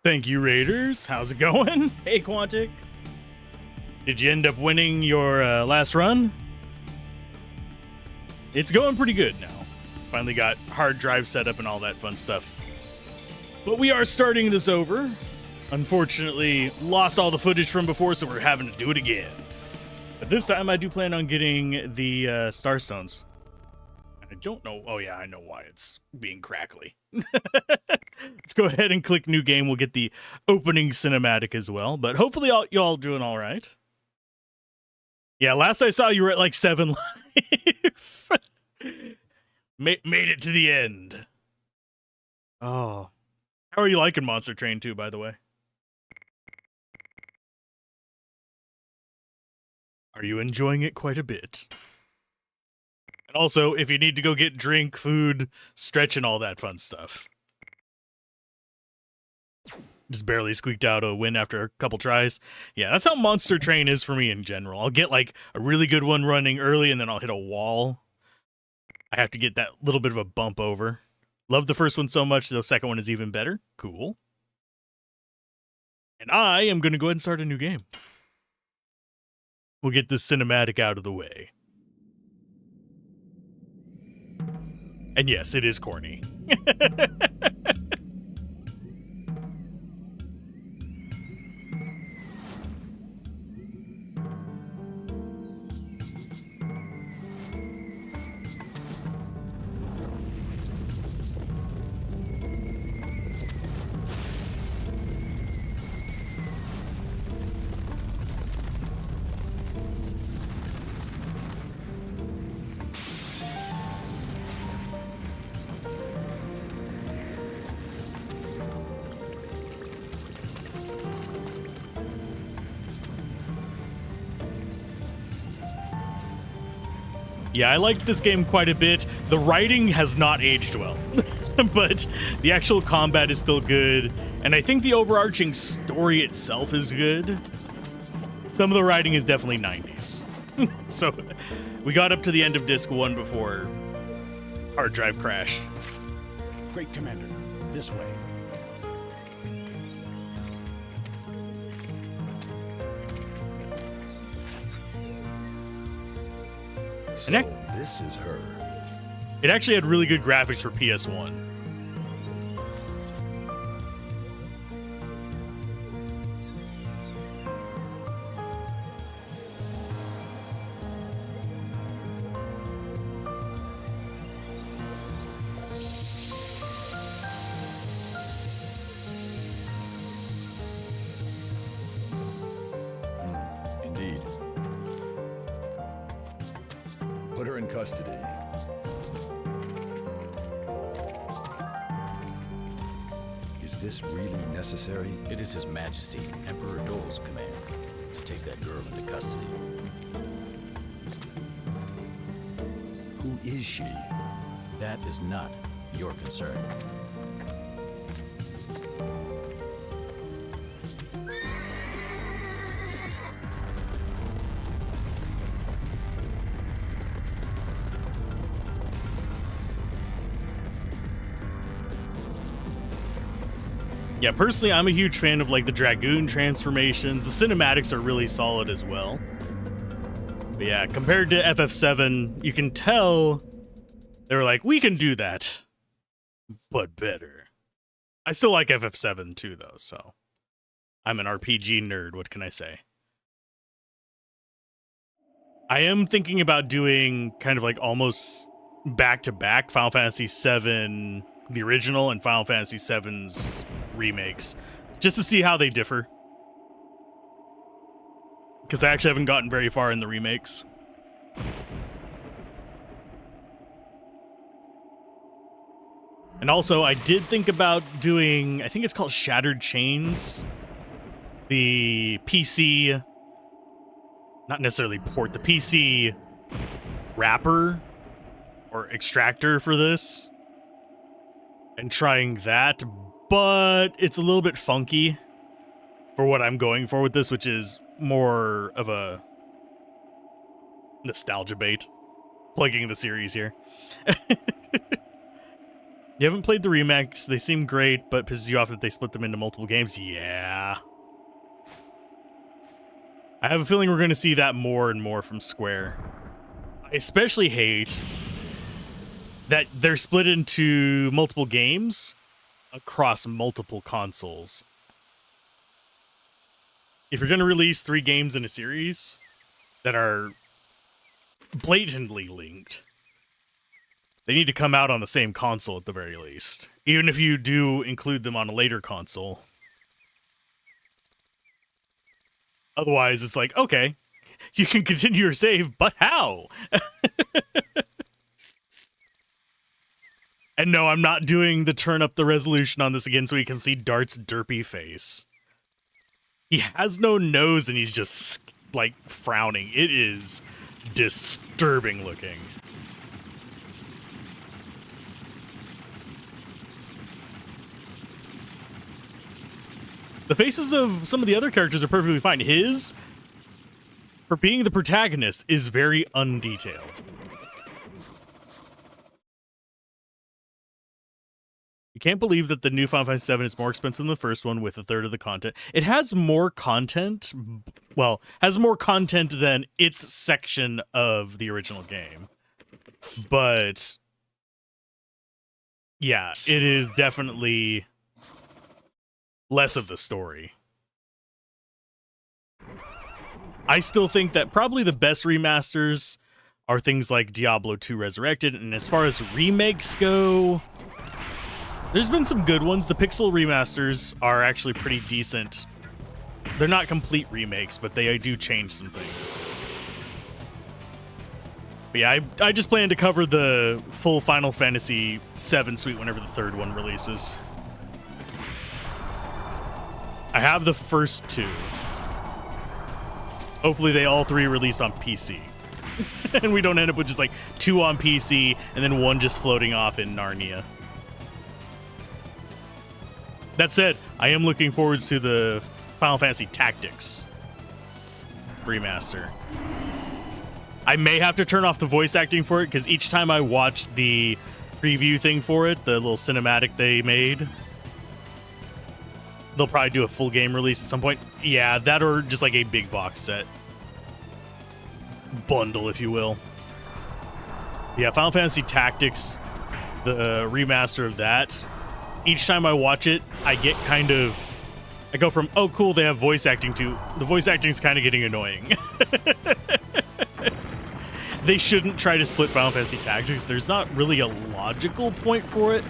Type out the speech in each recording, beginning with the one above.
Thank you, Raiders. How's it going? Hey, Quantic. Did you end up winning your last run? It's going pretty good now. Finally got hard drive set up and all that fun stuff. But we are starting this over. Unfortunately, lost all the footage from before, so we're having to do it again. But this time, I do plan on getting the Starstones. I don't know. Oh, yeah, I know why it's being crackly. Let's go ahead and click new game. We'll get the opening cinematic as well. But hopefully, y'all doing all right. Yeah, last I saw, you were at like 7 life. Made it to the end. Oh. How are you liking Monster Train 2, by the way? Are you enjoying it quite a bit? And also, if you need to go get drink, food, stretch, and all that fun stuff. Just barely squeaked out a win after a couple tries. Yeah, that's how Monster Train is for me in general. I'll get like a really good one running early, and then I'll hit a wall. I have to get that little bit of a bump over. Love the first one so much, the second one is even better. Cool. And I am going to go ahead and start a new game. We'll get this cinematic out of the way. And yes, it is corny. Yeah, I liked this game quite a bit. The writing has not aged well, but the actual combat is still good, and I think the overarching story itself is good. Some of the writing is definitely 90s. So we got up to the end of Disc 1 before hard drive crash. Great Commander, this way. So this is her. It actually had really good graphics for PS1. Indeed. Put her in custody. Is this really necessary? It is His Majesty, Emperor Dole's command to take that girl into custody. Who is she? That is not your concern. Yeah, personally, I'm a huge fan of like the Dragoon transformations. The cinematics are really solid as well. But yeah, compared to FF7, you can tell they were like, we can do that, but better. I still like FF7 too, though, so I'm an RPG nerd. What can I say? I am thinking about doing kind of like almost back-to-back Final Fantasy VII, the original, and Final Fantasy VII's remakes, just to see how they differ. Because I actually haven't gotten very far in the remakes. And also, I did think about doing, I think it's called Shattered Chains, the PC, not necessarily port, the PC wrapper or extractor for this, and trying that, but it's a little bit funky for what I'm going for with this, which is more of a nostalgia bait, plugging the series here. You haven't played the remakes. They seem great, but pisses you off that they split them into multiple games. Yeah. I have a feeling we're going to see that more and more from Square. I especially hate that they're split into multiple games across multiple consoles. If you're going to release 3 games in a series that are blatantly linked, they need to come out on the same console at the very least. Even if you do include them on a later console. Otherwise, it's like, okay, you can continue your save, but how? And no, I'm not doing the turn up the resolution on this again so we can see Dart's derpy face. He has no nose and he's just, like, frowning. It is disturbing looking. The faces of some of the other characters are perfectly fine. His, for being the protagonist, is very undetailed. You can't believe that the new Final Fantasy VII is more expensive than the first one with a third of the content. It has more content, well, has more content than its section of the original game. But, yeah, it is definitely less of the story. I still think that probably the best remasters are things like Diablo 2 Resurrected, and as far as remakes go, there's been some good ones. The Pixel remasters are actually pretty decent. They're not complete remakes, but they do change some things. But yeah, I just plan to cover the full Final Fantasy VII suite whenever the third one releases. I have the first 2. Hopefully they all 3 released on PC. And we don't end up with just like 2 on PC and then 1 just floating off in Narnia. That said, I am looking forward to the Final Fantasy Tactics remaster. I may have to turn off the voice acting for it because each time I watch the preview thing for it, the little cinematic they made, they'll probably do a full game release at some point. Yeah, that or just like a big box set. Bundle, if you will. Yeah, Final Fantasy Tactics, the remaster of that. Each time I watch it, I get kind of... I go from, oh, cool, they have voice acting, to the voice acting is kind of getting annoying. They shouldn't try to split Final Fantasy Tactics. There's not really a logical point for it.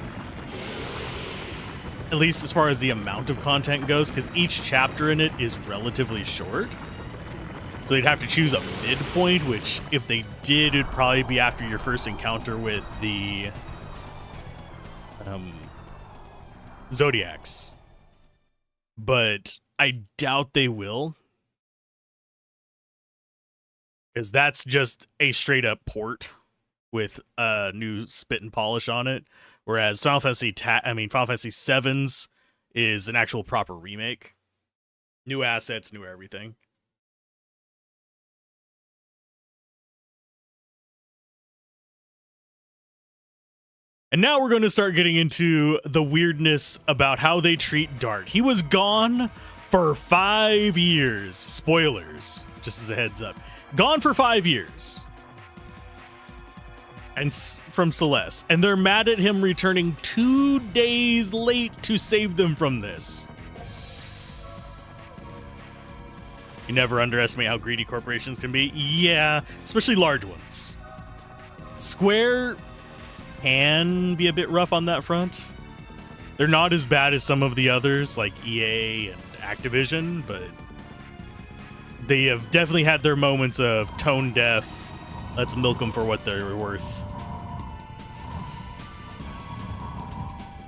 At least as far as the amount of content goes, because each chapter in it is relatively short. So you'd have to choose a midpoint, which if they did, it'd probably be after your first encounter with the Zodiacs. But I doubt they will. Because that's just a straight up port with a new spit and polish on it. Whereas Final Fantasy VII's is an actual proper remake. New assets, new everything. And now we're going to start getting into the weirdness about how they treat Dart. He was gone for 5 years. Spoilers, just as a heads up. Gone for 5 years. And from Celeste. And they're mad at him returning 2 days late to save them from this. You never underestimate how greedy corporations can be. Yeah, especially large ones. Square can be a bit rough on that front. They're not as bad as some of the others, like EA and Activision, but they have definitely had their moments of tone deaf, let's milk them for what they're worth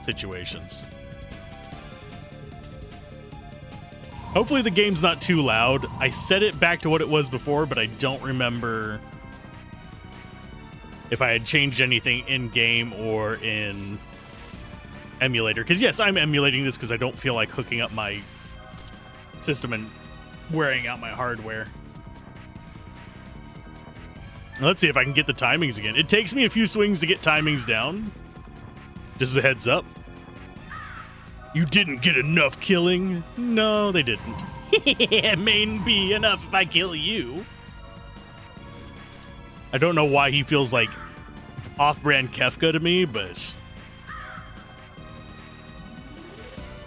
situations. Hopefully the game's not too loud. I set it back to what it was before, but I don't remember if I had changed anything in-game or in emulator. Because yes, I'm emulating this because I don't feel like hooking up my system and wearing out my hardware. Let's see if I can get the timings again. It takes me a few swings to get timings down. Just as a heads up. You didn't get enough killing? No, they didn't. It may be enough if I kill you. I don't know why he feels like off-brand Kefka to me, but...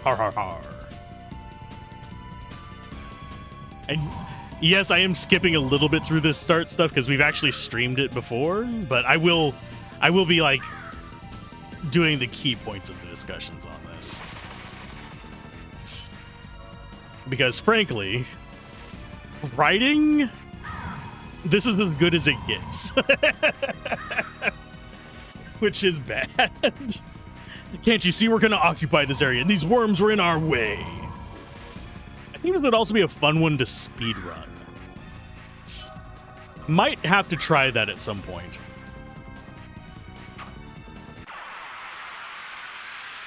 Har har har. And yes, I am skipping a little bit through this start stuff because we've actually streamed it before, but I will be like doing the key points of the discussions on this. Because frankly, writing, this is as good as it gets. Which is bad. Can't you see we're going to occupy this area and these worms were in our way? I think this would also be a fun one to speedrun. Might have to try that at some point.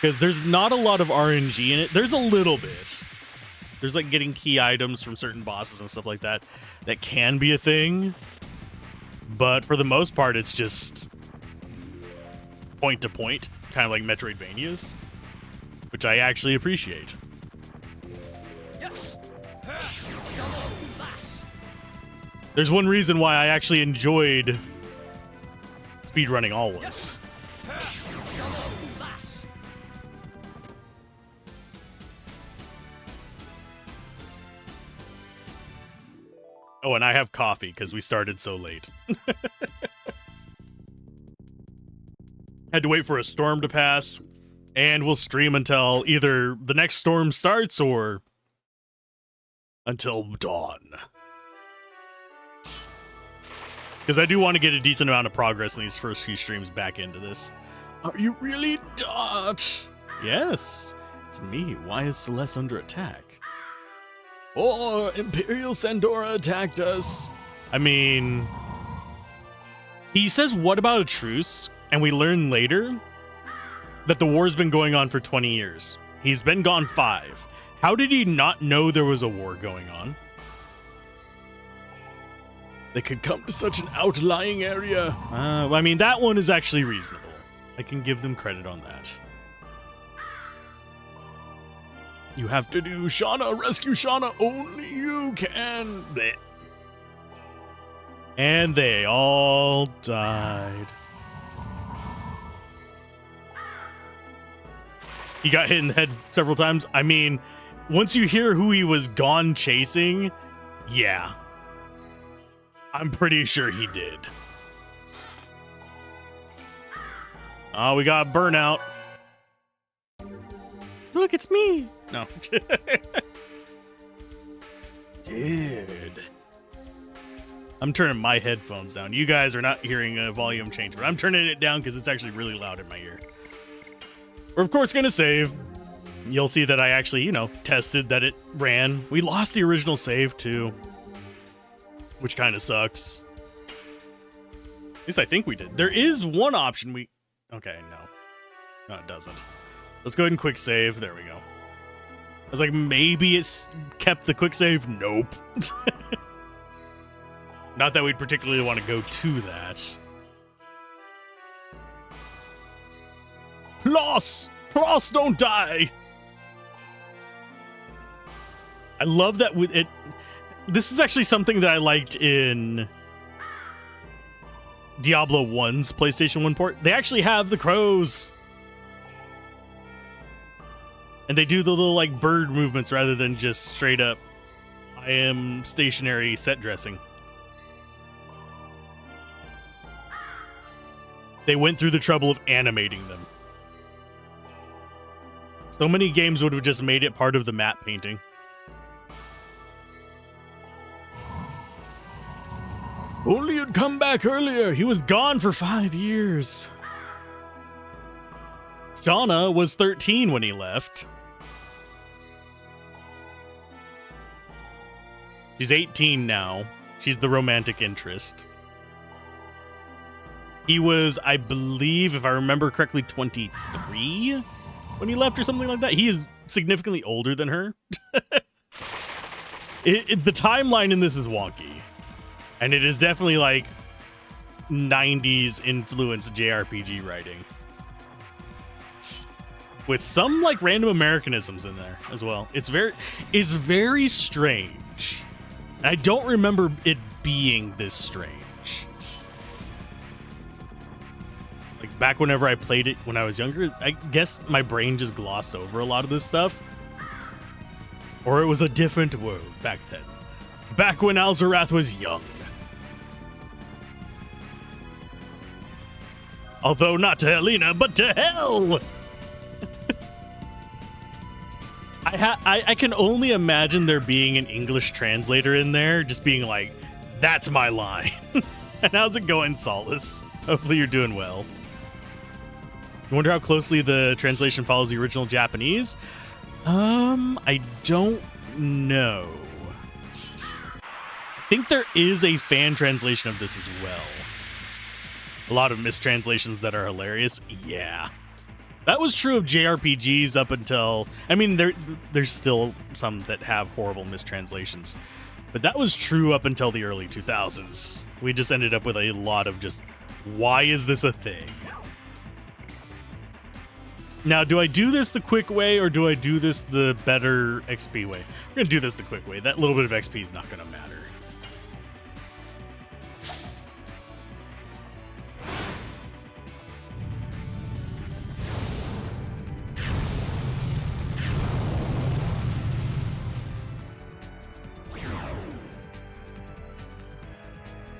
Because there's not a lot of RNG in it. There's a little bit. There's like getting key items from certain bosses and stuff like that. That can be a thing. But for the most part, it's just point to point. Kind of like Metroidvanias. Which I actually appreciate. There's one reason why I actually enjoyed speedrunning always. Oh, and I have coffee because we started so late. Had to wait for a storm to pass, and we'll stream until either the next storm starts or until dawn. Because I do want to get a decent amount of progress in these first few streams back into this. Are you really Dot? Yes, it's me. Why is Celeste under attack? Oh, Imperial Sandora attacked us. I mean, he says, what about a truce? And we learn later that the war's been going on for 20 years. He's been gone 5. How did he not know there was a war going on? They could come to such an outlying area. I mean, that one is actually reasonable. I can give them credit on that. You have to do Shauna, rescue Shauna, only you can. Blech. And they all died. He got hit in the head several times. I mean, once you hear who he was gone chasing, yeah. I'm pretty sure he did. Oh, we got burnout. Look, it's me. No. Dude. I'm turning my headphones down. You guys are not hearing a volume change, but I'm turning it down because it's actually really loud in my ear. We're, of course, going to save. You'll see that I actually, tested that it ran. We lost the original save, too. Which kind of sucks. At least I think we did. There is one option we... Okay, no. No, it doesn't. Let's go ahead and quick save. There we go. I was like, maybe it's kept the quick save. Nope. Not that we'd particularly want to go to that. Loss! Loss, don't die! I love that with it... This is actually something that I liked in Diablo 1's PlayStation 1 port. They actually have the crows. And they do the little, like, bird movements rather than just straight up, I am stationary set dressing. They went through the trouble of animating them. So many games would have just made it part of the map painting. Only you'd come back earlier. He was gone for 5 years. Shauna was 13 when he left. She's 18 now. She's the romantic interest. He was, I believe, if I remember correctly, 23 when he left or something like that. He is significantly older than her. The timeline in this is wonky. And it is definitely like 90s influenced JRPG writing. with some like random Americanisms in there as well. It's very strange. I don't remember it being this strange. Like back whenever I played it when I was younger, I guess my brain just glossed over a lot of this stuff. Or it was a different world back then. Back when Alzorath was young. Although not to Helena, but to hell! I can only imagine there being an English translator in there just being like, that's my line. And how's it going, Solace? Hopefully you're doing well. You wonder how closely the translation follows the original Japanese? I don't know. I think there is a fan translation of this as well. A lot of mistranslations that are hilarious. Yeah. That was true of JRPGs up until... I mean, there's still some that have horrible mistranslations. But that was true up until the early 2000s. We just ended up with a lot of just, why is this a thing? Now, do I do this the quick way or do I do this the better XP way? We're going to do this the quick way. That little bit of XP is not going to matter.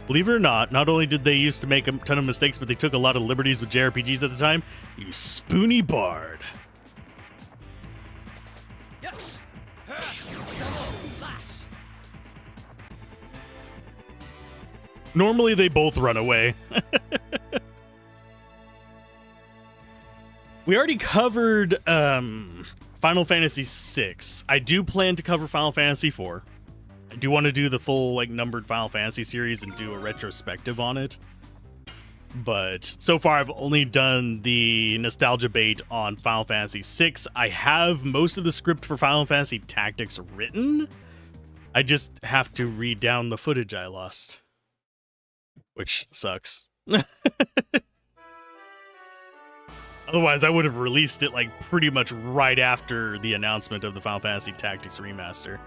Believe it or not only did they used to make a ton of mistakes, but they took a lot of liberties with JRPGs at the time. You spoony bard. Yes. Normally they both run away. We already covered Final Fantasy VI. I do plan to cover Final Fantasy IV. I do want to do the full like numbered Final Fantasy series and do a retrospective on it. But so far I've only done the nostalgia bait on Final Fantasy VI. I have most of the script for Final Fantasy Tactics written. I just have to read down the footage I lost. Which sucks. Otherwise I would have released it like pretty much right after the announcement of the Final Fantasy Tactics remaster.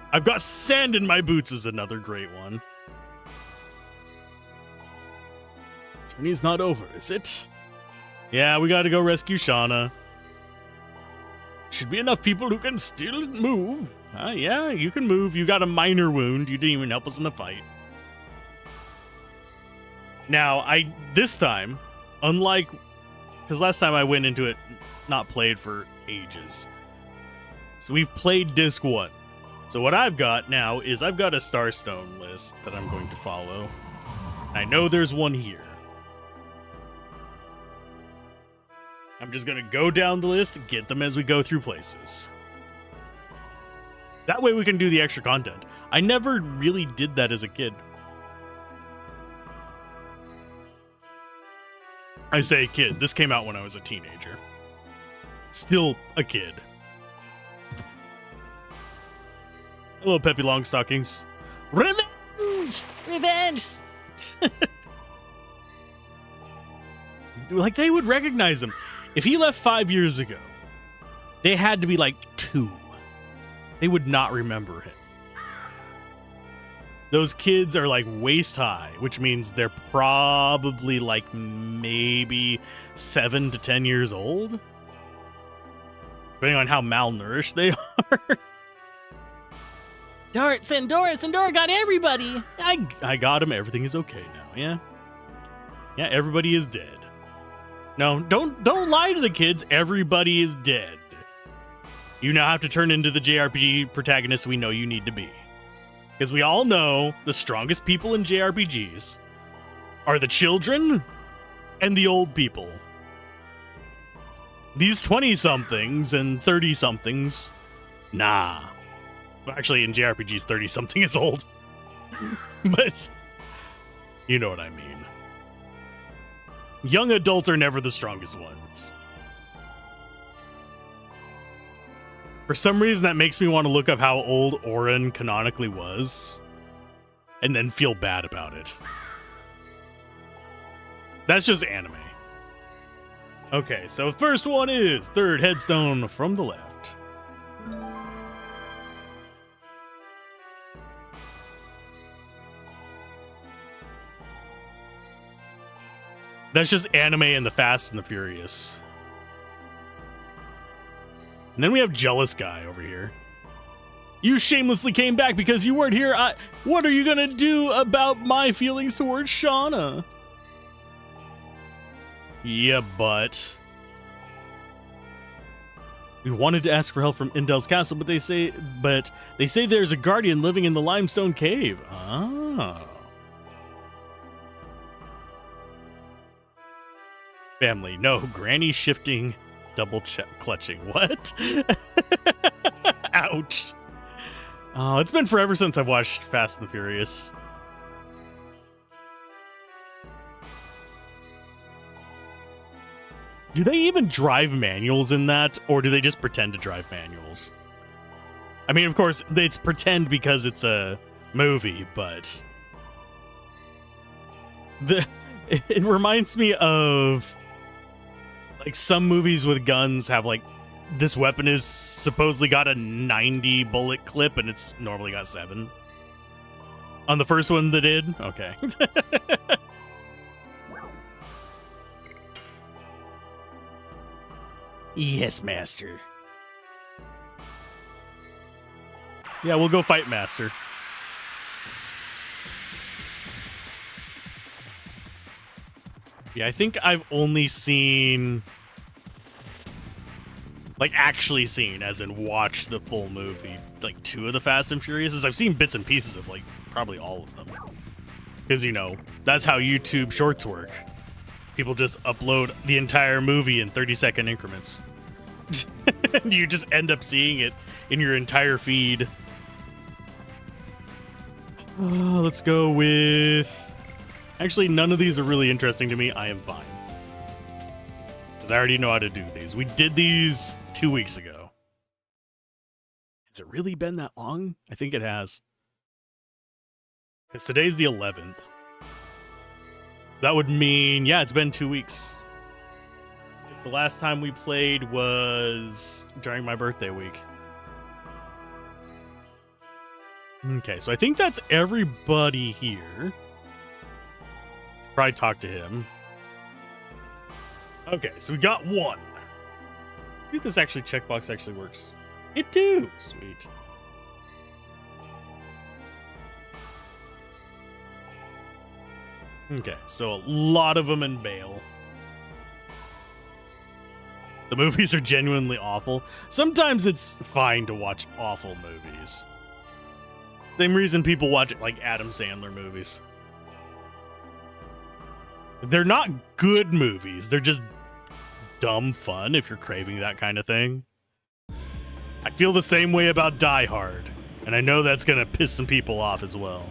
I've got sand in my boots is another great one. Journey's not over, is it? Yeah, we gotta go rescue Shauna. Should be enough people who can still move. Yeah, you can move. You got a minor wound. You didn't even help us in the fight. Now, this time, unlike... Because last time I went into it not played for ages. So we've played Disc 1. So what I've got now is I've got a Starstone list that I'm going to follow. I know there's one here. I'm just going to go down the list and get them as we go through places. That way we can do the extra content. I never really did that as a kid. I say kid. This came out when I was a teenager. Still a kid. Hello, Peppy Longstockings. Revenge! Revenge! Like, they would recognize him. If he left 5 years ago, they had to be like 2. They would not remember him. Those kids are like waist high, which means they're probably like maybe 7 to 10 years old. Depending on how malnourished they are. Sandora got everybody. I got him. Everything is okay now. Yeah. Yeah, everybody is dead. No, don't lie to the kids. Everybody is dead. You now have to turn into the JRPG protagonist we know you need to be. Because we all know the strongest people in JRPGs are the children and the old people. These 20-somethings and 30-somethings, nah. Well, actually, in JRPGs, 30-something is old. But you know what I mean. Young adults are never the strongest ones. For some reason, that makes me want to look up how old Auron canonically was, and then feel bad about it. That's just anime. Okay, so first one is third headstone from the left. That's just anime and the Fast and the Furious. And then we have Jealous Guy over here. You shamelessly came back because you weren't here. What are you gonna do about my feelings towards Shauna? Yeah, but we wanted to ask for help from Indel's castle, but they say there's a guardian living in the limestone cave. Oh. Family, no. Granny shifting, double clutching. What? Ouch. Oh, it's been forever since I've watched Fast and the Furious. Do they even drive manuals in that, or do they just pretend to drive manuals? I mean, of course, it's pretend because it's a movie, but it reminds me of like some movies with guns have like this weapon is supposedly got a 90 bullet clip and it's normally got 7. On the first one that did? Okay. Yes, master. Yeah, we'll go fight master. Yeah, I think I've only seen, like actually seen, as in watched the full movie, like 2 of the Fast and Furious. I've seen bits and pieces of like probably all of them. Because, you know, that's how YouTube shorts work. People just upload the entire movie in 30-second increments. And you just end up seeing it in your entire feed. Let's go with... Actually, none of these are really interesting to me. I am fine. Because I already know how to do these. We did these 2 weeks ago. Has it really been that long? I think it has. Because today's the 11th. So that would mean, yeah, it's been 2 weeks. The last time we played was during my birthday week. Okay, so I think that's everybody here. Probably talk to him. Okay, so we got 1. See if this actually checkbox actually works. It do. Sweet. Okay, so a lot of them in bail. The movies are genuinely awful. Sometimes it's fine to watch awful movies. Same reason people watch like Adam Sandler movies. They're not good movies. They're just dumb fun if you're craving that kind of thing. I feel the same way about Die Hard. And I know that's going to piss some people off as well.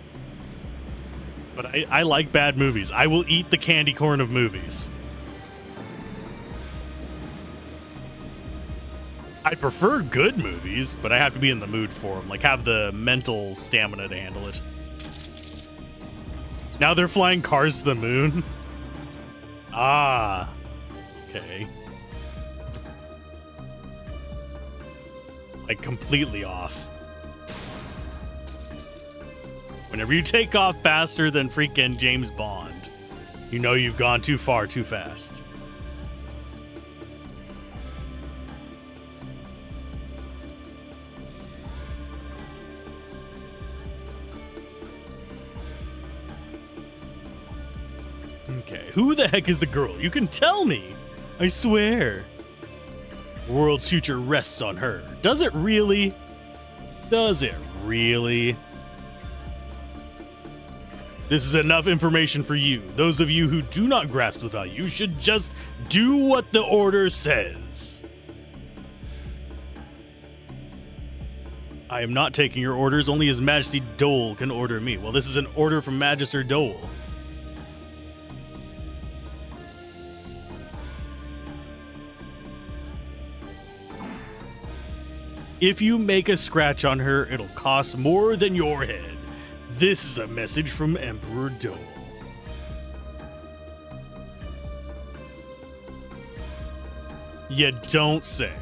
But I like bad movies. I will eat the candy corn of movies. I prefer good movies, but I have to be in the mood for them. Like, have the mental stamina to handle it. Now they're flying cars to the moon? Ah. Okay. Like, completely off. Whenever you take off faster than freaking James Bond, you know you've gone too far too fast. Okay, who the heck is the girl? You can tell me. I swear. The world's future rests on her. Does it really? Does it really? This is enough information for you. Those of you who do not grasp the value should just do what the order says. I am not taking your orders. Only His Majesty Dole can order me. Well, this is an order from Magister Dole. If you make a scratch on her, it'll cost more than your head. This is a message from Emperor Dole. You don't say.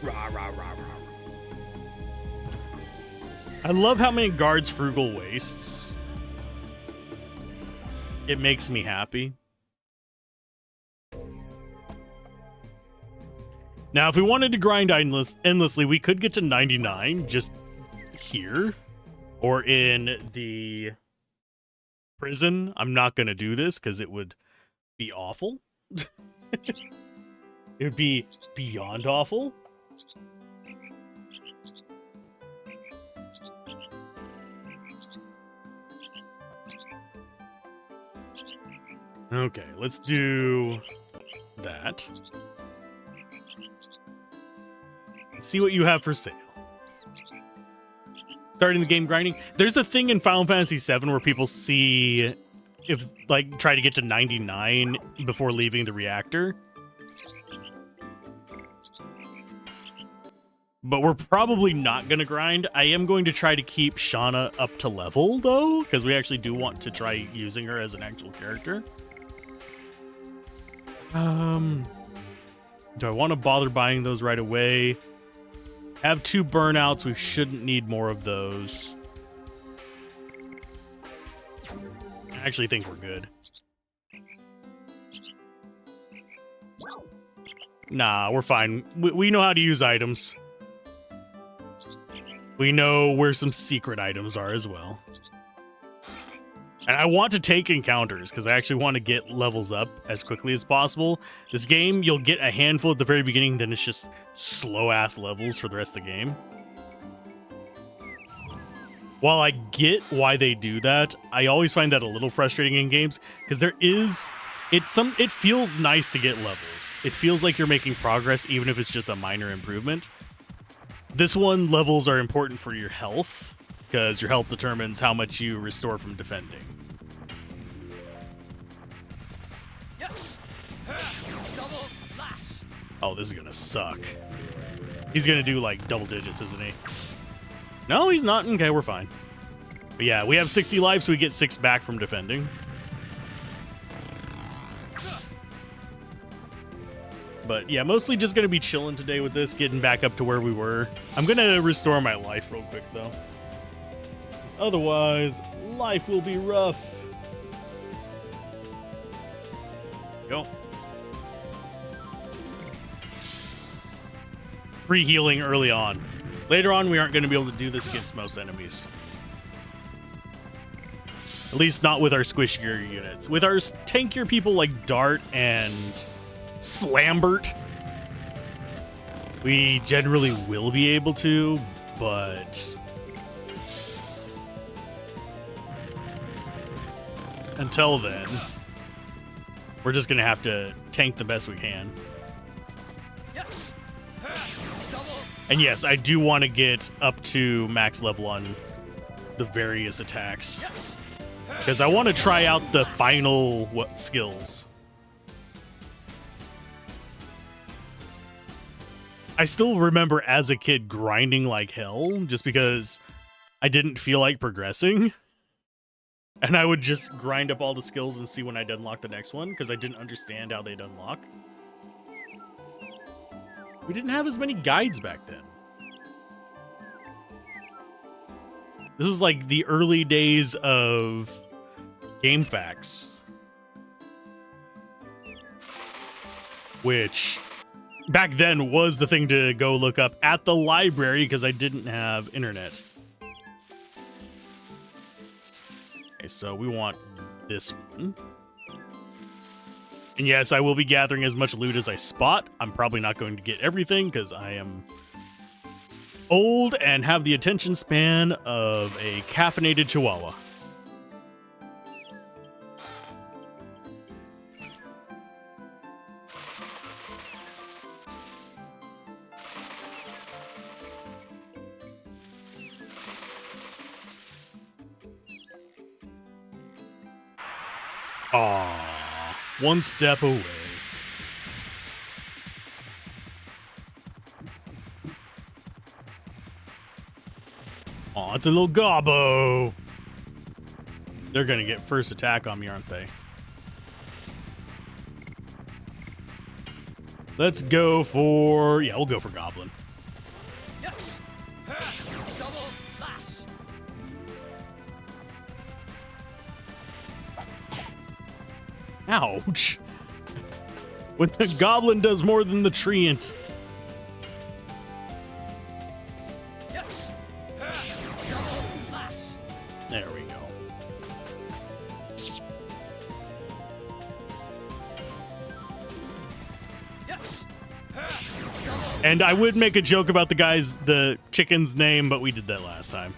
Rah, rah, rah, rah. I love how many guards Frugal wastes. It makes me happy. Now, if we wanted to grind endlessly, we could get to 99 just here or in the prison. I'm not going to do this because it would be awful. It would be beyond awful. Okay, let's do that. Let's see what you have for sale. Starting the game grinding. There's a thing in Final Fantasy VII where people see if, like, try to get to 99 before leaving the reactor. But we're probably not going to grind. I am going to try to keep Shauna up to level, though, because we actually do want to try using her as an actual character. Do I want to bother buying those right away? Have 2 burnouts. We shouldn't need more of those. I actually think we're good. Nah, we're fine. We know how to use items. We know where some secret items are as well. And I want to take encounters because I actually want to get levels up as quickly as possible. This game, you'll get a handful at the very beginning, then it's just slow-ass levels for the rest of the game. While I get why they do that, I always find that a little frustrating in games because it feels nice to get levels. It feels like you're making progress even if it's just a minor improvement. This one, levels are important for your health because your health determines how much you restore from defending. Oh, this is gonna suck. He's gonna do like double digits, isn't he? No, he's not. Okay, we're fine. But yeah, we have 60 lives, so we get 6 back from defending. But yeah, mostly just gonna be chilling today with this, getting back up to where we were. I'm gonna restore my life real quick though. Otherwise, life will be rough. Go. Free healing early on. Later on, we aren't going to be able to do this against most enemies. At least not with our squishier units. With our tankier people like Dart and Slambert, we generally will be able to, but until then, we're just going to have to tank the best we can. And yes, I do want to get up to max level on the various attacks. Because I want to try out the final skills. I still remember as a kid grinding like hell just because I didn't feel like progressing. And I would just grind up all the skills and see when I'd unlock the next one because I didn't understand how they'd unlock. We didn't have as many guides back then. This was like the early days of Game Facts, which back then was the thing to go look up at the library because I didn't have internet. Okay, so we want this one. And yes, I will be gathering as much loot as I spot. I'm probably not going to get everything because I am old and have the attention span of a caffeinated chihuahua. Aww. One step away. Aw, it's a little gobbo. They're gonna get first attack on me, aren't they? Let's go for... Yeah, we'll go for Goblin. Double flash. Ouch. When the Goblin does more than the Treant. Double flash. There we go. And I would make a joke about the chicken's name, but we did that last time.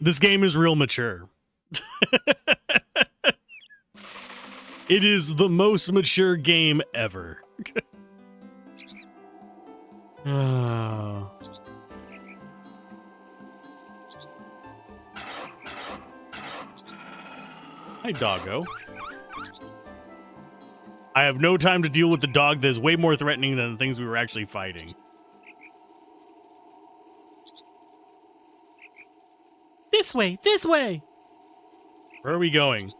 This game is real mature. It is the most mature game ever. Oh. Hi, doggo. I have no time to deal with the dog that is way more threatening than the things we were actually fighting. This way, this way! Where are we going?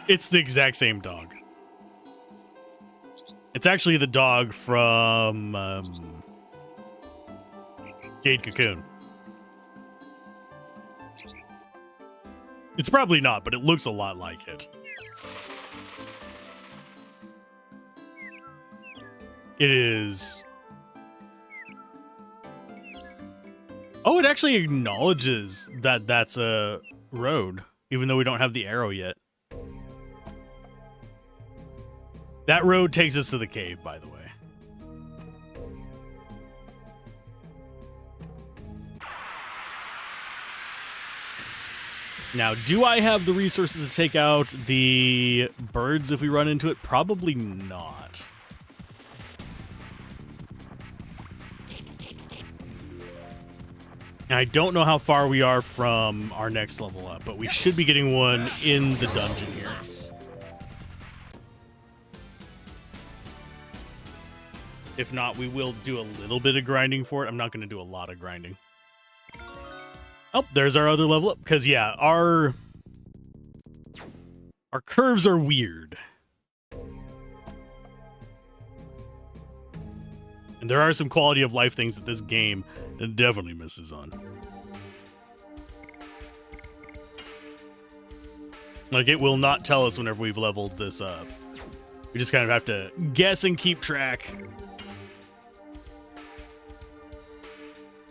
It's the exact same dog. It's actually the dog from Jade Cocoon. It's probably not, but it looks a lot like it. It is... Oh, it actually acknowledges that that's a road, even though we don't have the arrow yet. That road takes us to the cave, by the way. Now, do I have the resources to take out the birds if we run into it? Probably not. And I don't know how far we are from our next level up, but we should be getting one in the dungeon here. If not, we will do a little bit of grinding for it. I'm not going to do a lot of grinding. Oh, there's our other level up. Because, yeah, our curves are weird. And there are some quality of life things that this game definitely misses on. Like, it will not tell us whenever we've leveled this up. We just kind of have to guess and keep track.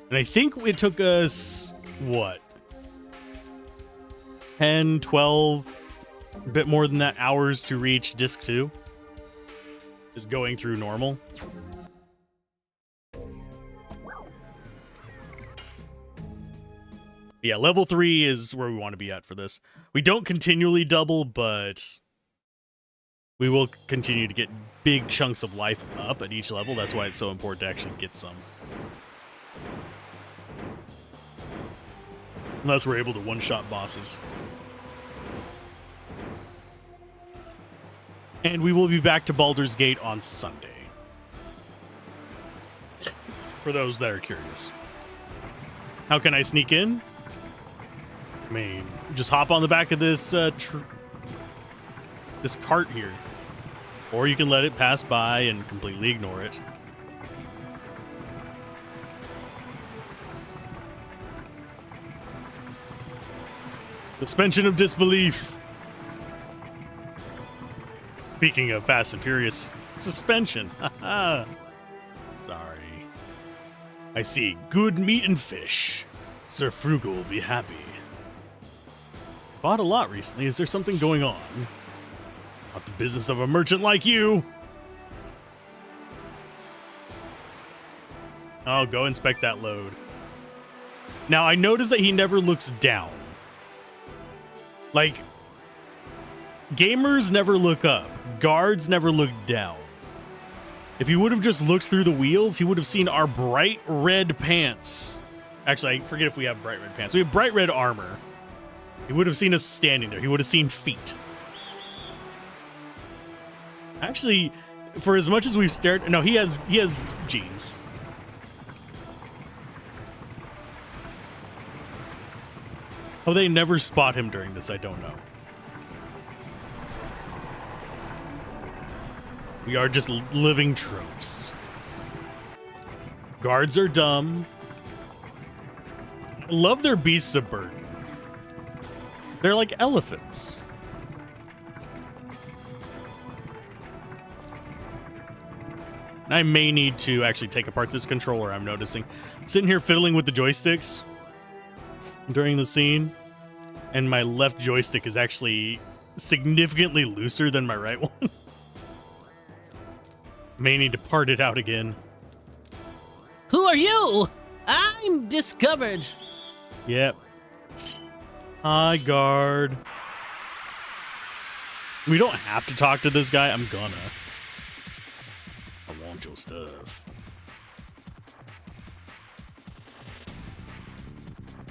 And I think it took us, what? 10, 12, a bit more than that hours to reach Disc 2. Just going through normal. Yeah, level 3 is where we want to be at for this. We don't continually double, but we will continue to get big chunks of life up at each level. That's why it's so important to actually get some. Unless we're able to one-shot bosses. And we will be back to Baldur's Gate on Sunday. For those that are curious. How can I sneak in? I mean, just hop on the back of this this cart here. Or you can let it pass by and completely ignore it. Suspension of disbelief. Speaking of Fast and Furious, suspension. Haha. Sorry. I see good meat and fish. Sir Frugal will be happy. Bought a lot recently. Is there something going on? Not the business of a merchant like you. Oh, go inspect that load. Now, I noticed that he never looks down. Like, gamers never look up. Guards never look down. If he would have just looked through the wheels, he would have seen our bright red pants. Actually, I forget if we have bright red pants. We have bright red armor. He would have seen us standing there. He would have seen feet. Actually, for as much as we've stared... No, he has jeans. Oh, they never spot him during this. I don't know. We are just living tropes. Guards are dumb. I love their beasts of burden. They're like elephants. I may need to actually take apart this controller, I'm noticing. I'm sitting here fiddling with the joysticks during the scene, and my left joystick is actually significantly looser than my right one. May need to part it out again. Who are you? I'm discovered. Yep. Hi, guard. We don't have to talk to this guy. I'm gonna. I want your stuff.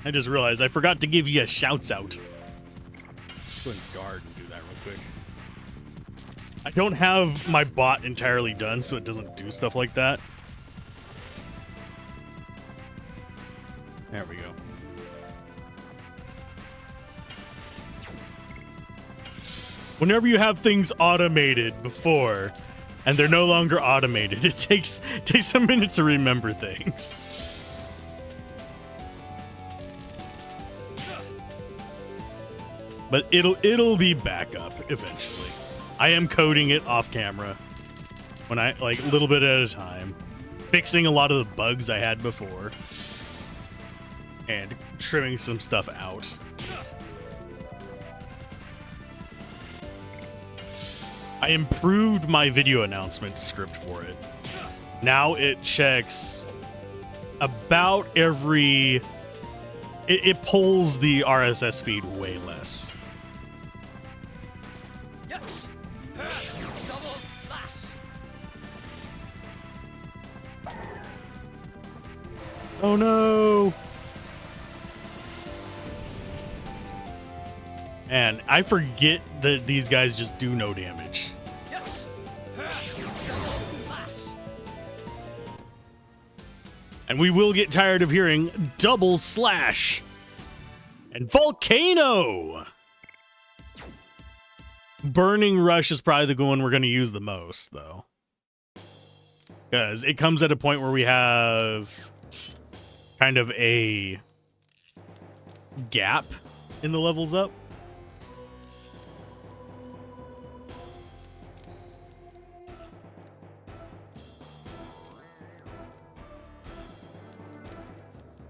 I just realized I forgot to give you a shouts out. Go and guard and do that real quick. I don't have my bot entirely done, so it doesn't do stuff like that. There we go. Whenever you have things automated before, and they're no longer automated, it takes a minute to remember things. But it'll be back up eventually. I am coding it off camera, when I like a little bit at a time, fixing a lot of the bugs I had before, and trimming some stuff out. I improved my video announcement script for it. Now it checks about every... It pulls the RSS feed way less. Yes. Double slash. Oh no! And I forget that these guys just do no damage. Yes. Double slash. And we will get tired of hearing double slash and volcano. Burning rush is probably the one we're going to use the most, though, because it comes at a point where we have kind of a gap in the levels up.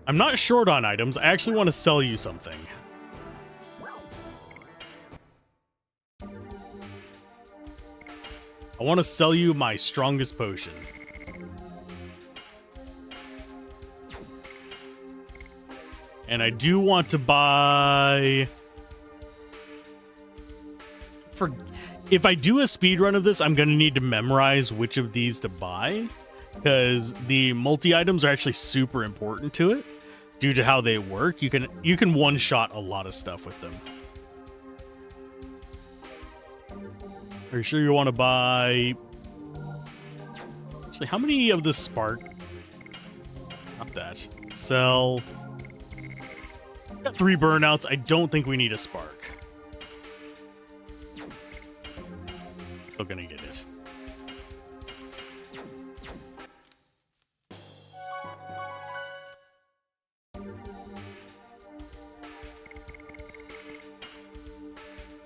I'm not short on items. I actually want to sell you something. I want to sell you my strongest potion. And I do want to buy... If I do a speed run of this, I'm going to need to memorize which of these to buy, because the multi-items are actually super important to it. Due to how they work, you can one-shot a lot of stuff with them. Are you sure you want to buy... Actually, how many of the spark? Not that. Sell. Got 3 burnouts. I don't think we need a spark. Still gonna get it.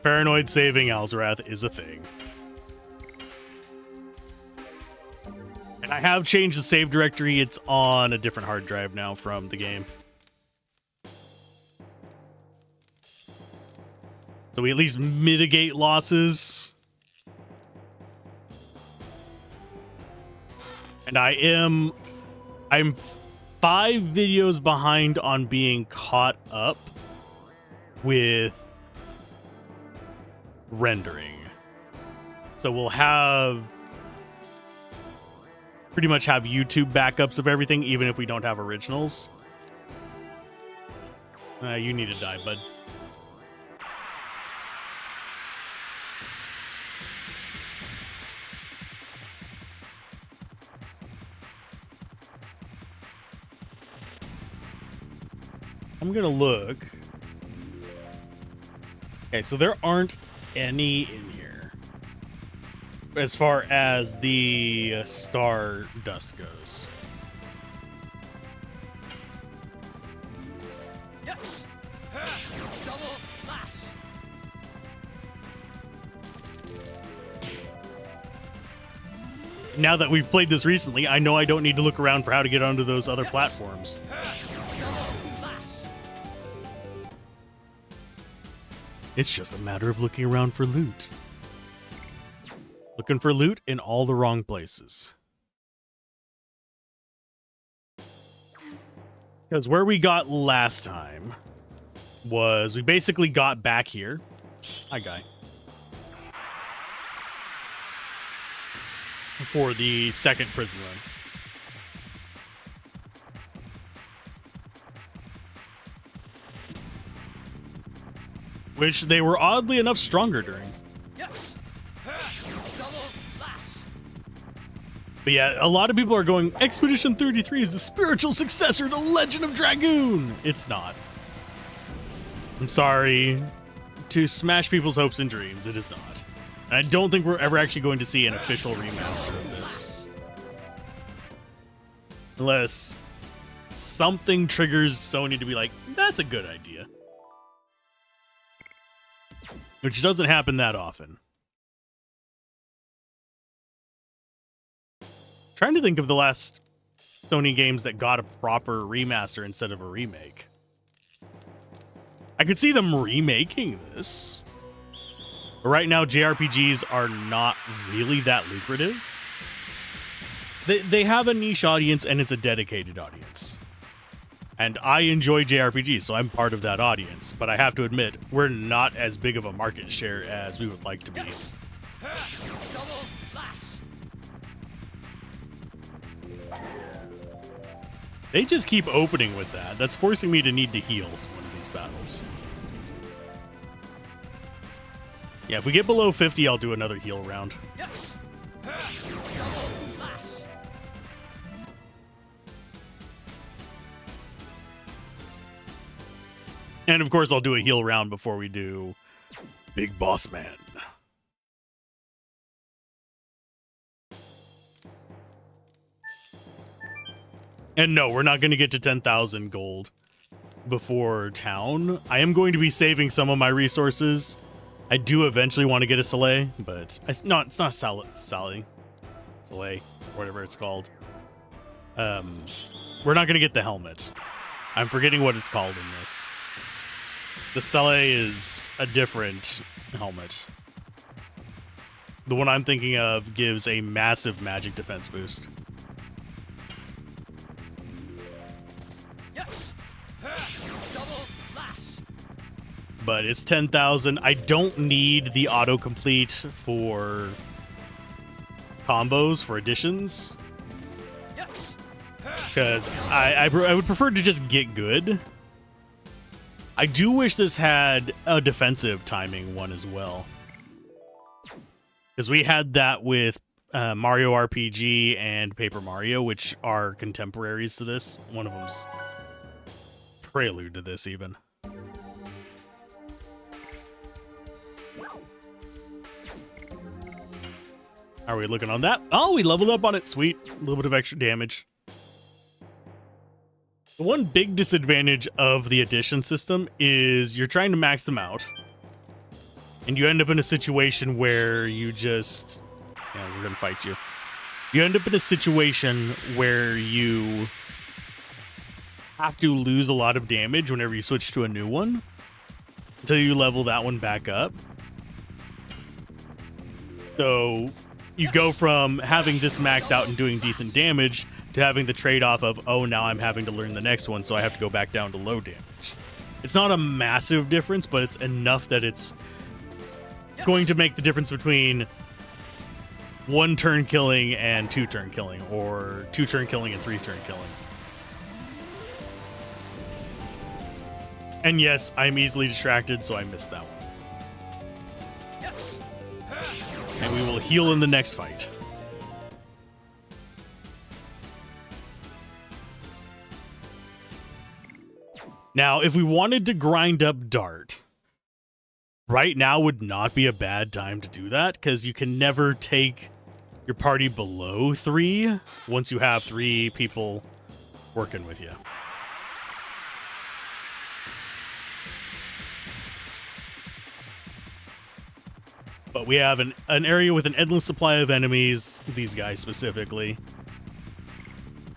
Paranoid saving Alzorath is a thing. And I have changed the save directory. It's on a different hard drive now from the game. So we at least mitigate losses. And I'm 5 videos behind on being caught up with rendering. So we'll pretty much have YouTube backups of everything, even if we don't have originals. You need to die, bud. I'm gonna look Okay, so there aren't any in here as far as the star dust goes. Yes. Double slash. Now that we've played this recently, I know I don't need to look around for how to get onto those other platforms. It's just a matter of looking around for loot. Looking for loot in all the wrong places. Because where we got last time was we basically got back here. Hi, guy. For the second prison run. Which they were oddly enough stronger during. Yes. Double slash. But yeah, a lot of people are going, Expedition 33 is the spiritual successor to Legend of Dragoon. It's not. I'm sorry to smash people's hopes and dreams. It is not. And I don't think we're ever actually going to see an official remaster of this. Unless something triggers Sony to be like, that's a good idea. Which doesn't happen that often. Trying to think of the last Sony games that got a proper remaster instead of a remake. I could see them remaking this. But right now, JRPGs are not really that lucrative. They have a niche audience, and it's a dedicated audience. And I enjoy JRPGs, so I'm part of that audience. But I have to admit, we're not as big of a market share as we would like to be. Double slash. They just keep opening with that. That's forcing me to need to heal one of these battles. Yeah, if we get below 50, I'll do another heal round. Yes. Double slash. And of course, I'll do a heal round before we do Big Boss Man. And no, we're not going to get to 10,000 gold before town. I am going to be saving some of my resources. I do eventually want to get a Soleil, but no, it's not Soleil, whatever it's called. We're not going to get the helmet. I'm forgetting what it's called in this. The Soleil is a different helmet. The one I'm thinking of gives a massive magic defense boost. Yes. Double slash. But it's 10,000. I don't need the autocomplete for combos, for additions. Yes. Because I would prefer to just get good. I do wish this had a defensive timing one as well. Because we had that with Mario RPG and Paper Mario, which are contemporaries to this. One of them's prelude to this even. How are we looking on that? Oh, we leveled up on it. Sweet. A little bit of extra damage. The one big disadvantage of the addition system is you're trying to max them out. And you end up in a situation where you just... Yeah, we're going to fight you. You end up in a situation where you have to lose a lot of damage whenever you switch to a new one until you level that one back up. So you go from having this maxed out and doing decent damage to having the trade-off of, oh, now I'm having to learn the next one, so I have to go back down to low damage. It's not a massive difference, but it's enough that it's going to make the difference between 1 turn killing and 2 turn killing, or 2 turn killing and 3 turn killing. And yes, I'm easily distracted, so I missed that one. And we will heal in the next fight. Now, if we wanted to grind up Dart, right now would not be a bad time to do that, because you can never take your party below 3 once you have 3 people working with you. But we have an area with an endless supply of enemies, these guys specifically.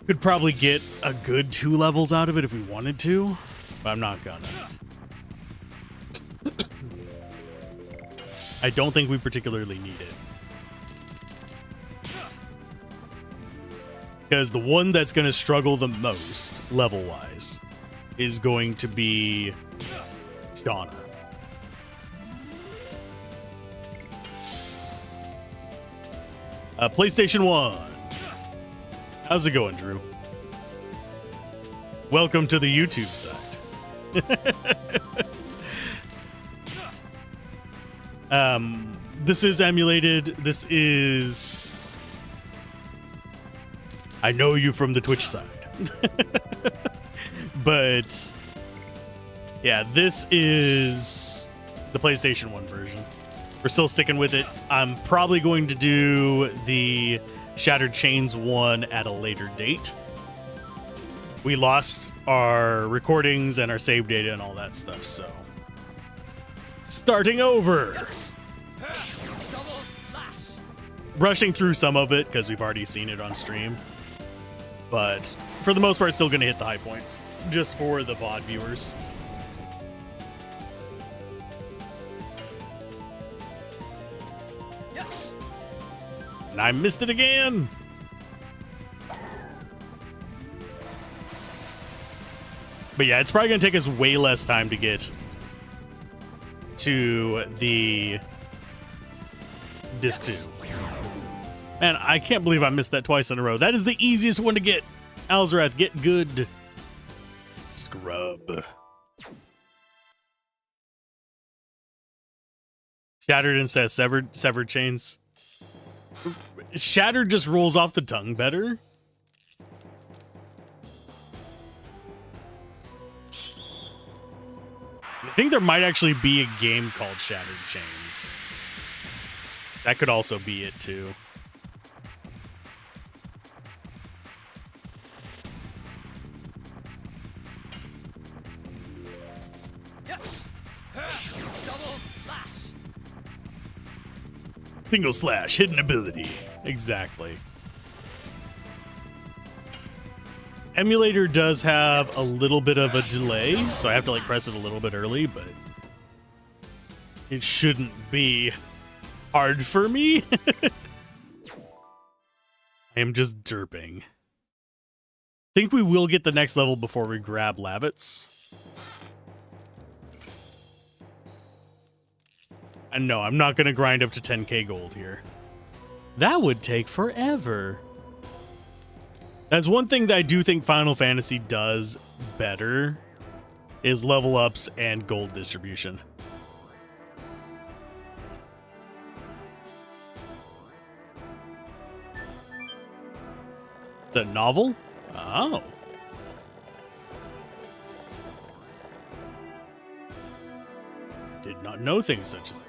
Could probably get a good 2 levels out of it if we wanted to, but I'm not gonna. I don't think we particularly need it. Because the one that's going to struggle the most, level-wise, is going to be Shauna. PlayStation 1. How's it going, Drew? Welcome to the YouTube side. This is emulated. This is... I know you from the Twitch side. But... yeah, this is the PlayStation 1 version. We're still sticking with it. I'm probably going to do the Shattered Chains one at a later date. We lost our recordings and our save data and all that stuff, so... starting over! Rushing through some of it, because we've already seen it on stream. But, for the most part, still going to hit the high points. Just for the VOD viewers. And I missed it again! But yeah, it's probably going to take us way less time to get to the Disc 2. Man, I can't believe I missed that twice in a row. That is the easiest one to get. Alzorath, get good. Scrub. Shattered instead of severed chains. Shattered just rolls off the tongue better. I think there might actually be a game called Shattered Chains. That could also be it too. Double slash. Single slash, hidden ability. Exactly. Emulator does have a little bit of a delay, so I have to like press it a little bit early, but it shouldn't be hard for me. I am just derping. I think we will get the next level before we grab Lavitz. And no, I'm not going to grind up to 10k gold here. That would take forever. That's one thing that I do think Final Fantasy does better, is level ups and gold distribution. It's a novel? Oh. Did not know things such as these.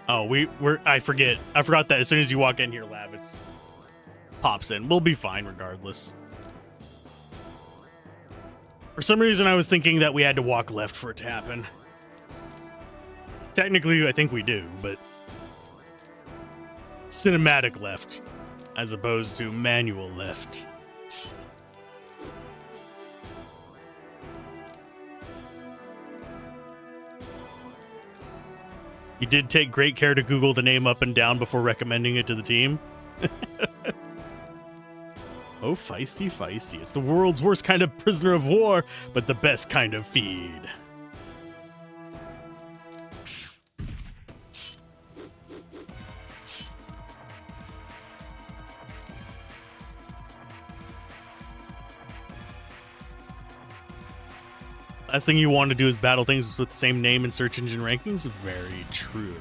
Oh, I forgot that as soon as you walk in here, Lavitz pops in. We'll be fine regardless. For some reason, I was thinking that we had to walk left for it to happen. Technically, I think we do, but cinematic left as opposed to manual left. You did take great care to Google the name up and down before recommending it to the team. Oh, feisty, feisty. It's the world's worst kind of prisoner of war, but the best kind of feed. Last thing you want to do is battle things with the same name in search engine rankings. Very true.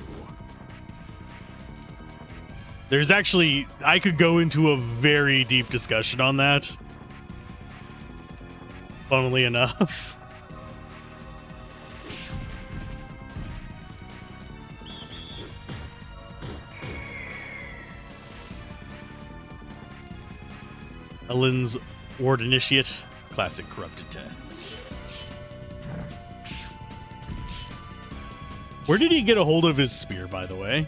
There's actually, I could go into a very deep discussion on that. Funnily enough. Ellen's Ward Initiate, classic corrupted text. Where did he get a hold of his spear, by the way?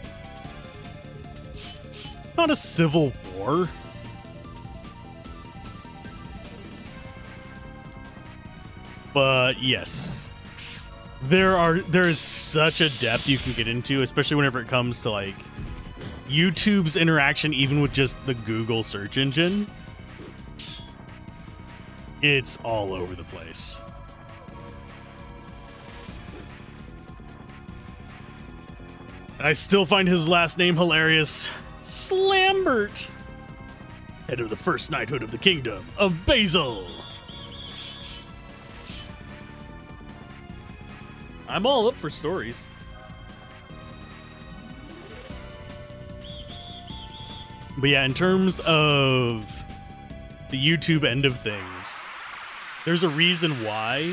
It's not a civil war. But yes, there is such a depth you can get into, especially whenever it comes to like YouTube's interaction, even with just the Google search engine. It's all over the place. I still find his last name hilarious. Slambert. Head of the first knighthood of the kingdom of Basil. I'm all up for stories. But yeah, in terms of the YouTube end of things, there's a reason why,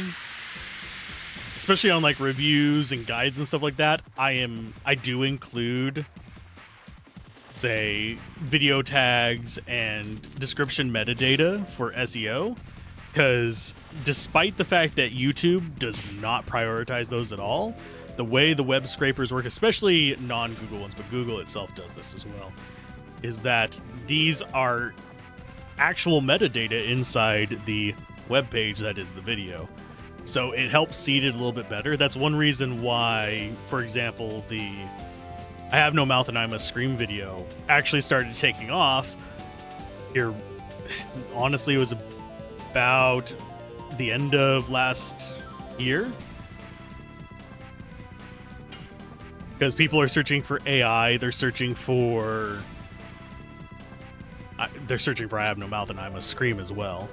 especially on like reviews and guides and stuff like that, I do include, say, video tags and description metadata for SEO, because despite the fact that YouTube does not prioritize those at all, the way the web scrapers work, especially non-Google ones, but Google itself does this as well, is that these are actual metadata inside the web page that is the video. So it helps seed it a little bit better. That's one reason why, for example, the I Have No Mouth and I'm a Scream video actually started taking off here. Honestly, it was about the end of last year, because people are searching for AI, they're searching for I Have No Mouth and I'm a Scream as well.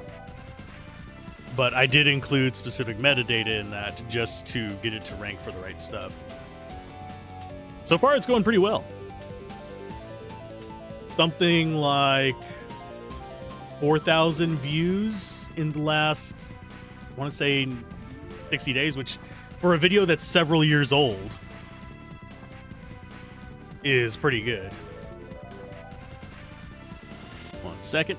But I did include specific metadata in that just to get it to rank for the right stuff. So far, it's going pretty well. Something like 4,000 views in the last, I want to say, 60 days, which for a video that's several years old is pretty good. 1 second.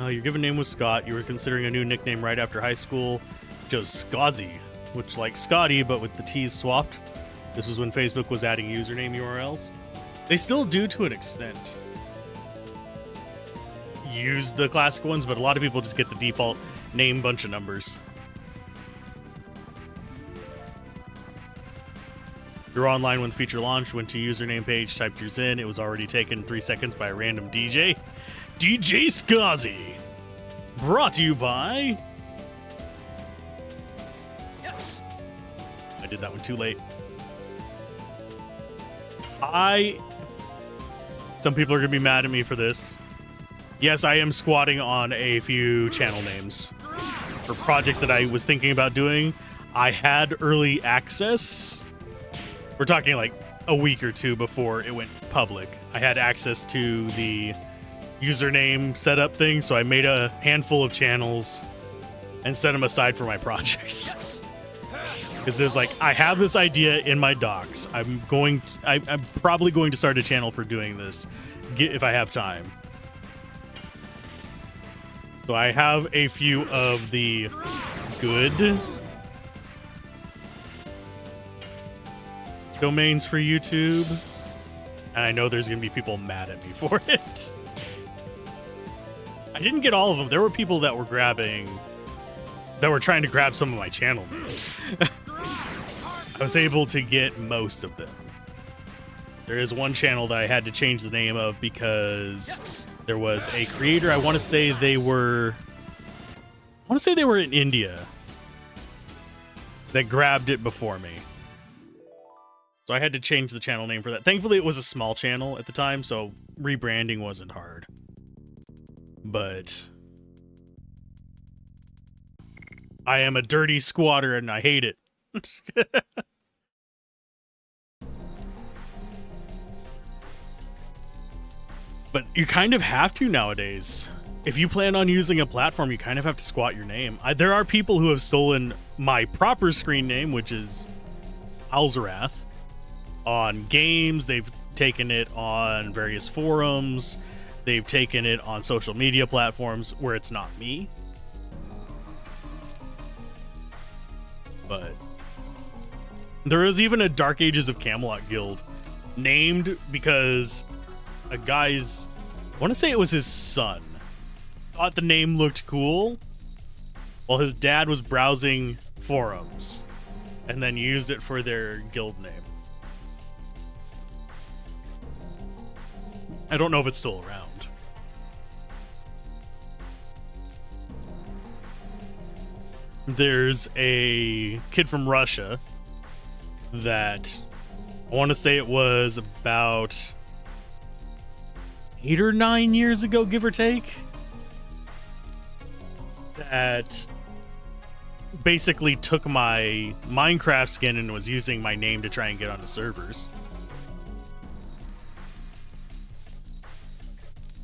Your given name was Scott. You were considering a new nickname right after high school. Chose Scotzy, which like Scotty, but with the T's swapped. This was when Facebook was adding username URLs. They still do to an extent use the classic ones, but a lot of people just get the default name, bunch of numbers. You're online when the feature launched, went to username page, typed yours in. It was already taken 3 seconds by a random DJ. DJ Scotzy. Brought to you by... Yes. I did that one too late. Some people are going to be mad at me for this. Yes, I am squatting on a few channel names for projects that I was thinking about doing. I had early access. We're talking like a week or two before it went public. I had access to the username setup thing, so I made a handful of channels and set them aside for my projects. Because there's like, I have this idea in my docs. I'm probably going to start a channel for doing this if I have time. So I have a few of the good domains for YouTube, and I know there's going to be people mad at me for it. I didn't get all of them. There were people that were trying to grab some of my channel names. I was able to get most of them. There is one channel that I had to change the name of because there was a creator. I want to say they were in India that grabbed it before me. So I had to change the channel name for that. Thankfully, it was a small channel at the time, so rebranding wasn't hard. But I am a dirty squatter and I hate it. But you kind of have to nowadays. If you plan on using a platform, you kind of have to squat your name. There are people who have stolen my proper screen name, which is Alzorath, on games. They've taken it on various forums. They've taken it on social media platforms where it's not me. But there is even a Dark Ages of Camelot guild named because a guy's, I want to say it was his son, thought the name looked cool while his dad was browsing forums and then used it for their guild name. I don't know if it's still around. There's a kid from Russia that I want to say it was about 8 or 9 years ago, give or take, that basically took my Minecraft skin and was using my name to try and get onto servers.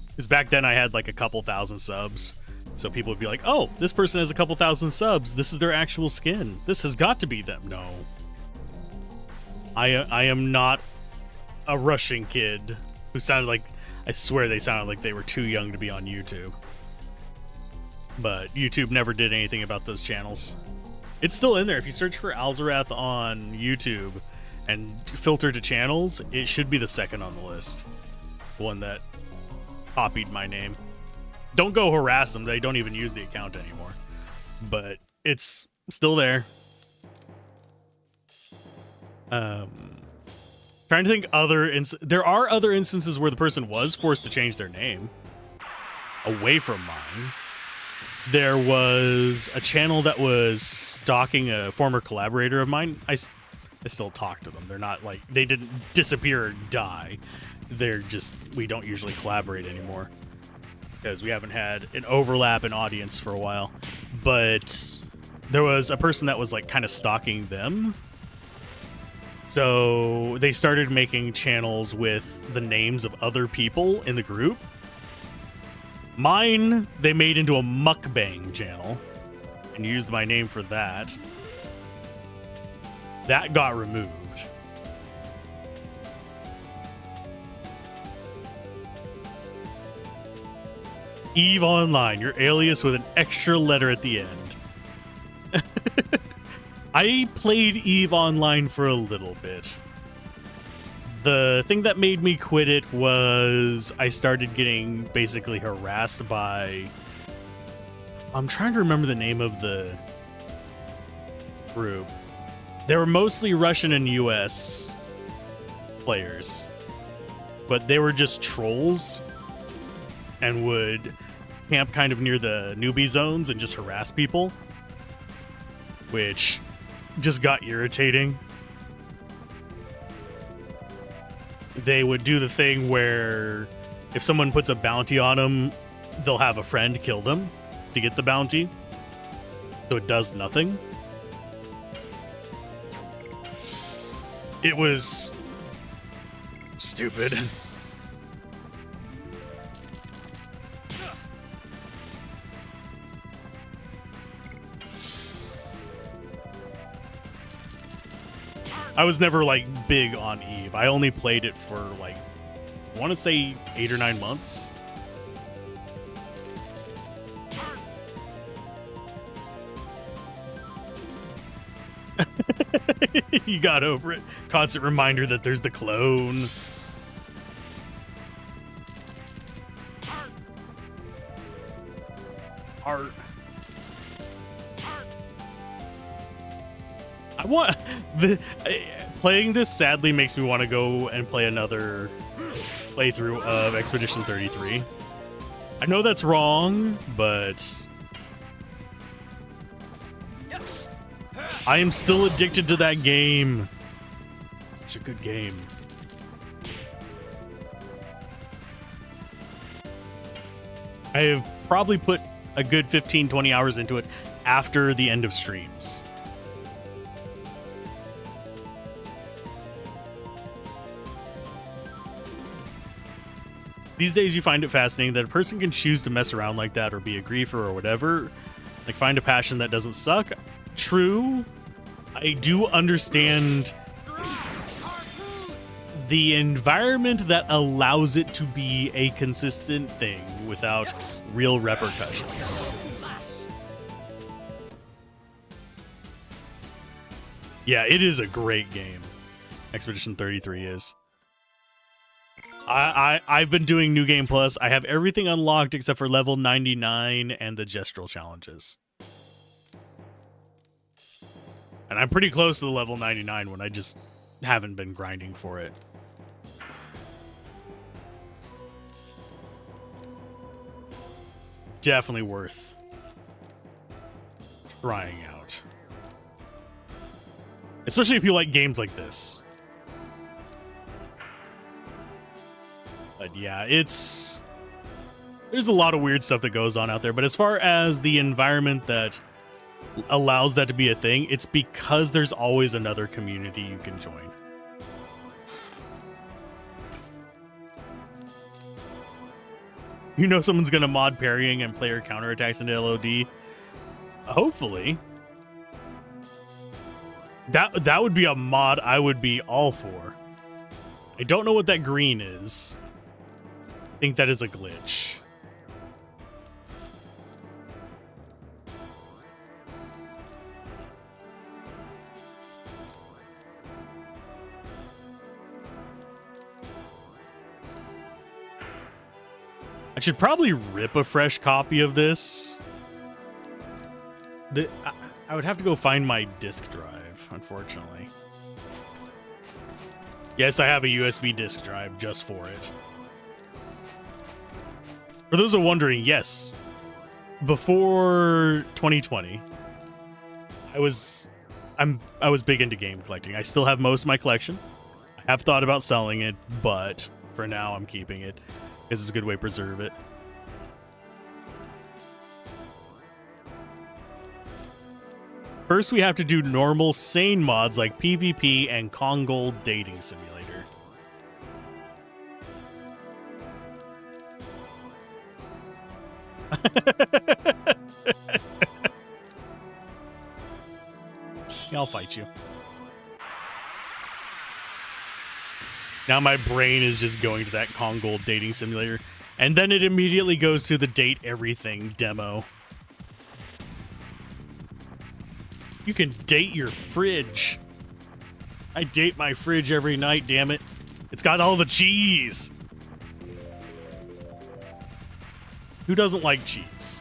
Because back then I had like a couple thousand subs. So people would be like, oh, this person has a couple thousand subs. This is their actual skin. This has got to be them. No. I am not a Russian kid who sounded like, I swear they sounded like they were too young to be on YouTube. But YouTube never did anything about those channels. It's still in there. If you search for Alzorath on YouTube and filter to channels, it should be the second on the list. The one that copied my name. Don't go harass them. They don't even use the account anymore. But it's still there. Trying to think there are other instances where the person was forced to change their name away from mine. There was a channel that was stalking a former collaborator of mine. I still talk to them. They're not like, they didn't disappear or die. They're just, we don't usually collaborate anymore because we haven't had an overlap in audience for a while. But there was a person that was like kind of stalking them. So they started making channels with the names of other people in the group. Mine, they made into a mukbang channel and used my name for that. That got removed. Eve Online, your alias with an extra letter at the end. I played Eve Online for a little bit. The thing that made me quit it was I started getting basically harassed by... I'm trying to remember the name of the group. They were mostly Russian and US players, but they were just trolls and would camp kind of near the newbie zones and just harass people, which just got irritating. They would do the thing where if someone puts a bounty on them, they'll have a friend kill them to get the bounty, so it does nothing. It was stupid. I was never like big on Eve. I only played it for like, I want to say 8 or 9 months. You got over it. Constant reminder that there's the clone. Art. I want playing this sadly makes me want to go and play another playthrough of Expedition 33. I know that's wrong, but I am still addicted to that game. It's such a good game. I have probably put a good 15, 20 hours into it after the end of streams. These days you find it fascinating that a person can choose to mess around like that or be a griefer or whatever. Like, find a passion that doesn't suck. True. I do understand the environment that allows it to be a consistent thing without real repercussions. Yeah, it is a great game. Expedition 33 is. I've been doing New Game Plus. I have everything unlocked except for level 99 and the gestural challenges. And I'm pretty close to the level 99 one. I just haven't been grinding for it. Definitely worth trying out. Especially if you like games like this. But yeah, there's a lot of weird stuff that goes on out there. But as far as the environment that allows that to be a thing, it's because there's always another community you can join. You know someone's going to mod parrying and player counterattacks into LOD. Hopefully. That would be a mod I would be all for. I don't know what that green is. I think that is a glitch. I should probably rip a fresh copy of this. I would have to go find my disk drive, unfortunately. Yes, I have a USB disk drive just for it. For those who are wondering, yes, before 2020, I was big into game collecting. I still have most of my collection. I have thought about selling it, but for now I'm keeping it because it's a good way to preserve it. First, we have to do normal, sane mods like PvP and Kongol Dating Simulator. Yeah, I'll fight you. Now my brain is just going to that Kongol Dating Simulator, and then it immediately goes to the Date Everything demo. You can date your fridge. I date my fridge every night, damn it. It's got all the cheese. Who doesn't like cheese?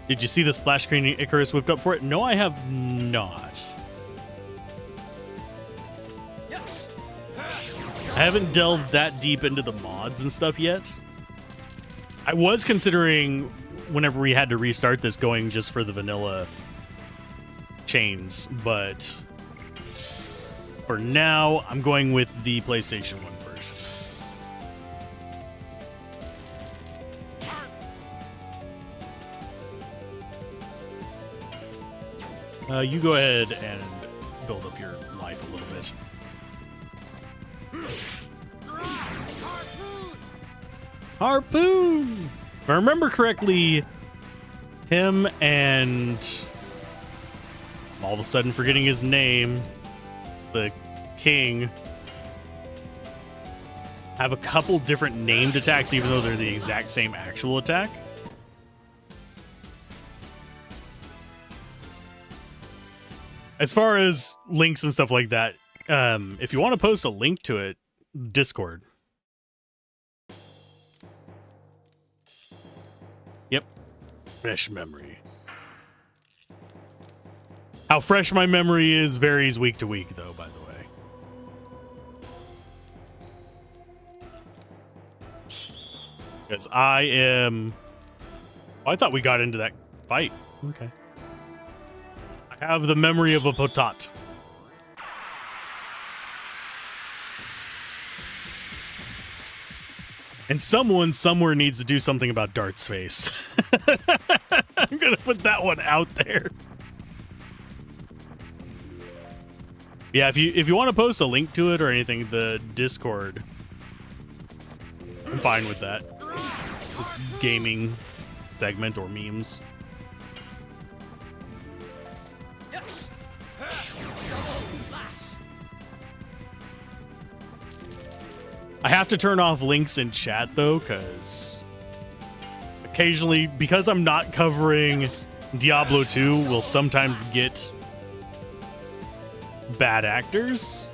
Did you see the splash screen Icarus whipped up for it? No, I have not. I haven't delved that deep into the mods and stuff yet. I was considering, whenever we had to restart this, going just for the vanilla chains, but for now, I'm going with the PlayStation 1 version. You go ahead and build up your life a little bit. Harpoon! If I remember correctly, him and... I'm all of a sudden forgetting his name. The king. Have a couple different named attacks, even though they're the exact same actual attack. As far as links and stuff like that, if you want to post a link to it, Discord. Yep. Fresh memory. How fresh my memory is varies week to week, though, by the way. Because I am... Oh, I thought we got into that fight. Okay. I have the memory of a potat. And someone somewhere needs to do something about Dart's face. I'm gonna put that one out there. Yeah, if you want to post a link to it or anything, the Discord, I'm fine with that. Just gaming segment or memes. Yes. Double lash. I have to turn off links in chat though, because occasionally, because I'm not covering Diablo 2, we'll sometimes get bad actors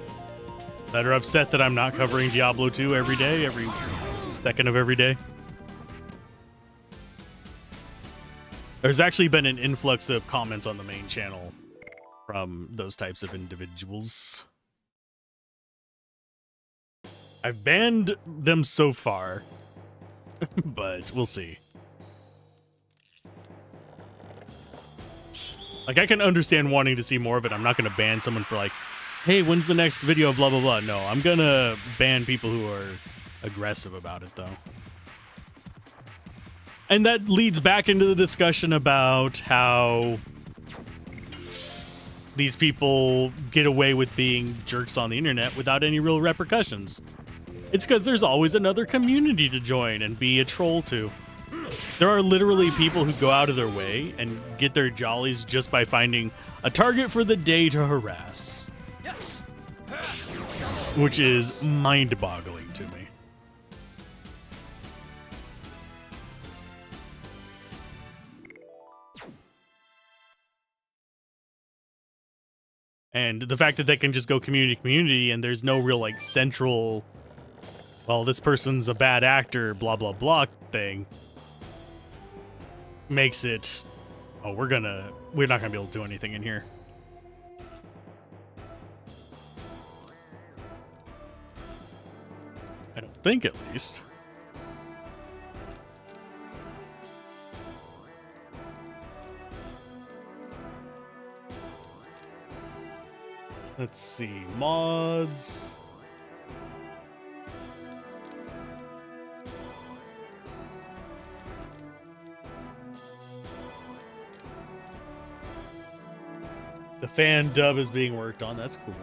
that are upset that I'm not covering Diablo 2 every day, every second of every day. There's actually been an influx of comments on the main channel from those types of individuals. I've banned them so far, but we'll see. Like, I can understand wanting to see more of it. I'm not going to ban someone for like, hey, when's the next video, blah, blah, blah. No, I'm going to ban people who are aggressive about it, though. And that leads back into the discussion about how these people get away with being jerks on the internet without any real repercussions. It's because there's always another community to join and be a troll to. There are literally people who go out of their way and get their jollies just by finding a target for the day to harass. Yes. Which is mind-boggling to me. And the fact that they can just go community to community and there's no real like central, well, this person's a bad actor, blah, blah, blah thing, makes it, oh, we're not gonna be able to do anything in here. I don't think, at least. Let's see, mods. The fan dub is being worked on. That's cool.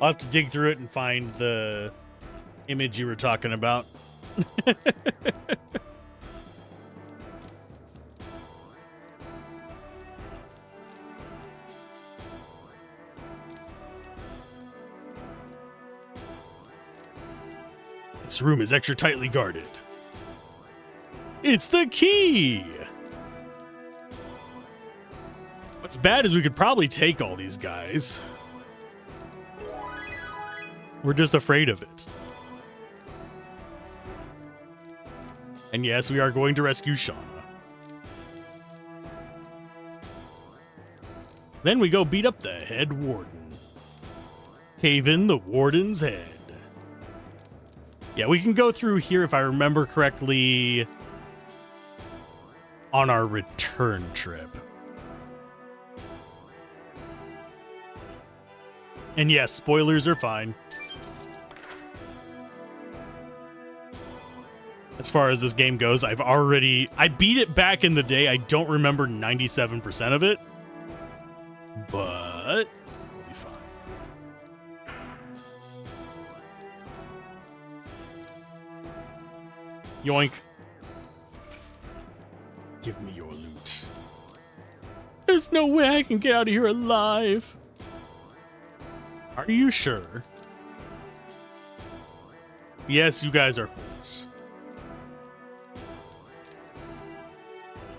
I'll have to dig through it and find the image you were talking about. This room is extra tightly guarded. It's the key! What's bad is we could probably take all these guys. We're just afraid of it. And yes, we are going to rescue Shauna. Then we go beat up the head warden. Cave in the warden's head. Yeah, we can go through here, if I remember correctly, on our return trip. And yes, spoilers are fine. As far as this game goes, I beat it back in the day. I don't remember 97% of it, but it'll be fine. Yoink. Give me your loot. There's no way I can get out of here alive. Are you sure? Yes, you guys are fools.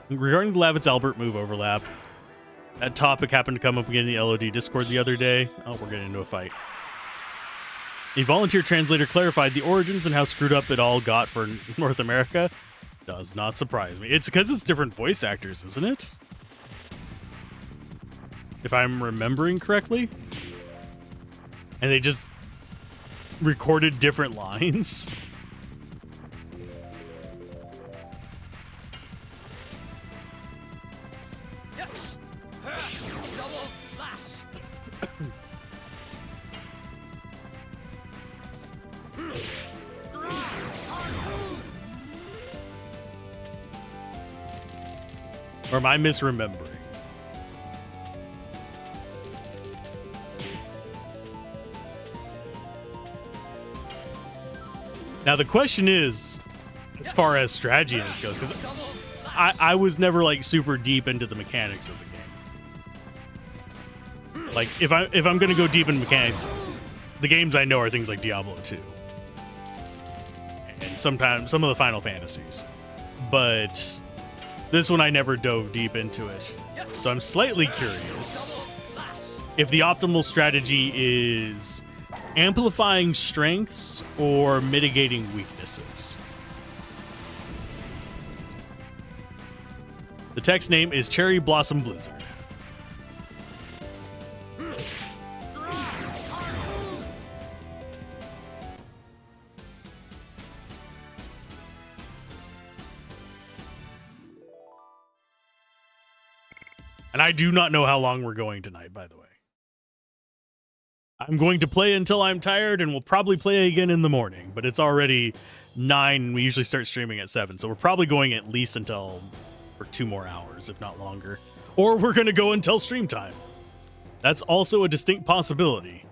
Regarding the Lavitz Albert move overlap, that topic happened to come up again in the LOD Discord the other day. Oh, we're getting into a fight. A volunteer translator clarified the origins and how screwed up it all got for North America. Does not surprise me. It's because it's different voice actors, isn't it? If I'm remembering correctly. And they just recorded different lines. Yes. Double slash. Or am I misremembering? Now the question is, as far as strategy in this goes, because I was never like super deep into the mechanics of the game. Like if I'm gonna go deep into mechanics, the games I know are things like Diablo 2 and sometimes some of the Final Fantasies, but this one I never dove deep into it. So I'm slightly curious if the optimal strategy is amplifying strengths or mitigating weaknesses. The text name is Cherry Blossom Blizzard. And I do not know how long we're going tonight, by the way. I'm going to play until I'm tired, and we'll probably play again in the morning, but it's already 9, and we usually start streaming at 7, so we're probably going at least until for 2 more hours, if not longer. Or we're going to go until stream time. That's also a distinct possibility.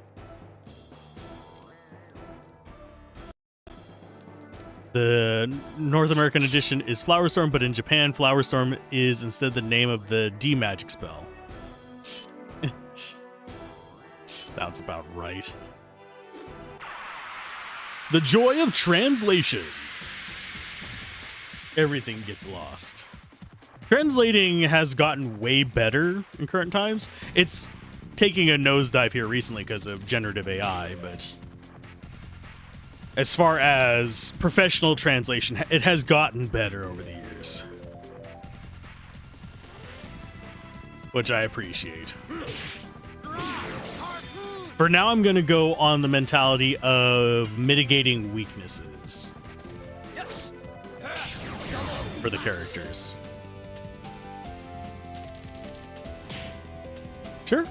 The North American edition is Flower Storm, but in Japan, Flower Storm is instead the name of the D magic spell. Sounds about right. The joy of translation. Everything gets lost. Translating has gotten way better in current times. It's taking a nosedive here recently because of generative AI, but as far as professional translation, it has gotten better over the years, which I appreciate. For now, I'm going to go on the mentality of mitigating weaknesses for the characters. Sure.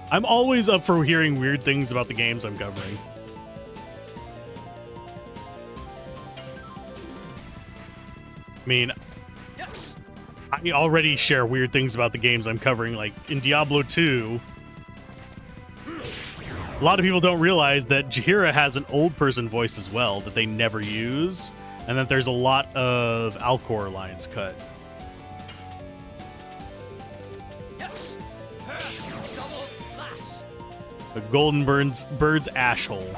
I'm always up for hearing weird things about the games I'm covering. I mean, I already share weird things about the games I'm covering, like in Diablo 2. A lot of people don't realize that Jaheira has an old person voice as well that they never use, and that there's a lot of Alcor lines cut. The Golden Bird's ash hole.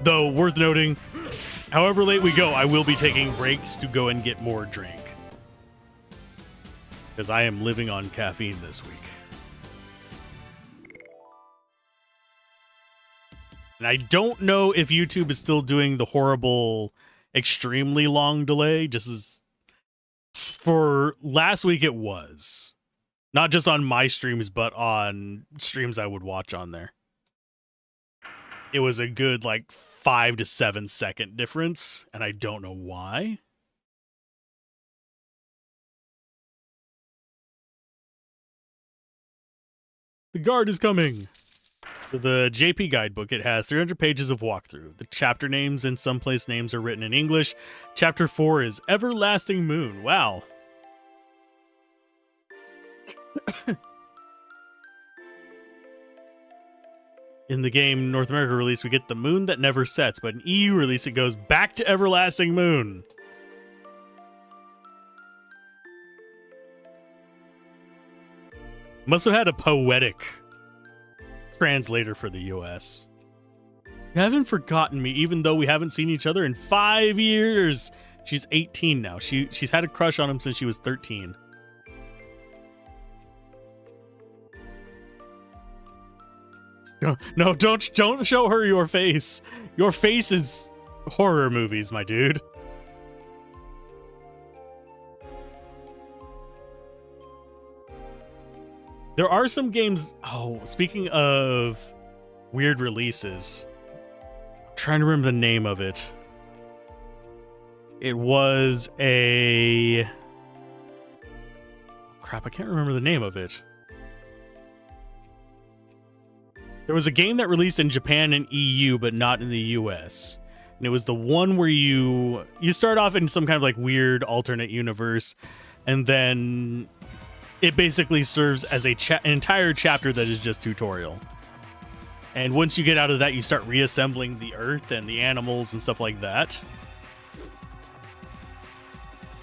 Though, worth noting, however late we go, I will be taking breaks to go and get more drink. Because I am living on caffeine this week. And I don't know if YouTube is still doing the horrible, extremely long delay. Just as for last week it was. Not just on my streams, but on streams I would watch on there. It was a good, like, 5 to 7 second difference, and I don't know why. The guard is coming. So the JP guidebook, it has 300 pages of walkthrough. The chapter names and some place names are written in English. Chapter 4 is Everlasting Moon. Wow. In the game North America release, we get the moon that never sets, but in EU release, it goes back to Everlasting Moon. Must have had a poetic translator for the US. You haven't forgotten me, even though we haven't seen each other in 5 years. She's 18 now. She's had a crush on him since she was 13. No, don't show her your face. Your face is horror movies, my dude. There are some games. Oh, speaking of weird releases, I'm trying to remember the name of it. It was a... Crap, I can't remember the name of it. There was a game that released in Japan and EU, but not in the US. And it was the one where you start off in some kind of like weird alternate universe, and then it basically serves as an entire chapter that is just tutorial. And once you get out of that, you start reassembling the earth and the animals and stuff like that.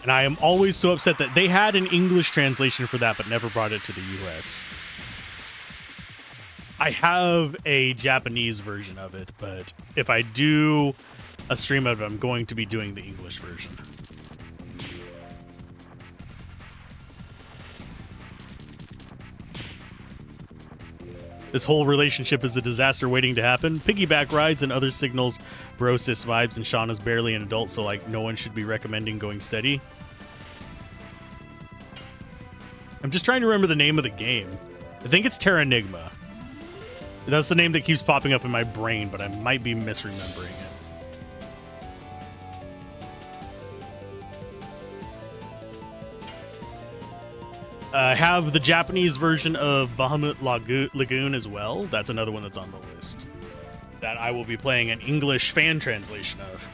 And I am always so upset that they had an English translation for that, but never brought it to the US. I have a Japanese version of it, but if I do a stream of it, I'm going to be doing the English version. This whole relationship is a disaster waiting to happen. Piggyback rides and other signals, bro sis vibes, and Shauna's barely an adult, so like no one should be recommending going steady. I'm just trying to remember the name of the game. I think it's Terranigma. That's the name that keeps popping up in my brain, but I might be misremembering it. I have the Japanese version of Bahamut Lagoon as well. That's another one that's on the list that I will be playing an English fan translation of.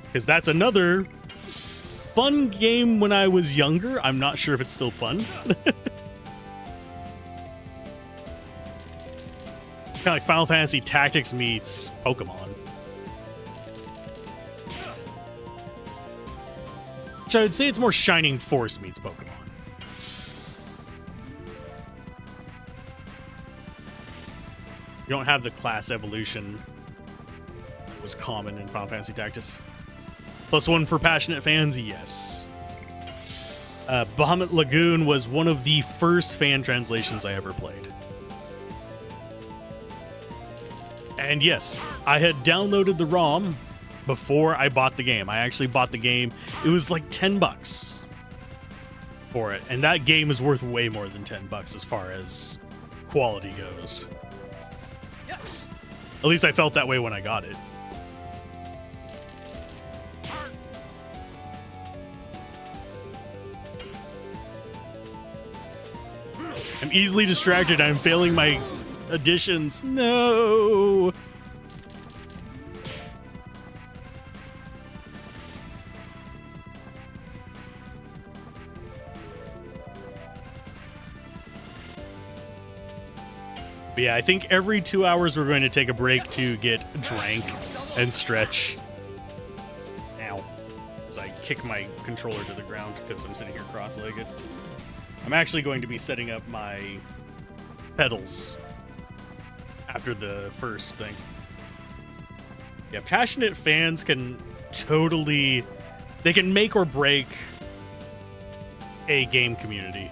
Because that's another fun game when I was younger. I'm not sure if it's still fun. It's kind of like Final Fantasy Tactics meets Pokemon. Which I would say it's more Shining Force meets Pokemon. You don't have the class evolution that was common in Final Fantasy Tactics. +1 for passionate fans, yes. Bahamut Lagoon was one of the first fan translations I ever played. And yes, I had downloaded the ROM before I bought the game. I actually bought the game. It was like $10 for it. And that game is worth way more than $10 as far as quality goes. At least I felt that way when I got it. I'm easily distracted. I'm failing my additions. No. But yeah, I think every 2 hours we're going to take a break to get drank and stretch. Ow. As I kick my controller to the ground because I'm sitting here cross-legged. I'm actually going to be setting up my pedals after the first thing. Yeah, passionate fans can totally... They can make or break a game community.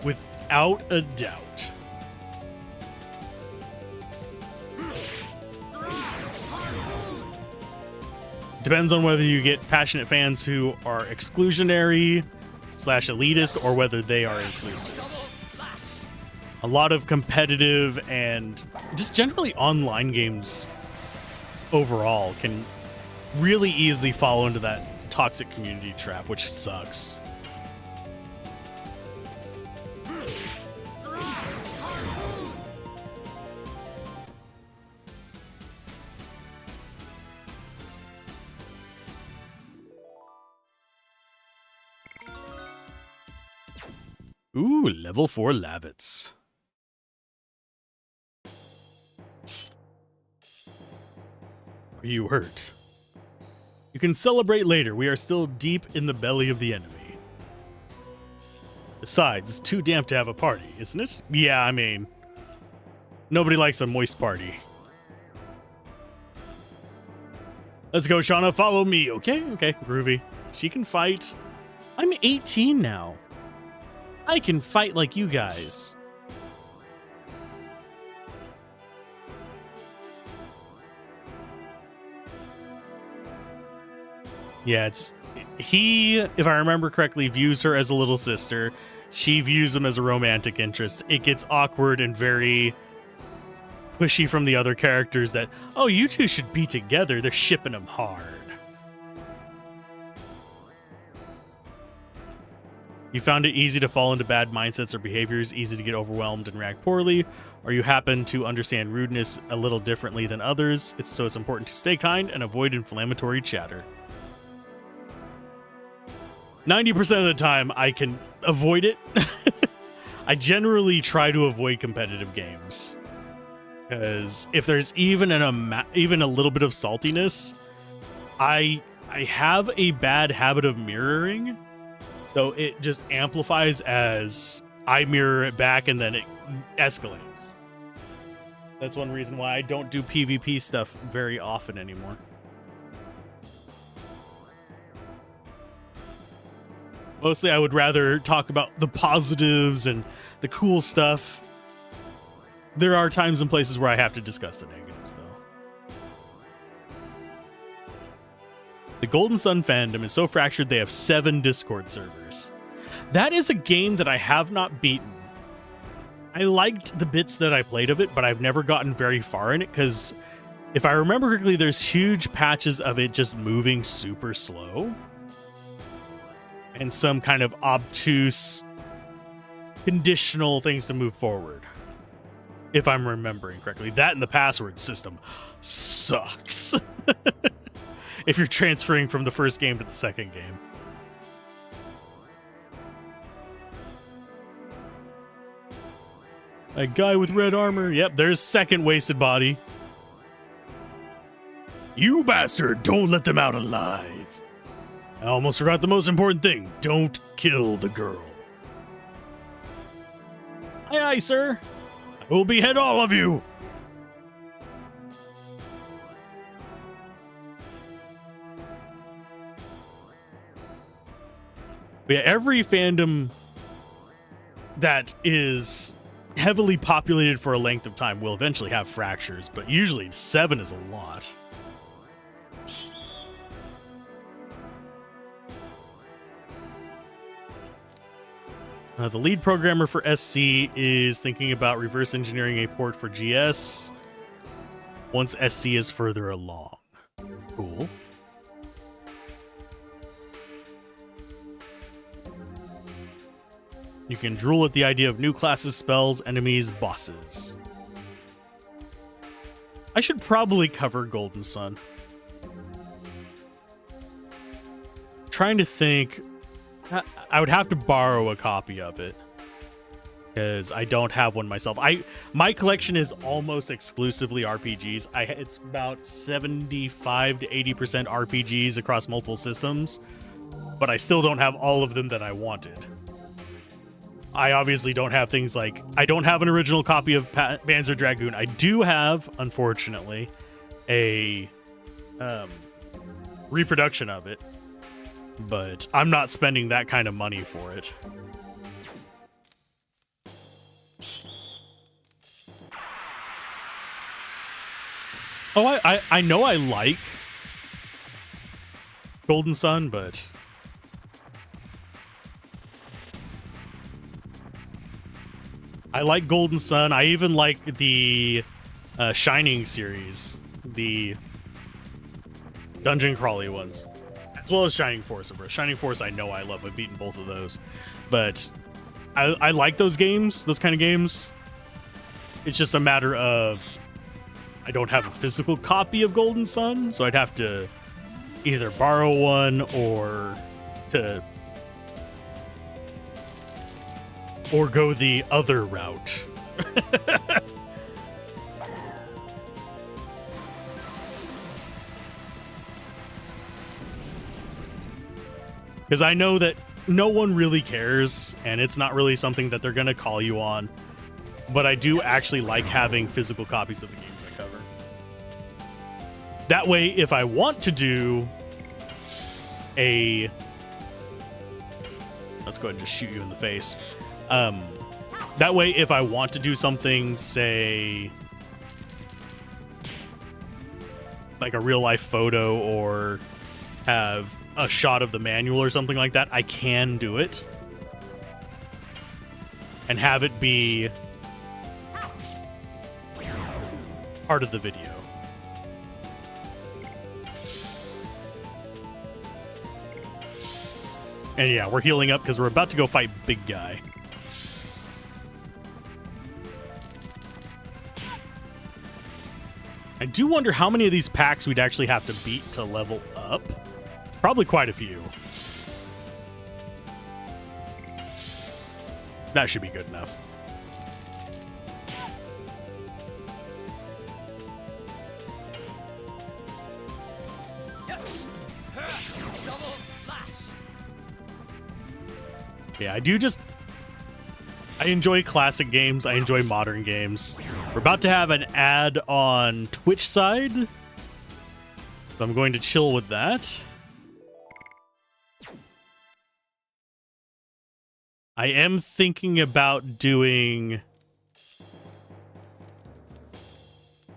Without a doubt. Depends on whether you get passionate fans who are exclusionary / elitist or whether they are inclusive. A lot of competitive and just generally online games overall can really easily fall into that toxic community trap, which sucks. Ooh, level 4 Lavits. Are you hurt? You can celebrate later. We are still deep in the belly of the enemy. Besides, it's too damp to have a party, isn't it? Yeah, I mean, nobody likes a moist party. Let's go, Shauna. Follow me. Okay, groovy. She can fight. I'm 18 now. I can fight like you guys. Yeah, he, if I remember correctly, views her as a little sister, She views him as a romantic interest. It gets awkward and very pushy from the other characters that, oh, you two should be together. They're shipping them hard. You found it easy to fall into bad mindsets or behaviors, easy to get overwhelmed and react poorly, or you happen to understand rudeness a little differently than others. So it's important to stay kind and avoid inflammatory chatter. 90% of the time, I can avoid it. I generally try to avoid competitive games. Because if there's even a little bit of saltiness, I have a bad habit of mirroring. So it just amplifies as I mirror it back and then it escalates. That's one reason why I don't do PvP stuff very often anymore. Mostly I would rather talk about the positives and the cool stuff. There are times and places where I have to discuss the negatives, though. The Golden Sun fandom is so fractured they have 7 Discord servers. That is a game that I have not beaten. I liked the bits that I played of it, but I've never gotten very far in it because if I remember correctly, there's huge patches of it just moving super slow. And some kind of obtuse conditional things to move forward. If I'm remembering correctly. That and the password system sucks. If you're transferring from the first game to the second game. A guy with red armor. Yep, there's second wasted body. You bastard, don't let them out alive. I almost forgot the most important thing. Don't kill the girl. Aye, aye, sir. I will behead all of you. But yeah, every fandom that is heavily populated for a length of time will eventually have fractures, but usually 7 is a lot. The lead programmer for SC is thinking about reverse engineering a port for GS once SC is further along. That's cool. You can drool at the idea of new classes, spells, enemies, bosses. I should probably cover Golden Sun. Trying to think. I would have to borrow a copy of it because I don't have one myself. My collection is almost exclusively RPGs. It's about 75 to 80% RPGs across multiple systems, but I still don't have all of them that I wanted. I obviously don't have things like I don't have an original copy of Panzer Dragoon. I do have, unfortunately, a reproduction of it. But I'm not spending that kind of money for it. Oh, I know I like Golden Sun, but I like Golden Sun. I even like the Shining series, the dungeon crawly ones. As well as Shining Force. Shining Force, I know I love. I've beaten both of those. But I like those games, those kind of games. It's just a matter of I don't have a physical copy of Golden Sun, so I'd have to either borrow one or go the other route. Because I know that no one really cares, and it's not really something that they're going to call you on. But I do actually like having physical copies of the games I cover. That way, if I want to do a... Let's go ahead and just shoot you in the face. That way, if I want to do something, say... like a real-life photo or have a shot of the manual or something like that, I can do it. and have it be part of the video. And yeah, we're healing up because we're about to go fight big guy. I do wonder how many of these packs we'd actually have to beat to level up. It's probably quite a few. That should be good enough. Double slash. Yeah, I enjoy classic games. I enjoy modern games. We're about to have an ad on Twitch side, so I'm going to chill with that. I am thinking about doing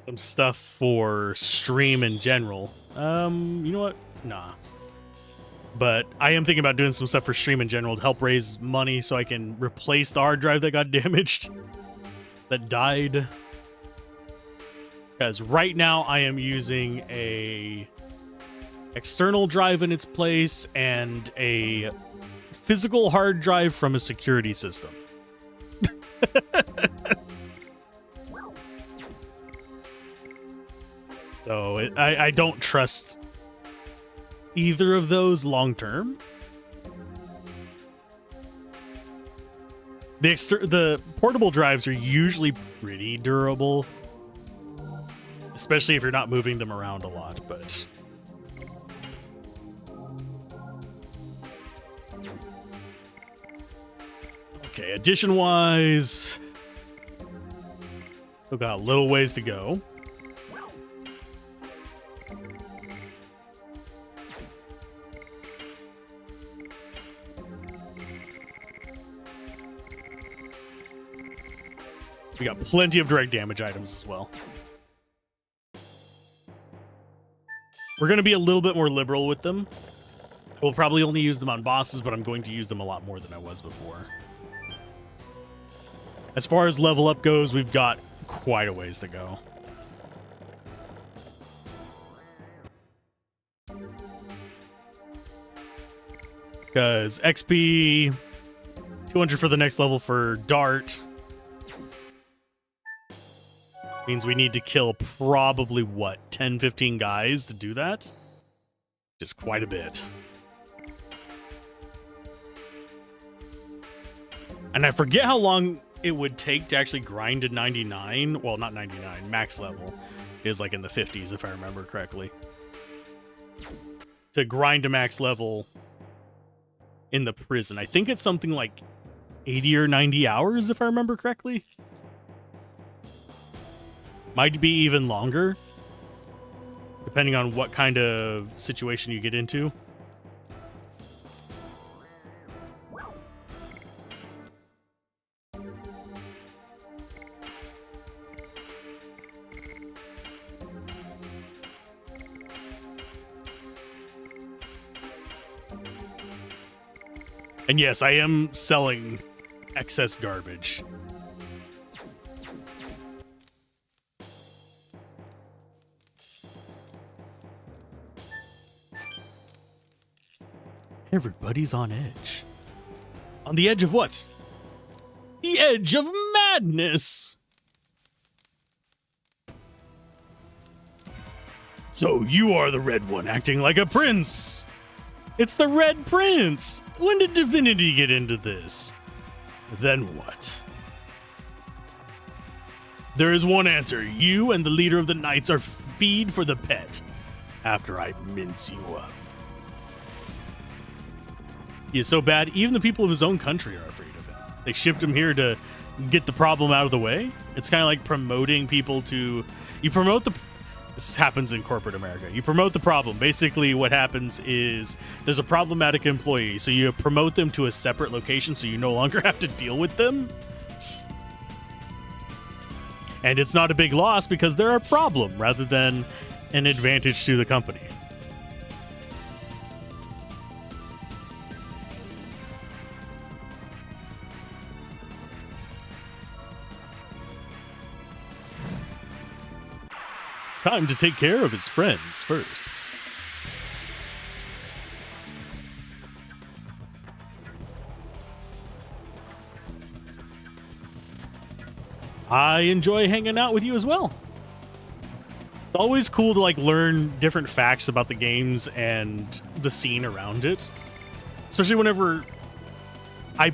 some stuff for stream in general. You know what? Nah. But I am thinking about doing some stuff for stream in general to help raise money so I can replace the hard drive that got damaged, that died. Because right now I am using a external drive in its place and a physical hard drive from a security system. So I don't trust either of those long term. The portable drives are usually pretty durable, especially if you're not moving them around a lot, but okay, addition wise, still got a little ways to go. We got plenty of direct damage items as well. We're going to be a little bit more liberal with them. We'll probably only use them on bosses, but I'm going to use them a lot more than I was before. As far as level up goes, we've got quite a ways to go. Because XP, 200 for the next level for Dart, means we need to kill probably, what, 10, 15 guys to do that? Just quite a bit. And I forget how long it would take to actually grind to 99. Well, not 99, max level is like in the 50s, if I remember correctly. To grind to max level in the prison. I think it's something like 80 or 90 hours, if I remember correctly. Might be even longer, depending on what kind of situation you get into. And yes, I am selling excess garbage. Everybody's on edge. On the edge of what? The edge of madness! So you are the red one acting like a prince! It's the Red Prince! When did Divinity get into this? Then what? There is one answer. You and the leader of the Knights are feed for the pet after I mince you up. He is so bad, even the people of his own country are afraid of him. They shipped him here to get the problem out of the way. It's kind of like promoting people to... You promote the... This happens in corporate America. You promote the problem. Basically, what happens is there's a problematic employee, so you promote them to a separate location so you no longer have to deal with them. And it's not a big loss because they're a problem rather than an advantage to the company. Time to take care of his friends first. I enjoy hanging out with you as well. It's always cool to like learn different facts about the games and the scene around it. Especially whenever I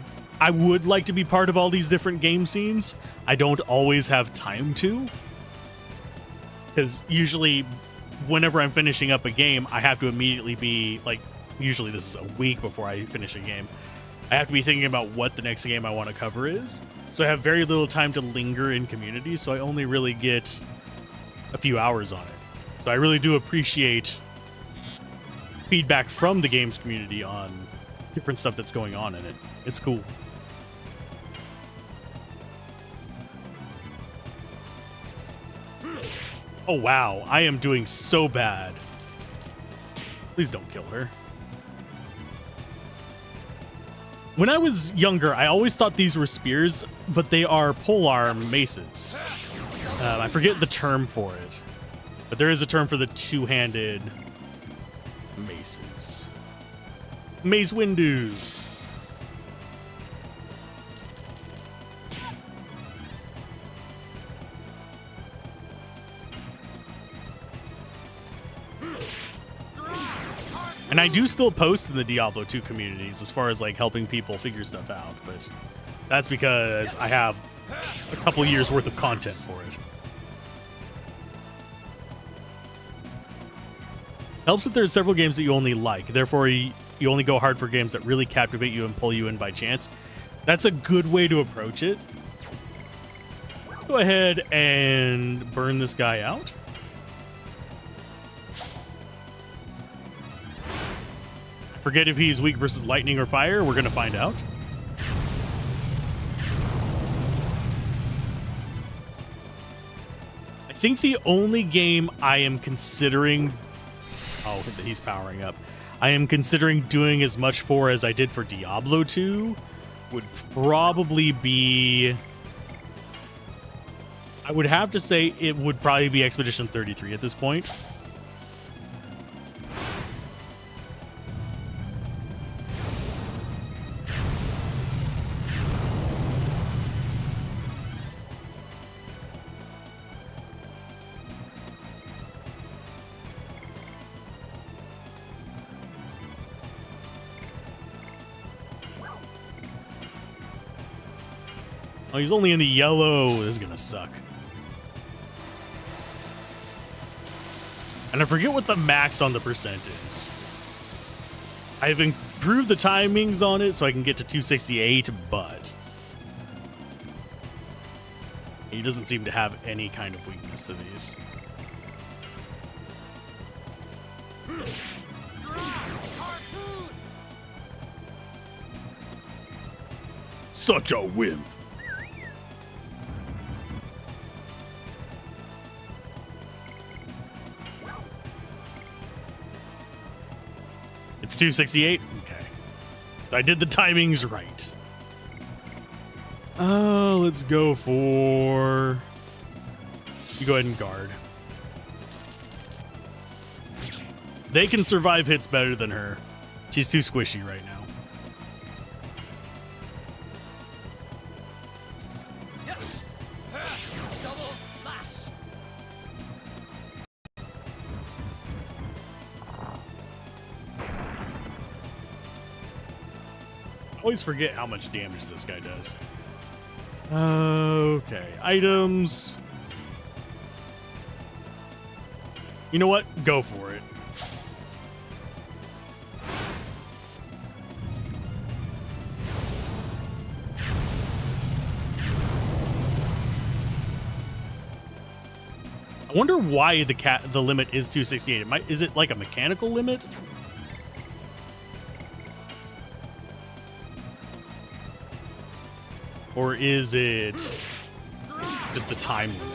would like to be part of all these different game scenes. I don't always have time to. Because usually whenever I'm finishing up a game, I have to immediately be like, usually this is a week before I finish a game. I have to be thinking about what the next game I want to cover is. So I have very little time to linger in community, so I only really get a few hours on it. So I really do appreciate feedback from the games community on different stuff that's going on in it. It's cool. Oh wow, I am doing so bad. Please don't kill her. When I was younger, I always thought these were spears, but they are polearm maces. I forget the term for it, but there is a term for the two-handed maces. Mace windows. And I do still post in the Diablo 2 communities as far as like helping people figure stuff out, but that's because I have a couple years worth of content for it. Helps that there's several games that you only like, therefore you only go hard for games that really captivate you and pull you in by chance. That's a good way to approach it. Let's go ahead and burn this guy out. Forget if he's weak versus lightning or fire. We're going to find out. I think the only game I am considering... Oh, he's powering up. I am considering doing as much for as I did for Diablo 2 would probably be... I would have to say it would probably be Expedition 33 at this point. Oh, he's only in the yellow. This is gonna suck. And I forget what the max on the percent is. I've improved the timings on it so I can get to 268, but he doesn't seem to have any kind of weakness to these. Such a wimp. It's 268? Okay. So I did the timings right. Let's go for... You go ahead and guard. They can survive hits better than her. She's too squishy right now. Yes. Double slash. I always forget how much damage this guy does. Okay, items. You know what? Go for it. I wonder why the limit is 268. Is it like a mechanical limit? Or is it just the time limit?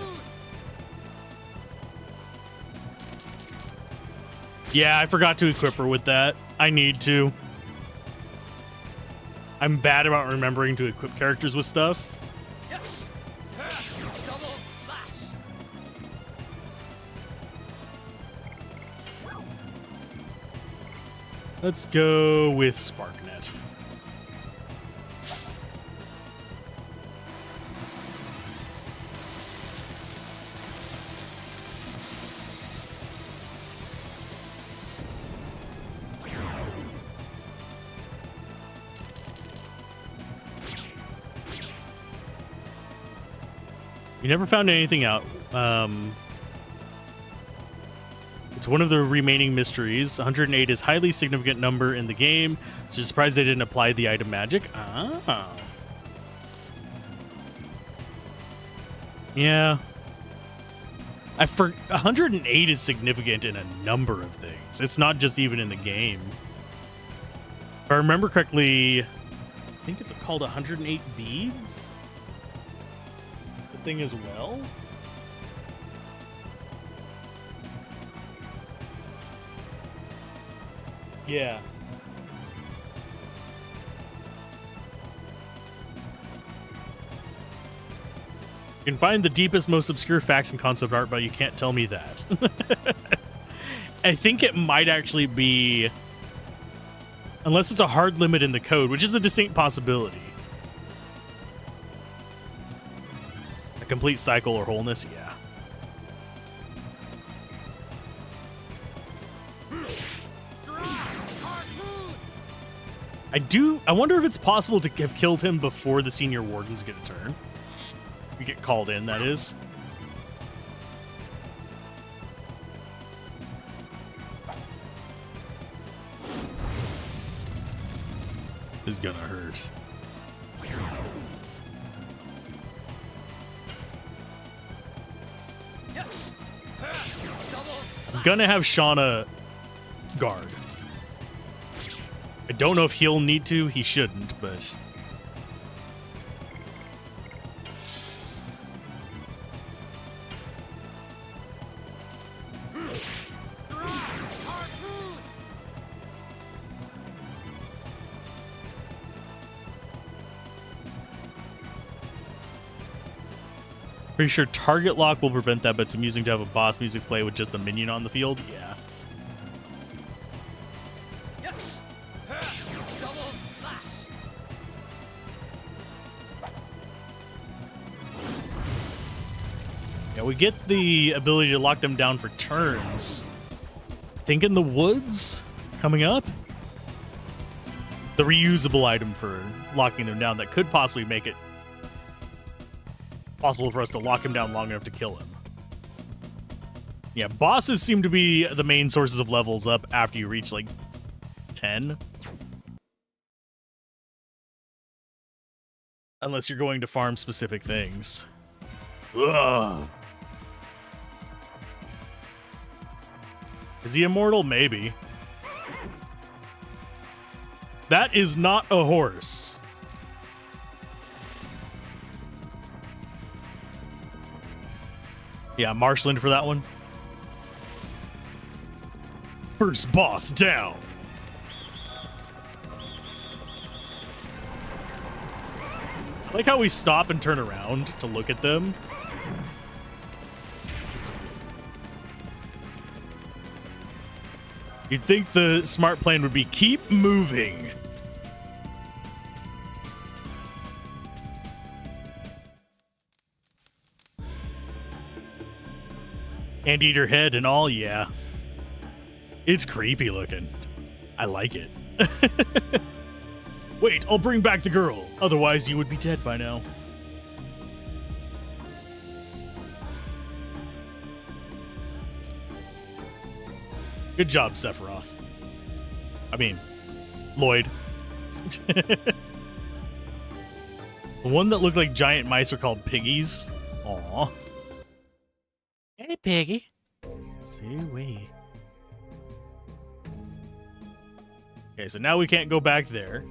Yeah, I forgot to equip her with that. I need to. I'm bad about remembering to equip characters with stuff. Yes. Double slash. Let's go with SparkNet. You never found anything out. It's one of the remaining mysteries. 108 is a highly significant number in the game, so you're surprised they didn't apply the item magic. Oh. Yeah. 108 is significant in a number of things. It's not just even in the game. If I remember correctly, I think it's called 108 beads. Thing as well. Yeah. You can find the deepest, most obscure facts in concept art, but you can't tell me that. I think it might actually be, unless it's a hard limit in the code, which is a distinct possibility. A complete cycle or wholeness, yeah. I wonder if it's possible to have killed him before the senior wardens get a turn. You get called in, that is. This is gonna hurt. I'm gonna have Shauna guard. I don't know if he'll need to. He shouldn't, but... Pretty sure target lock will prevent that, but it's amusing to have a boss music play with just a minion on the field. Yeah. Yes. Double slash. Yeah, we get the ability to lock them down for turns. I think in the woods coming up. The reusable item for locking them down that could possibly make it possible for us to lock him down long enough to kill him. Yeah, bosses seem to be the main sources of levels up after you reach like 10. Unless you're going to farm specific things. Ugh. Is he immortal? Maybe. That is not a horse. Yeah, marshland for that one. First boss down. I like how we stop and turn around to look at them. You'd think the smart plan would be keep moving. Anteater head and all, yeah. It's creepy looking. I like it. Wait, I'll bring back the girl. Otherwise, you would be dead by now. Good job, Sephiroth. I mean, Lloyd. The one that looked like giant mice are called piggies. Aw. Hey, piggy. See we. Okay, so now we can't go back there.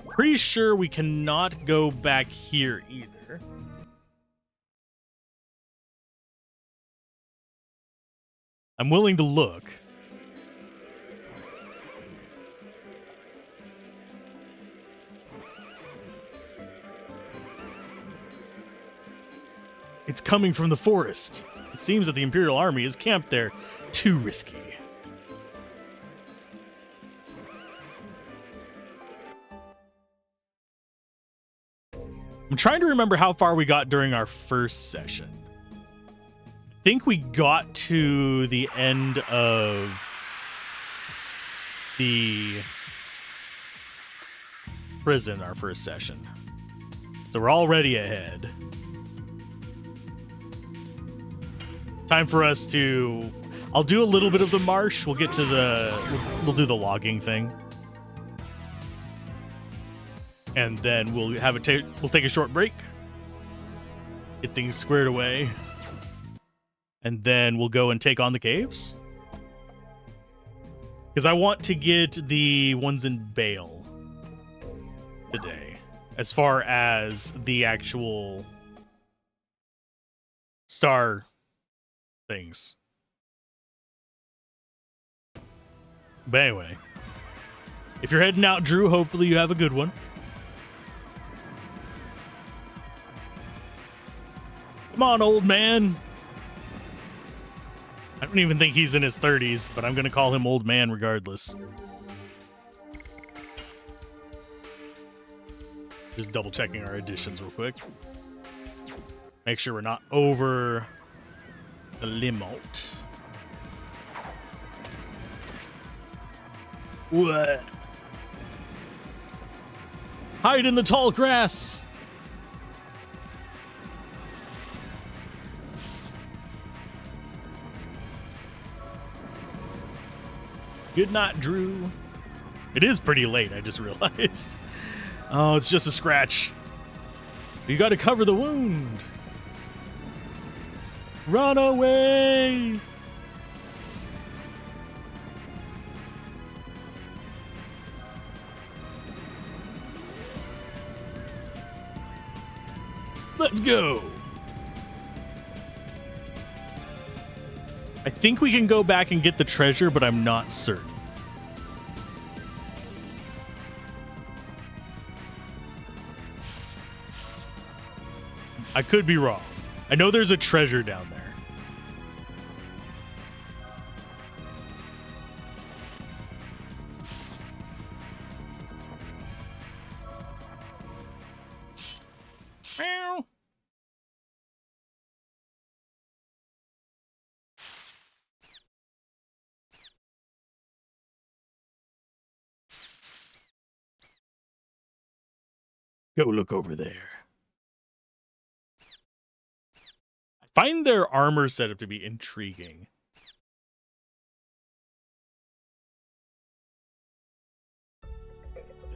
Pretty sure we cannot go back here either. I'm willing to look. It's coming from the forest. It seems that the Imperial Army is camped there. Too risky. I'm trying to remember how far we got during our first session. I think we got to the end of the prison our first session. So we're already ahead. Time for us to... I'll do a little bit of the marsh. We'll get to the... We'll do the logging thing. And then we'll have we'll take a short break. Get things squared away. And then we'll go and take on the caves. Because I want to get the ones in Bale today. As far as the actual star things. But anyway. If you're heading out, Drew, hopefully you have a good one. Come on, old man. I don't even think he's in his 30s, but I'm going to call him old man regardless. Just double checking our additions real quick. Make sure we're not over the limit. What? Hide in the tall grass. Good night, Drew. It is pretty late, I just realized. Oh, it's just a scratch. You got to cover the wound. Run away. Let's go. I think we can go back and get the treasure, but I'm not certain. I could be wrong. I know there's a treasure down there. Meow. Go look over there. I find their armor setup to be intriguing.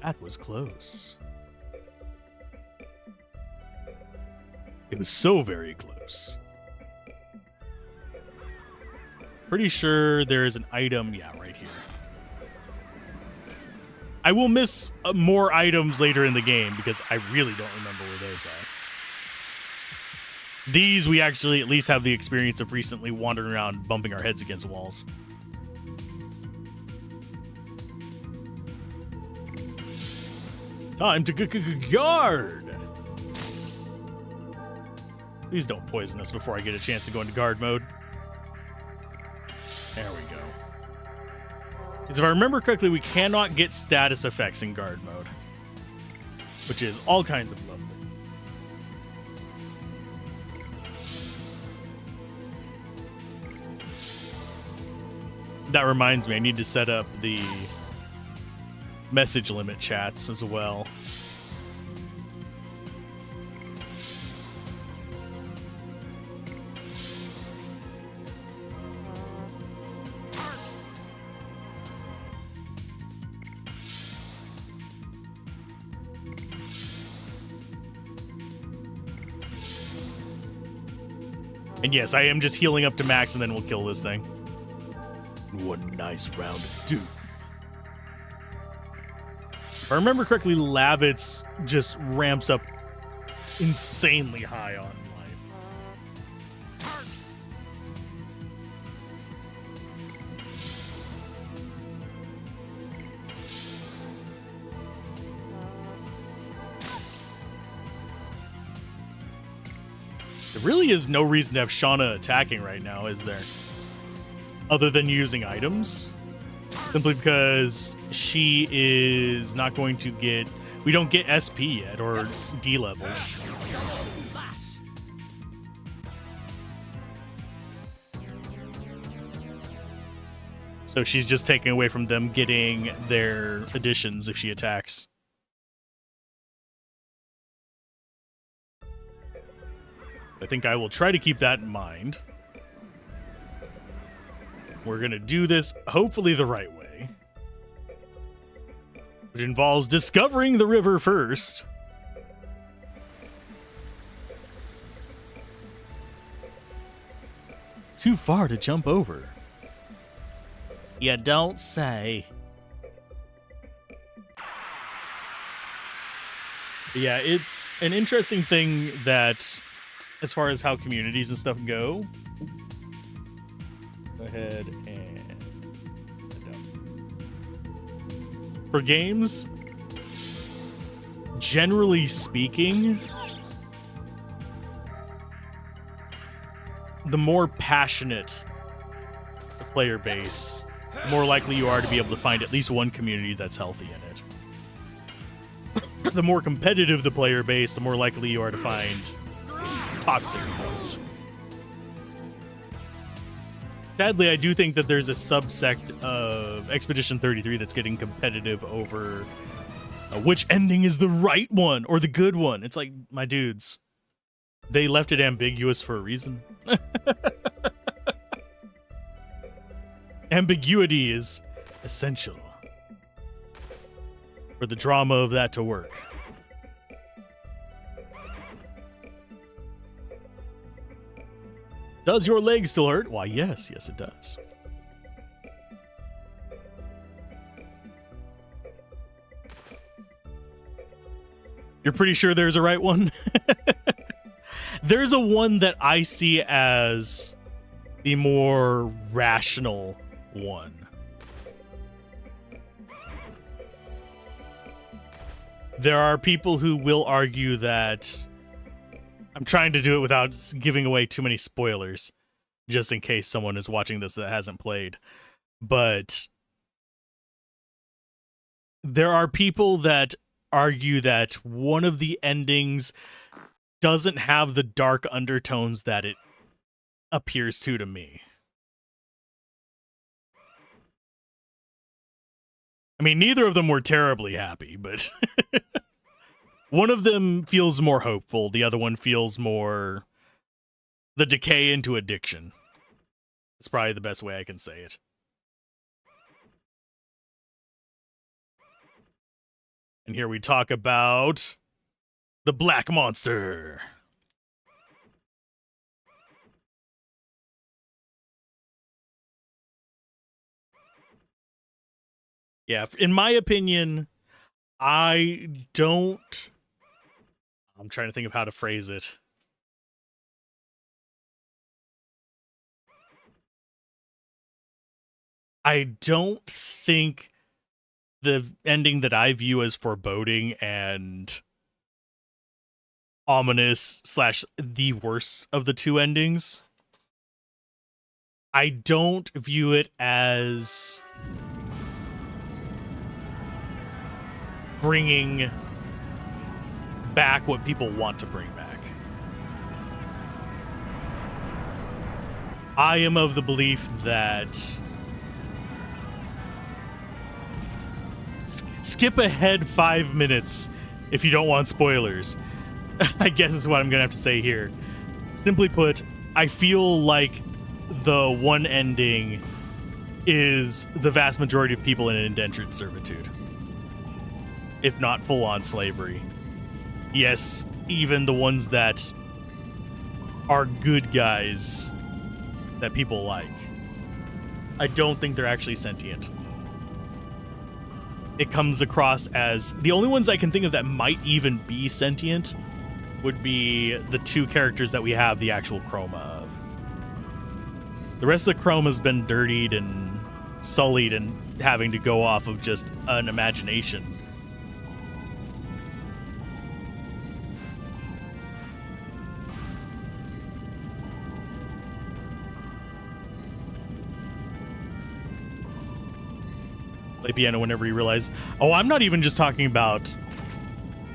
That was close. It was so very close. Pretty sure there is an item, yeah, right here. I will miss more items later in the game because I really don't remember where those are. These, we actually at least have the experience of recently wandering around bumping our heads against walls. Time to guard! Please don't poison us before I get a chance to go into guard mode. There we go. Because if I remember correctly, we cannot get status effects in guard mode. Which is all kinds of lovely. That reminds me, I need to set up the message limit chats as well. And yes, I am just healing up to max and then we'll kill this thing. One nice round of doom. If I remember correctly, Lavitz just ramps up insanely high on life. There really is no reason to have Shauna attacking right now, is there? Other than using items. Simply because she is not going to get We don't get SP yet or D levels. Double lash. So she's just taking away from them getting their additions if she attacks. I think I will try to keep that in mind. We're going to do this hopefully the right way, which involves discovering the river first. It's too far to jump over. You don't say. Yeah, it's an interesting thing that, as far as how communities and stuff go. Go ahead and for games, generally speaking, the more passionate the player base, the more likely you are to be able to find at least one community that's healthy in it. The more competitive the player base, the more likely you are to find toxic ones. Sadly, I do think that there's a subsect of Expedition 33 that's getting competitive over which ending is the right one or the good one. It's like, my dudes, they left it ambiguous for a reason. Ambiguity is essential for the drama of that to work. Does your leg still hurt? Why, yes. Yes, it does. You're pretty sure there's a right one? There's a one that I see as the more rational one. There are people who will argue that... I'm trying to do it without giving away too many spoilers, just in case someone is watching this that hasn't played. But there are people that argue that one of the endings doesn't have the dark undertones that it appears to me. I mean, neither of them were terribly happy, but... One of them feels more hopeful. The other one feels more the decay into addiction. It's probably the best way I can say it. And here we talk about the Black Monster. Yeah, in my opinion, I'm trying to think of how to phrase it. I don't think the ending that I view as foreboding and ominous / the worst of the two endings, I don't view it as bringing back what people want to bring back. I am of the belief that skip ahead 5 minutes if you don't want spoilers. I guess is what I'm gonna have to say here. Simply put, I feel like the one ending is the vast majority of people in indentured servitude, if not full-on slavery. Yes, even the ones that are good guys that people like, I don't think they're actually sentient. It comes across as... The only ones I can think of that might even be sentient would be the two characters that we have the actual chroma of. The rest of the chroma has been dirtied and sullied and having to go off of just an imagination. Play piano whenever you realize, oh, I'm not even just talking about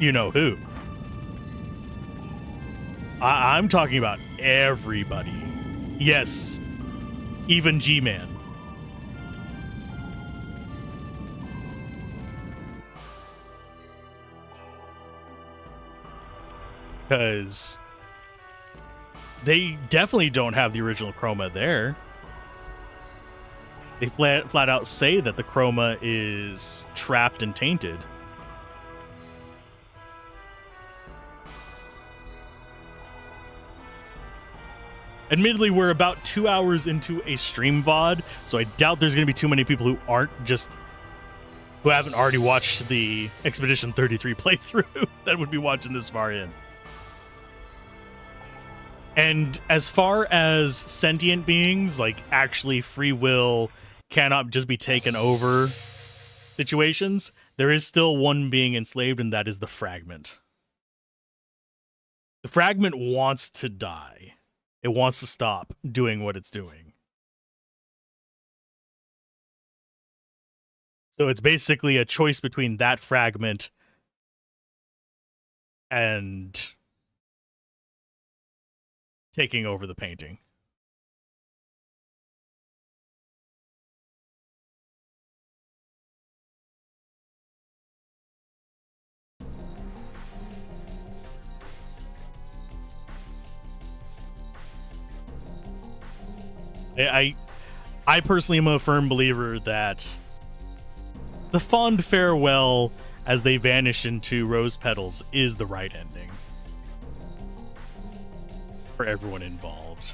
you know who. I'm talking about everybody. Yes, even G-Man. Because they definitely don't have the original chroma there. They flat out say that the chroma is trapped and tainted. Admittedly, we're about 2 hours into a stream VOD, so I doubt there's going to be too many people who haven't already watched the Expedition 33 playthrough that would be watching this far in. And as far as sentient beings, like actually free will, cannot just be taken over situations, there is still one being enslaved, and that is the fragment. The fragment wants to die. It wants to stop doing what it's doing. So it's basically a choice between that fragment and taking over the painting. I personally am a firm believer that the fond farewell as they vanish into rose petals is the right ending for everyone involved.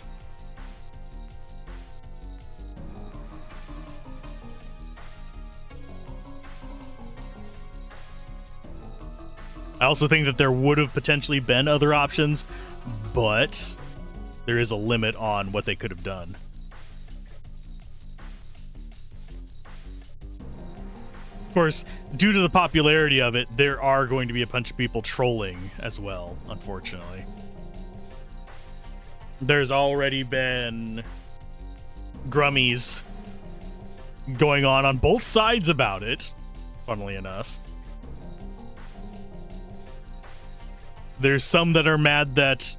I also think that there would have potentially been other options, but there is a limit on what they could have done. Of course, due to the popularity of it, there are going to be a bunch of people trolling as well, unfortunately. There's already been grummies going on both sides about it, funnily enough. There's some that are mad that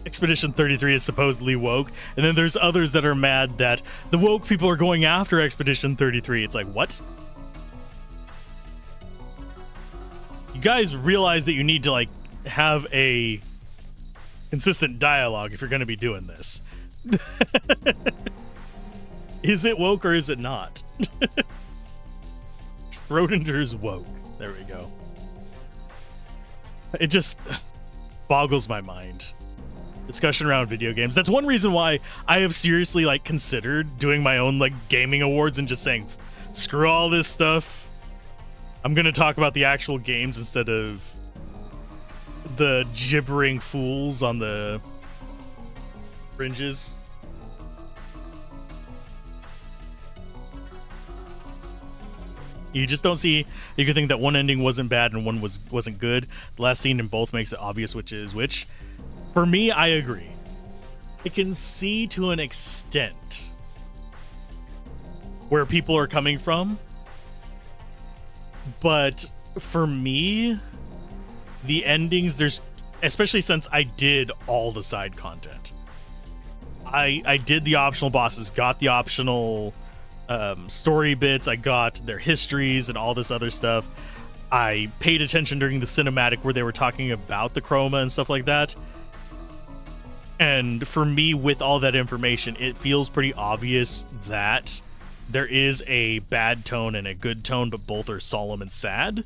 Expedition 33 is supposedly woke, and then there's others that are mad that the woke people are going after Expedition 33. It's like, what? You guys realize that you need to, like, have a consistent dialogue if you're going to be doing this. Is it woke or is it not? Schrodinger's woke. There we go. It just boggles my mind. Discussion around video games. That's one reason why I have seriously, like, considered doing my own, like, gaming awards and just saying, screw all this stuff. I'm going to talk about the actual games instead of the gibbering fools on the fringes. You just don't see. You could think that one ending wasn't bad and one wasn't good. The last scene in both makes it obvious which is which. For me, I agree. I can see to an extent where people are coming from, but for me, the endings, there's, especially since I did all the side content. I did the optional bosses, got the optional story bits, I got their histories and all this other stuff. I paid attention during the cinematic where they were talking about the chroma and stuff like that. And for me, with all that information, it feels pretty obvious that there is a bad tone and a good tone, but both are solemn and sad.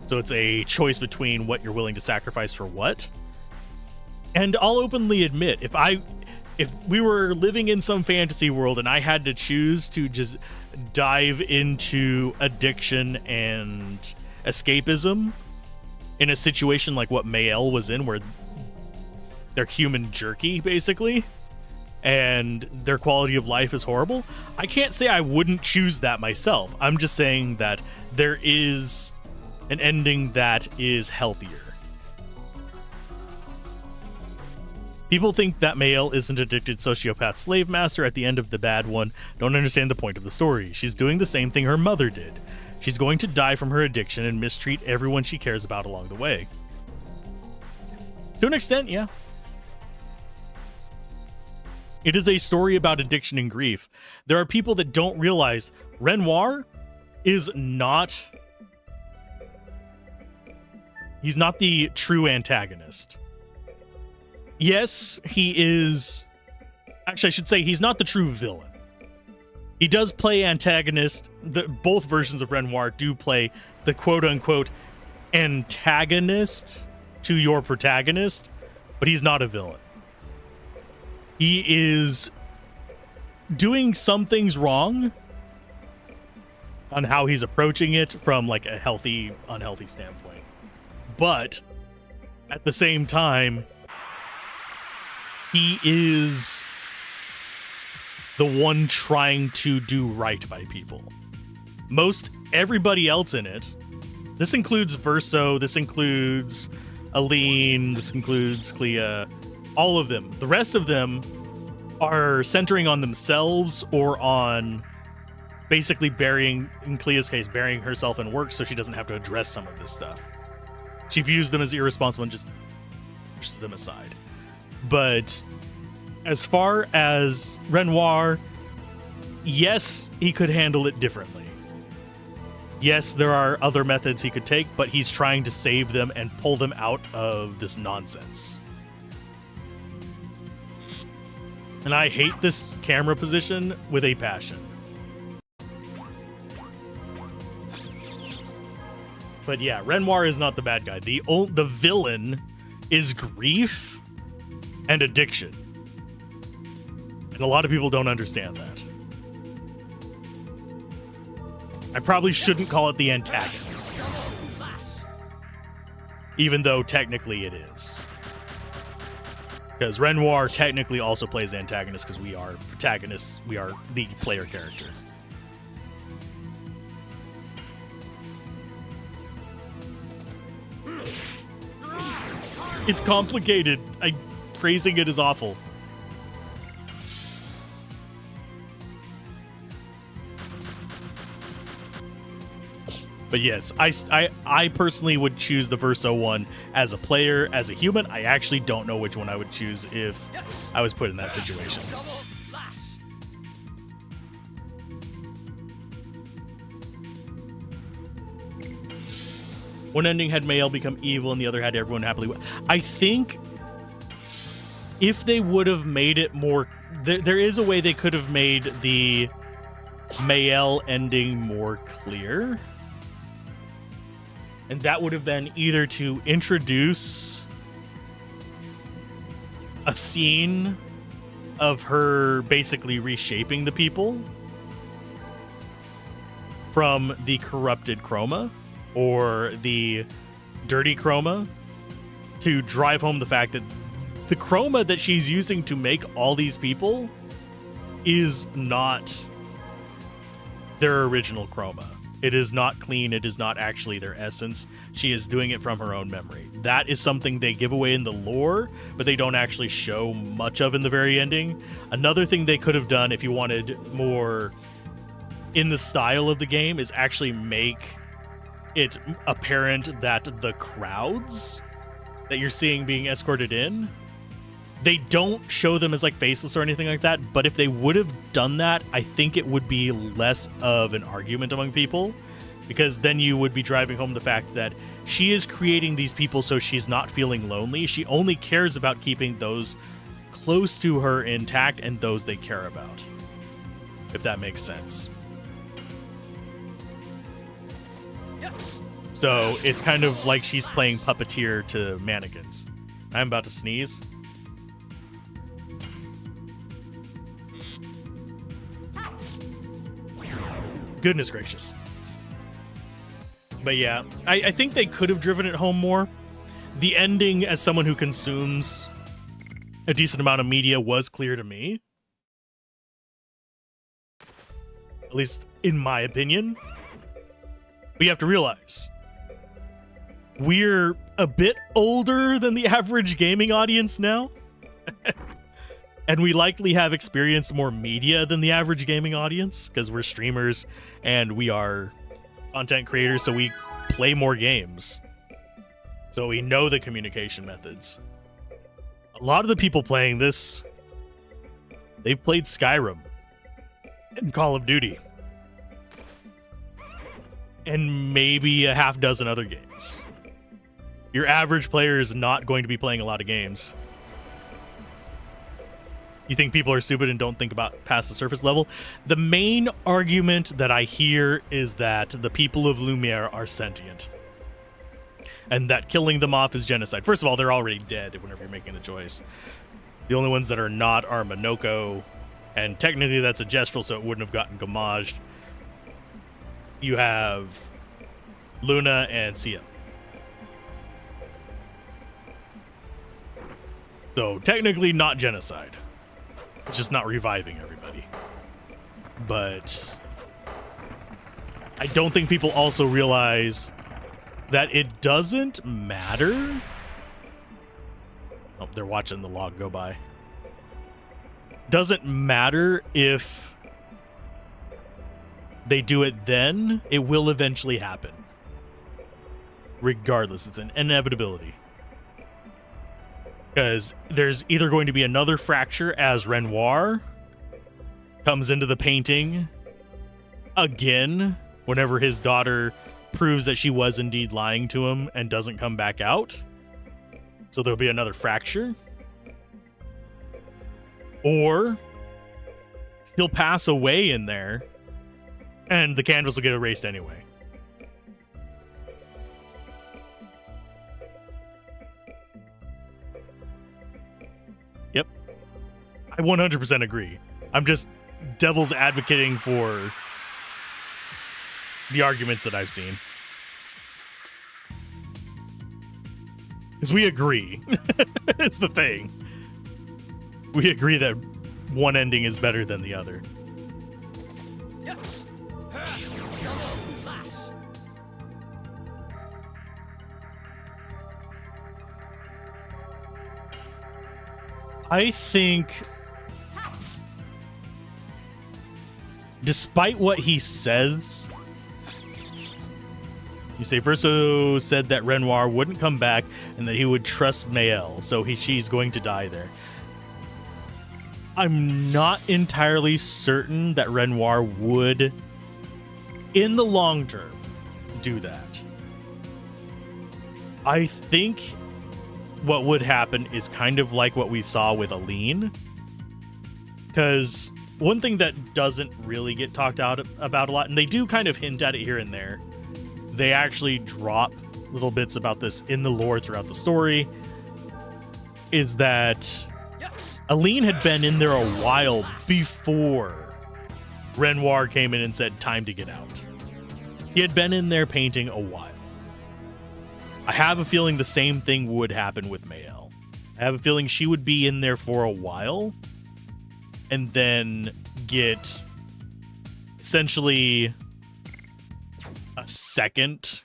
So it's a choice between what you're willing to sacrifice for what. And I'll openly admit, if we were living in some fantasy world and I had to choose to just dive into addiction and escapism in a situation like what Mael was in, where they're human jerky, basically, and their quality of life is horrible, I can't say I wouldn't choose that myself. I'm just saying that there is an ending that is healthier. People think that Mael is an addicted sociopath slave master at the end of the bad one, don't understand the point of the story. She's doing the same thing her mother did. She's going to die from her addiction and mistreat everyone she cares about along the way. To an extent, yeah. It is a story about addiction and grief. There are people that don't realize Renoir is not... He's not the true antagonist. Yes, he is... Actually, I should say he's not the true villain. He does play antagonist. Both versions of Renoir do play the quote-unquote antagonist to your protagonist, but he's not a villain. He is doing some things wrong on how he's approaching it from like a healthy, unhealthy standpoint. But at the same time, he is the one trying to do right by people. Most everybody else in it, this includes Verso, this includes Aline, this includes Clea, all of them. The rest of them are centering on themselves or on basically burying, in Clea's case, burying herself in work so she doesn't have to address some of this stuff. She views them as irresponsible and just pushes them aside. But as far as Renoir, yes, he could handle it differently. Yes, there are other methods he could take, but he's trying to save them and pull them out of this nonsense. And I hate this camera position with a passion. But yeah, Renoir is not the bad guy. The villain is grief and addiction. And a lot of people don't understand that. I probably shouldn't call it the antagonist. Even though technically it is. Because Renoir technically also plays antagonist because we are protagonists. We are the player character. It's complicated. Phrasing it is awful. But yes, I personally would choose the Verso one as a player. As a human, I actually don't know which one I would choose if I was put in that situation. One ending had Mael become evil and the other had everyone happily. I think if they would have made it more... There is a way they could have made the Mael ending more clear. And that would have been either to introduce a scene of her basically reshaping the people from the corrupted chroma or the dirty chroma, to drive home the fact that the chroma that she's using to make all these people is not their original chroma. It is not clean. It is not actually their essence. She is doing it from her own memory. That is something they give away in the lore, but they don't actually show much of in the very ending. Another thing they could have done if you wanted more in the style of the game is actually make it apparent that the crowds that you're seeing being escorted in, they don't show them as like faceless or anything like that, but if they would have done that, I think it would be less of an argument among people, because then you would be driving home the fact that she is creating these people so she's not feeling lonely. She only cares about keeping those close to her intact and those they care about, if that makes sense. So it's kind of like she's playing puppeteer to mannequins. I'm about to sneeze. Goodness gracious. But yeah, I think they could have driven it home more. The ending, as someone who consumes a decent amount of media, was clear to me. At least in my opinion. But you have to realize, we're a bit older than the average gaming audience now. And we likely have experienced more media than the average gaming audience because we're streamers and we are content creators, so we play more games. So we know the communication methods. A lot of the people playing this, they've played Skyrim and Call of Duty. And maybe a half dozen other games. Your average player is not going to be playing a lot of games. You think people are stupid and don't think about past the surface level? The main argument that I hear is that the people of Lumiere are sentient. And that killing them off is genocide. First of all, they're already dead whenever you're making the choice. The only ones that are not are Monoko. And technically that's a gestural, so it wouldn't have gotten gommaged. You have Luna and Sia. So technically not genocide. It's just not reviving everybody. But I don't think people also realize that it doesn't matter. Oh, they're watching the log go by. Doesn't matter if they do it then, it will eventually happen. Regardless, it's an inevitability. Because there's either going to be another fracture as Renoir comes into the painting again whenever his daughter proves that she was indeed lying to him and doesn't come back out. So there'll be another fracture. Or he'll pass away in there and the canvas will get erased anyway. Yep. I 100% agree. I'm just devil's advocating for the arguments that I've seen. Because we agree. It's the thing. We agree that one ending is better than the other. I think, despite what he says, you say Verso said that Renoir wouldn't come back and that he would trust Mael, so she's going to die there. I'm not entirely certain that Renoir would, in the long term, do that. I think what would happen is kind of like what we saw with Aline. Because one thing that doesn't really get talked about a lot, and they do kind of hint at it here and there, they actually drop little bits about this in the lore throughout the story, is that Aline had been in there a while before Renoir came in and said, time to get out. He had been in there painting a while. I have a feeling the same thing would happen with Mael. I have a feeling she would be in there for a while and then get essentially a second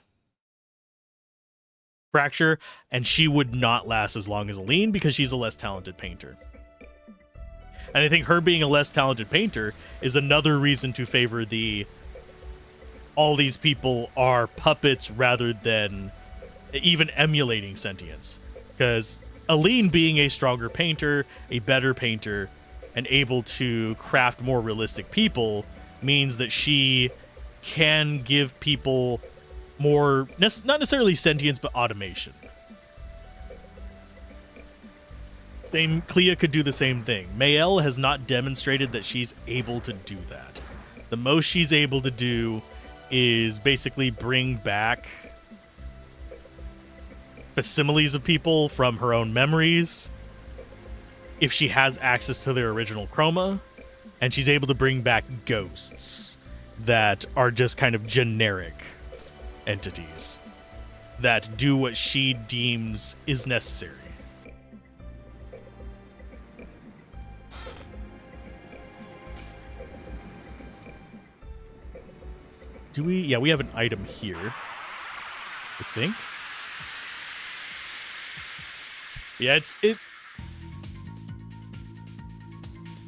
fracture, and she would not last as long as Aline because she's a less talented painter. And I think her being a less talented painter is another reason to favor all these people are puppets rather than even emulating sentience. Because Aline being a stronger painter, a better painter, and able to craft more realistic people means that she can give people more, not necessarily sentience, but automation. Clea could do the same thing. Mael has not demonstrated that she's able to do that. The most she's able to do is basically bring back facsimiles of people from her own memories if she has access to their original chroma, and she's able to bring back ghosts that are just kind of generic entities that do what she deems is necessary. Do we? Yeah, we have an item here, I think. Yeah,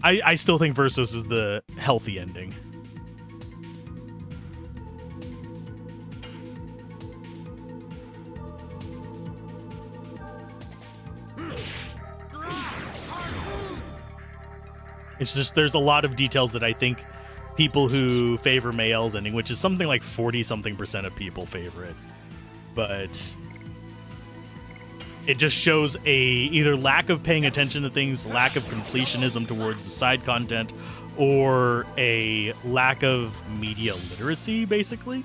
I still think Versos is the healthy ending. It's just there's a lot of details that I think people who favor Mayel's ending, which is something like 40-something% of people favor it, but it just shows a either lack of paying attention to things, lack of completionism towards the side content, or a lack of media literacy, basically.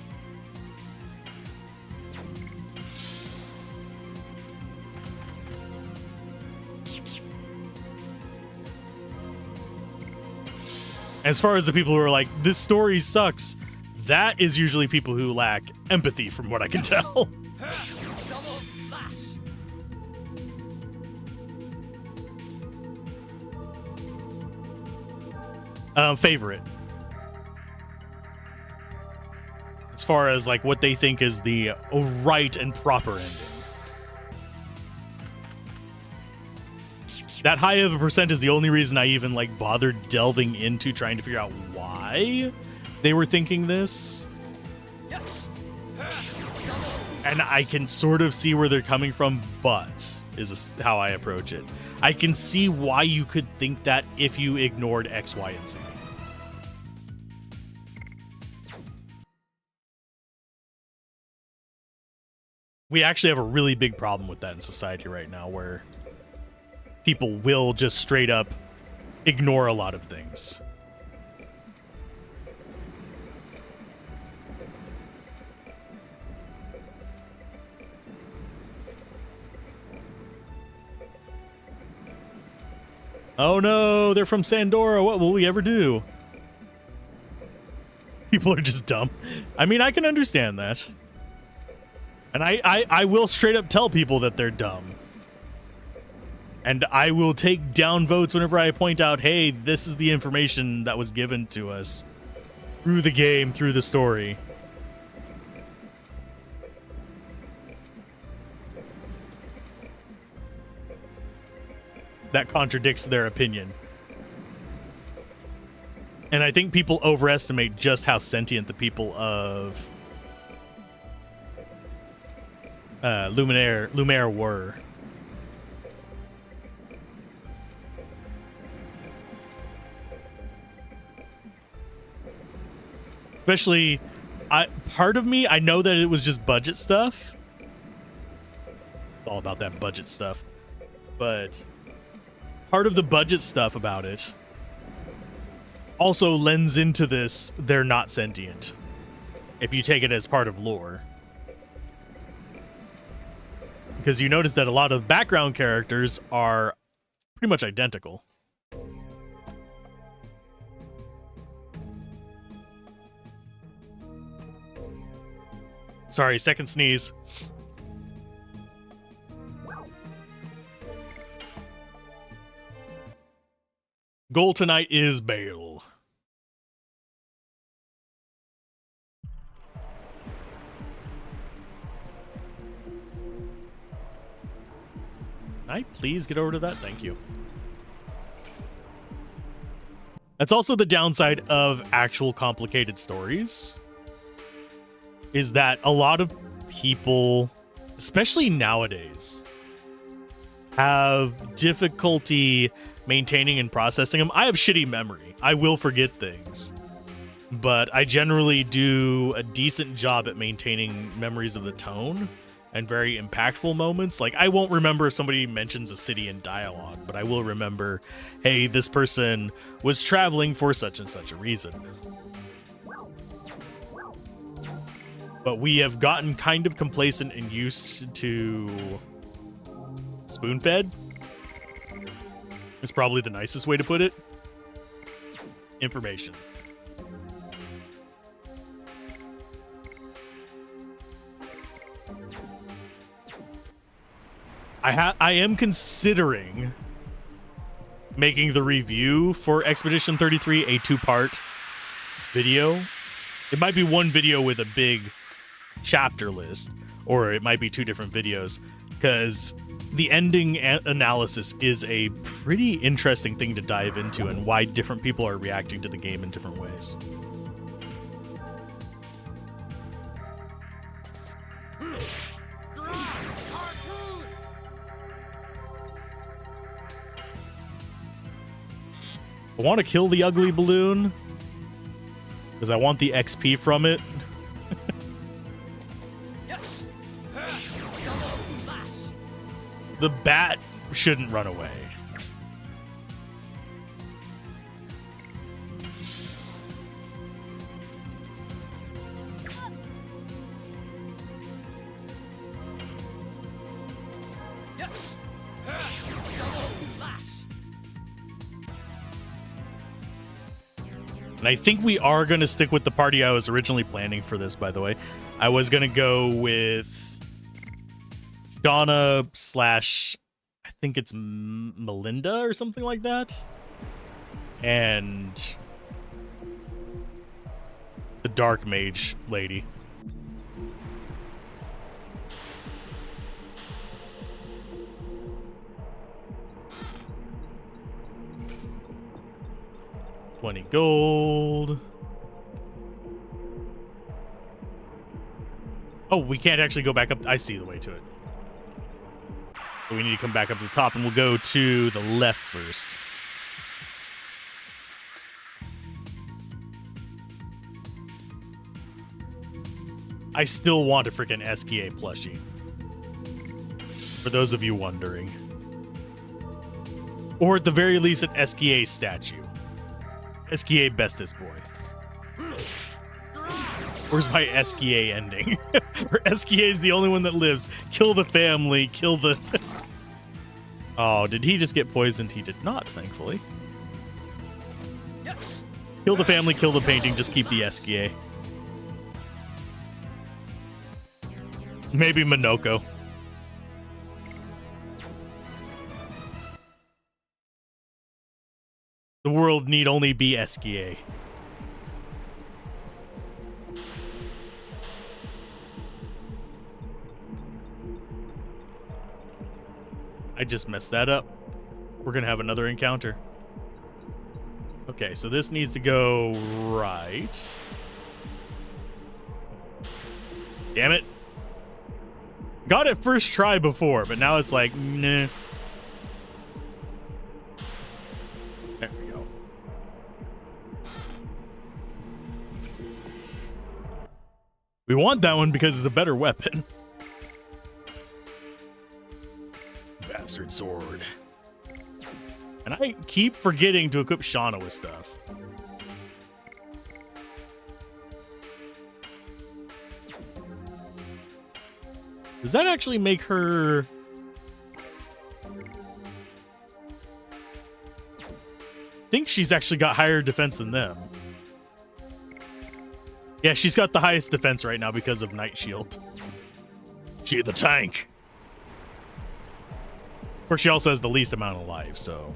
As far as the people who are like, this story sucks, that is usually people who lack empathy, from what I can tell. Double slash. Favorite. As far as like what they think is the right and proper ending. That high of a percent is the only reason I even like bothered delving into trying to figure out why they were thinking this. And I can sort of see where they're coming from, but is how I approach it. I can see why you could think that if you ignored X, Y, and Z. We actually have a really big problem with that in society right now, where people will just straight up ignore a lot of things. Oh no, they're from Sandora. What will we ever do? People are just dumb. I mean, I can understand that. And I will straight up tell people that they're dumb. And I will take down votes whenever I point out, hey, this is the information that was given to us through the game, through the story. That contradicts their opinion. And I think people overestimate just how sentient the people of Lumiere were. Especially, part of me, I know that it was just budget stuff. It's all about that budget stuff. But part of the budget stuff about it also lends into this, they're not sentient, if you take it as part of lore. Because you notice that a lot of background characters are pretty much identical. Sorry, second sneeze. Goal tonight is Bale. Can I please get over to that? Thank you. That's also the downside of actual complicated stories, is that a lot of people, especially nowadays, have difficulty maintaining and processing them. I have shitty memory. I will forget things. But I generally do a decent job at maintaining memories of the tone and very impactful moments. Like, I won't remember if somebody mentions a city in dialogue, but I will remember, hey, this person was traveling for such and such a reason. But we have gotten kind of complacent and used to spoon-fed. Is probably the nicest way to put it. Information. I am considering making the review for Expedition 33 a 2-part video. It might be one video with a big chapter list, or it might be 2 different videos, because the ending analysis is a pretty interesting thing to dive into, and why different people are reacting to the game in different ways. I want to kill the ugly balloon because I want the XP from it. Yes. Double flash. The bat shouldn't run away. Yes. Double flash. And I think we are going to stick with the party I was originally planning for this, by the way. I was going to go with Shauna / I think it's Melinda or something like that. And the Dark Mage lady. $20 gold. Oh, we can't actually go back up. I see the way to it. So we need to come back up to the top, and we'll go to the left first. I still want a freaking SKA plushie. For those of you wondering. Or at the very least, an SKA statue. SKA bestest boy. Where's my SKA ending? Or SKA is the only one that lives. Kill the family, kill the... Oh, did he just get poisoned? He did not, thankfully. Yes. Kill the family, kill the painting, just keep the SKA. Maybe Minoko. The world need only be SKA. I just messed that up. We're gonna have another encounter. Okay, so this needs to go right. Damn it. Got it first try before, but now it's like, nah. There we go. We want that one because it's a better weapon. Bastard sword. And I keep forgetting to equip Shauna with stuff. Does that actually make her... I think she's actually got higher defense than them. Yeah, she's got the highest defense right now because of Night Shield. She the tank. Of course, she also has the least amount of life, so...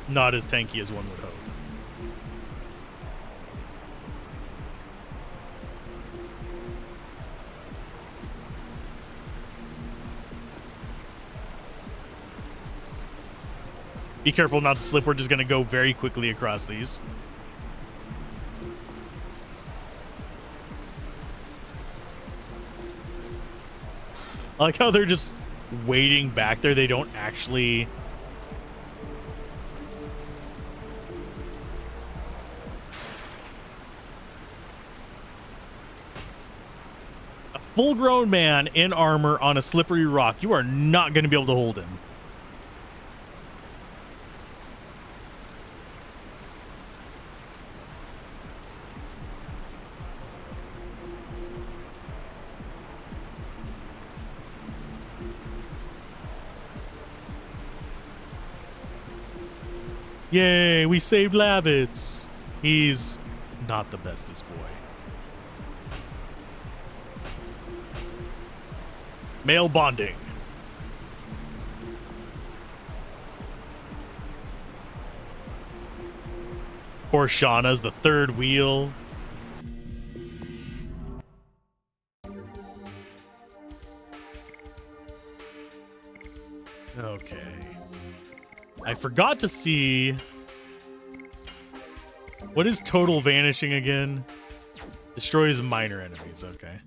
Not as tanky as one would hope. Be careful not to slip. We're just going to go very quickly across these. I like how they're just waiting back there. They don't actually... A full-grown man in armor on a slippery rock. You are not going to be able to hold him. Yay, we saved Lavitz. He's not the bestest boy. Male bonding. Poor Shauna's the third wheel. Okay. I forgot to see... What is total vanishing again? Destroys minor enemies, okay.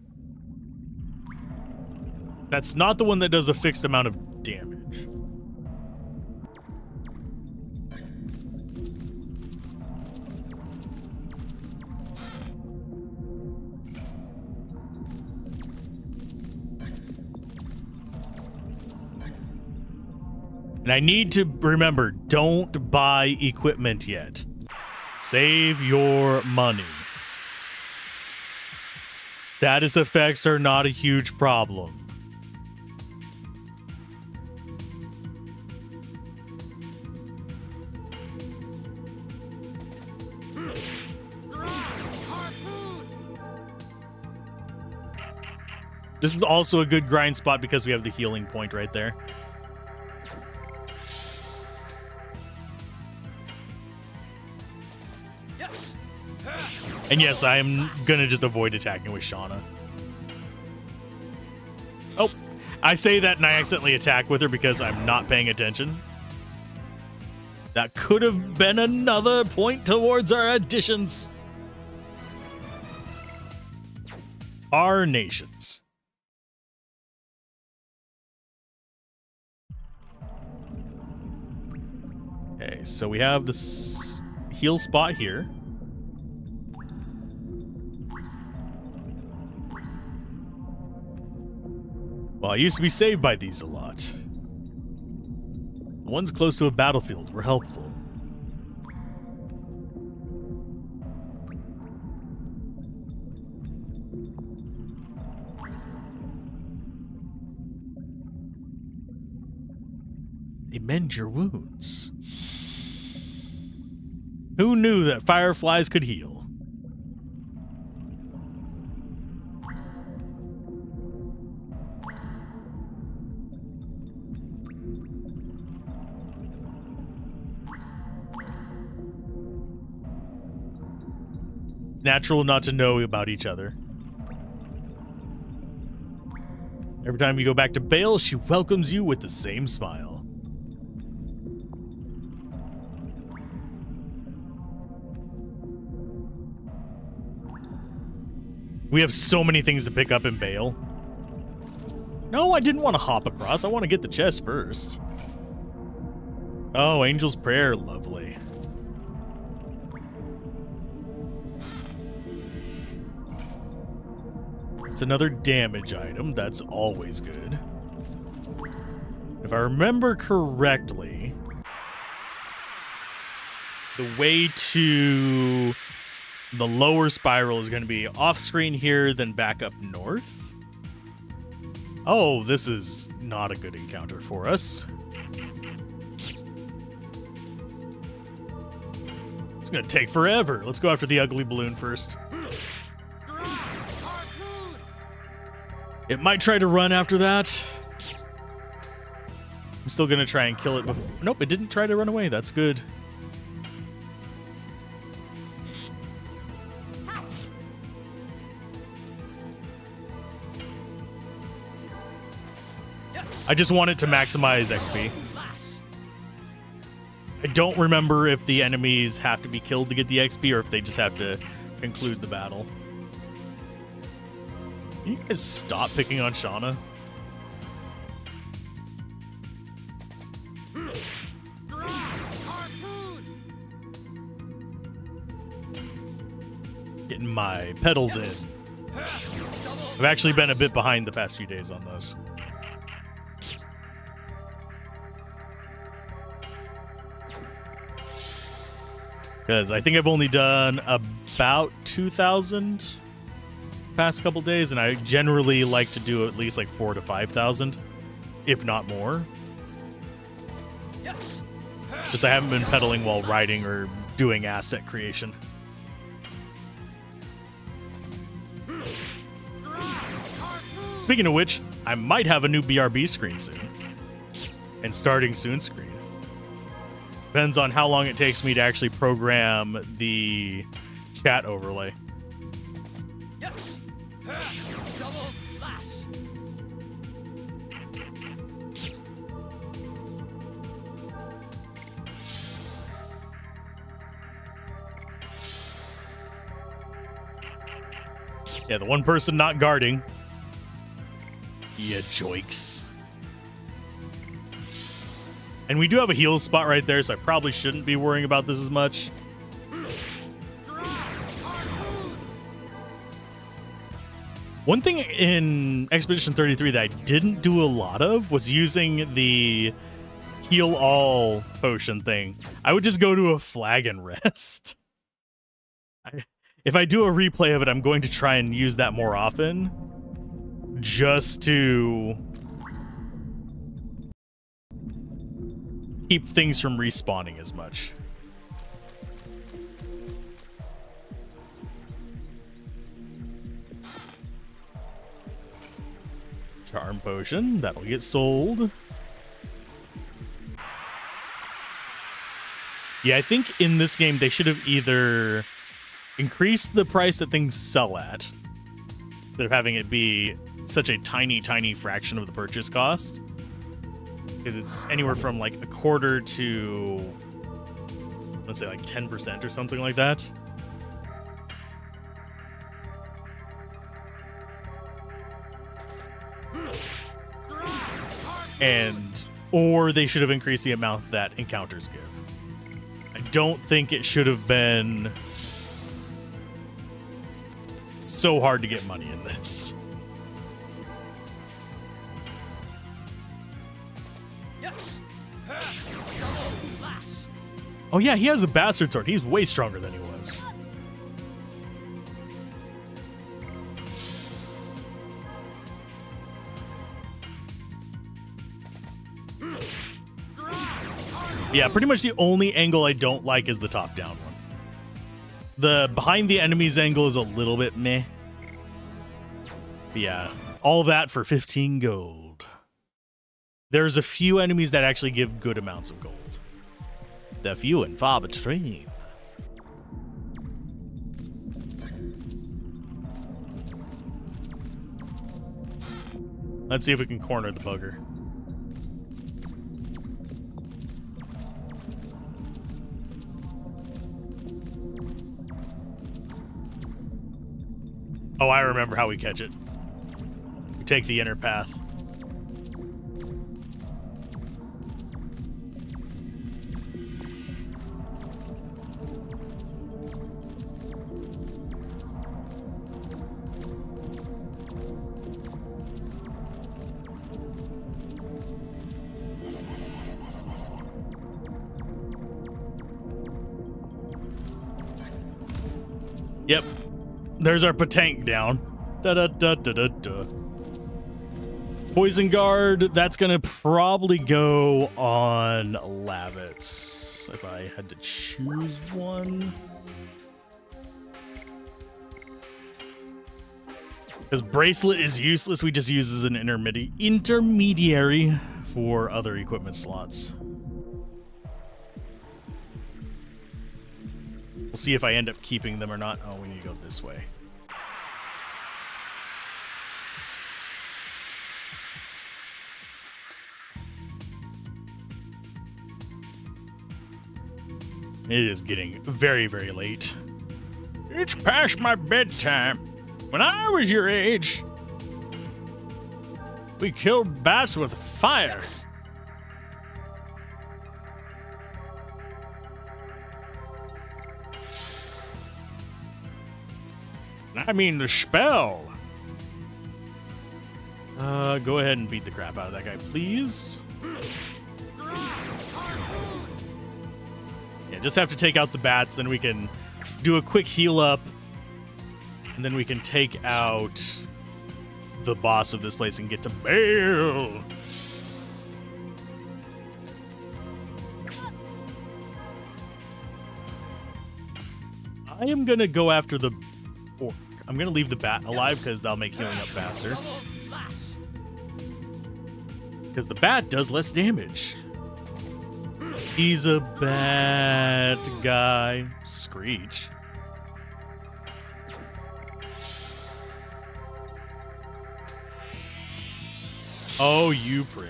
That's not the one that does a fixed amount of damage. And I need to remember, don't buy equipment yet. Save your money. Status effects are not a huge problem. This is also a good grind spot because we have the healing point right there. And yes, I am gonna just avoid attacking with Shauna. Oh, I say that and I accidentally attack with her because I'm not paying attention. That could have been another point towards our additions. Our nations. Okay, so we have this heal spot here. Well, I used to be saved by these a lot. The ones close to a battlefield were helpful. They mend your wounds. Who knew that fireflies could heal? It's natural not to know about each other. Every time you go back to Bale, she welcomes you with the same smile. We have so many things to pick up in Bale. No, I didn't want to hop across. I want to get the chest first. Oh, Angel's Prayer. Lovely. It's another damage item. That's always good. If I remember correctly, the way to the lower spiral is going to be off screen here, then back up north. Oh, this is not a good encounter for us. It's going to take forever. Let's go after the ugly balloon first. It might try to run after that. I'm still going to try and kill it before. Nope, it didn't try to run away. That's good. I just want it to maximize XP. I don't remember if the enemies have to be killed to get the XP or if they just have to conclude the battle. Can you guys stop picking on Shauna? Getting my pedals in. I've actually been a bit behind the past few days on those. Because I think I've only done about 2,000 past couple days, and I generally like to do at least like 4,000 to 5,000, if not more. Just I haven't been pedaling while riding or doing asset creation. Speaking of which, I might have a new BRB screen soon. And starting soon screen. Depends on how long it takes me to actually program the chat overlay. Yes. Double slash. Yeah, the one person not guarding. Yeah, joiks. And we do have a heal spot right there, so I probably shouldn't be worrying about this as much. One thing in Expedition 33 that I didn't do a lot of was using the heal all potion thing, I would just go to a flag and rest. If I do a replay of it, I'm going to try and use that more often, just to keep things from respawning as much. Charm potion, that'll get sold. Yeah, I think in this game they should have either increased the price that things sell at, instead of having it be such a tiny fraction of the purchase cost. Because it's anywhere from like a quarter to, let's say, like 10% or something like that. Or they should have increased the amount that encounters give. I don't think it should have been so hard to get money in this. Oh yeah, he has a bastard sword. He's way stronger than he was. Yeah, pretty much the only angle I don't like is the top-down one. The behind the enemies angle is a little bit meh. But yeah, all that for 15 gold. There's a few enemies that actually give good amounts of gold. They're few and far between. Let's see if we can corner the bugger. Oh, I remember how we catch it. We take the inner path. Yep. There's our Patank down. Da-da-da-da-da-da. Poison Guard, that's going to probably go on Lavitz, if I had to choose one. Because Bracelet is useless, we just use as an intermediary for other equipment slots. We'll see if I end up keeping them or not. Oh, we need to go this way. It is getting very, very late. It's past my bedtime. When I was your age, we killed bats with fire. I mean the spell. Go ahead and beat the crap out of that guy, please. Yeah, just have to take out the bats, then we can do a quick heal up, and then we can take out the boss of this place and get to Bale. I am gonna go after the orc. I'm gonna leave the bat alive because that'll make healing up faster. Because the bat does less damage. He's a bad guy. Screech. Oh, you prick.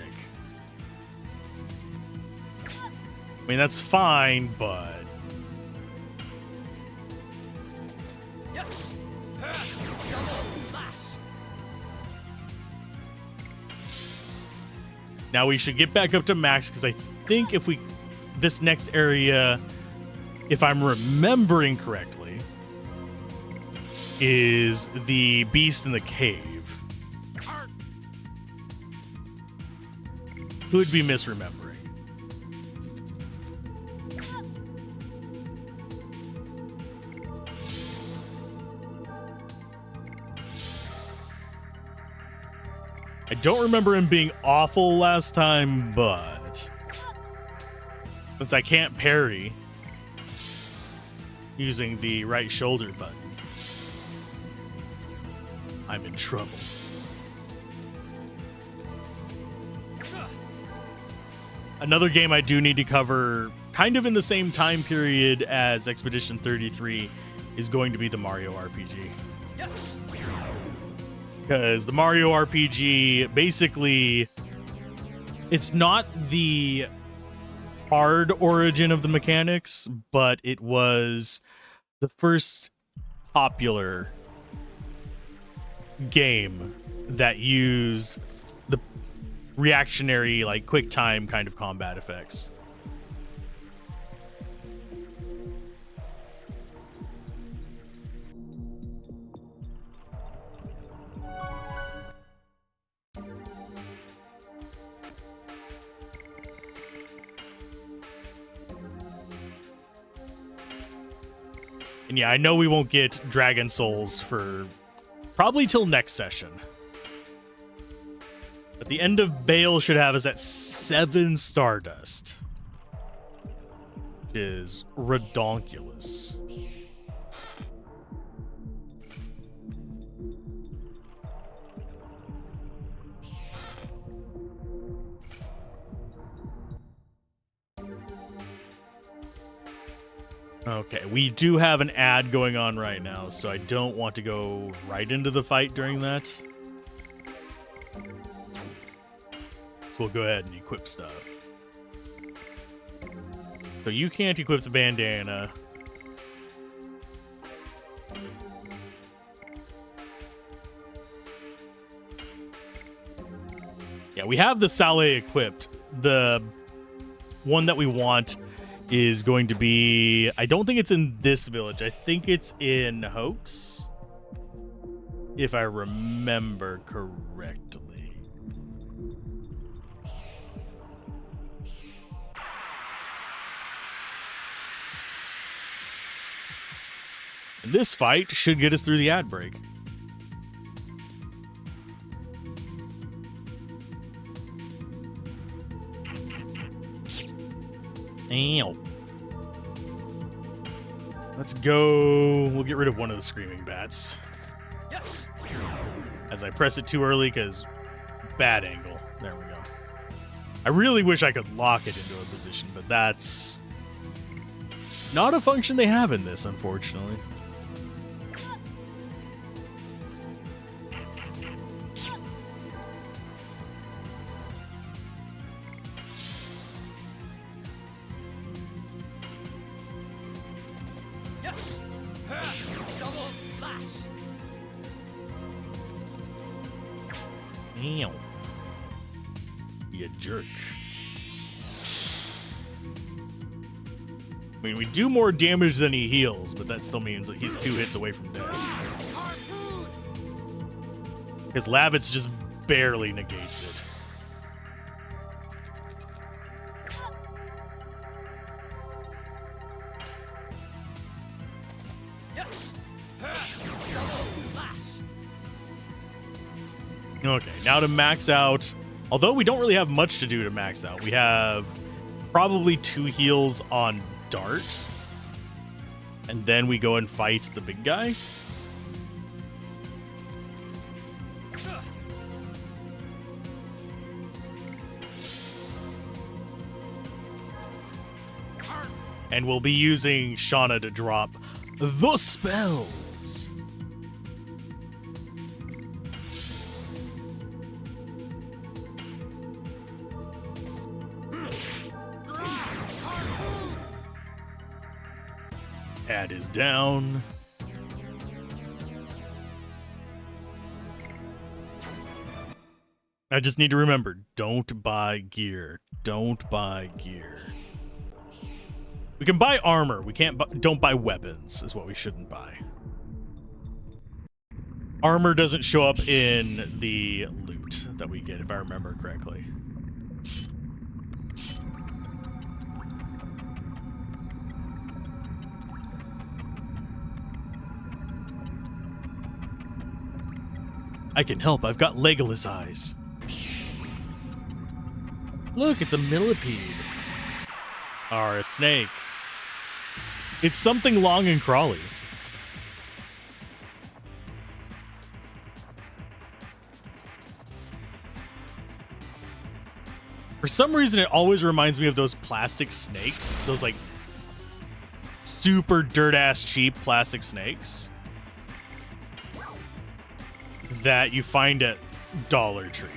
I mean, that's fine, but... Now we should get back up to max, because I think if we... This next area, if I'm remembering correctly, is the beast in the cave. Could be misremembering. I don't remember him being awful last time, but since I can't parry using the right shoulder button, I'm in trouble. Another game I do need to cover, kind of in the same time period as Expedition 33, is going to be the Mario RPG. Yes. Because the Mario RPG, basically, it's not the hard origin of the mechanics, but it was the first popular game that used the reactionary, like, quick time kind of combat effects. And yeah, I know we won't get Dragon Souls for probably till next session. But the end of Bale should have us at 7 Stardust. Which is redonkulous. Okay, we do have an ad going on right now, so I don't want to go right into the fight during that. So we'll go ahead and equip stuff. So you can't equip the bandana. Yeah, we have the Saleh equipped. The one that we want is going to be, I don't think it's in this village. I think it's in Hoax, if I remember correctly. And this fight should get us through the ad break. Ow. Let's go. We'll get rid of one of the screaming bats. Yes. As I press it too early, because bad angle. There we go. I really wish I could lock it into a position, but that's not a function they have in this, unfortunately. Yes. Double slash. Ow. Be a jerk. I mean, we do more damage than he heals, but that still means that he's 2 hits away from death. Harpoon. His Lavitz just barely negates it. Yes. Double slash. Okay, now to max out. Although we don't really have much to do to max out. We have probably 2 heals on Dart. And then we go and fight the big guy. And we'll be using Shauna to drop the spells. Ad is down. I just need to remember, don't buy gear. Don't buy gear. We can buy armor. We can't don't buy weapons is what we shouldn't buy. Armor doesn't show up in the loot that we get, if I remember correctly. I can help. I've got Legolas eyes. Look, it's a millipede. Or a snake. It's something long and crawly. For some reason, it always reminds me of those plastic snakes. Those, like, super dirt-ass cheap plastic snakes that you find at Dollar Tree.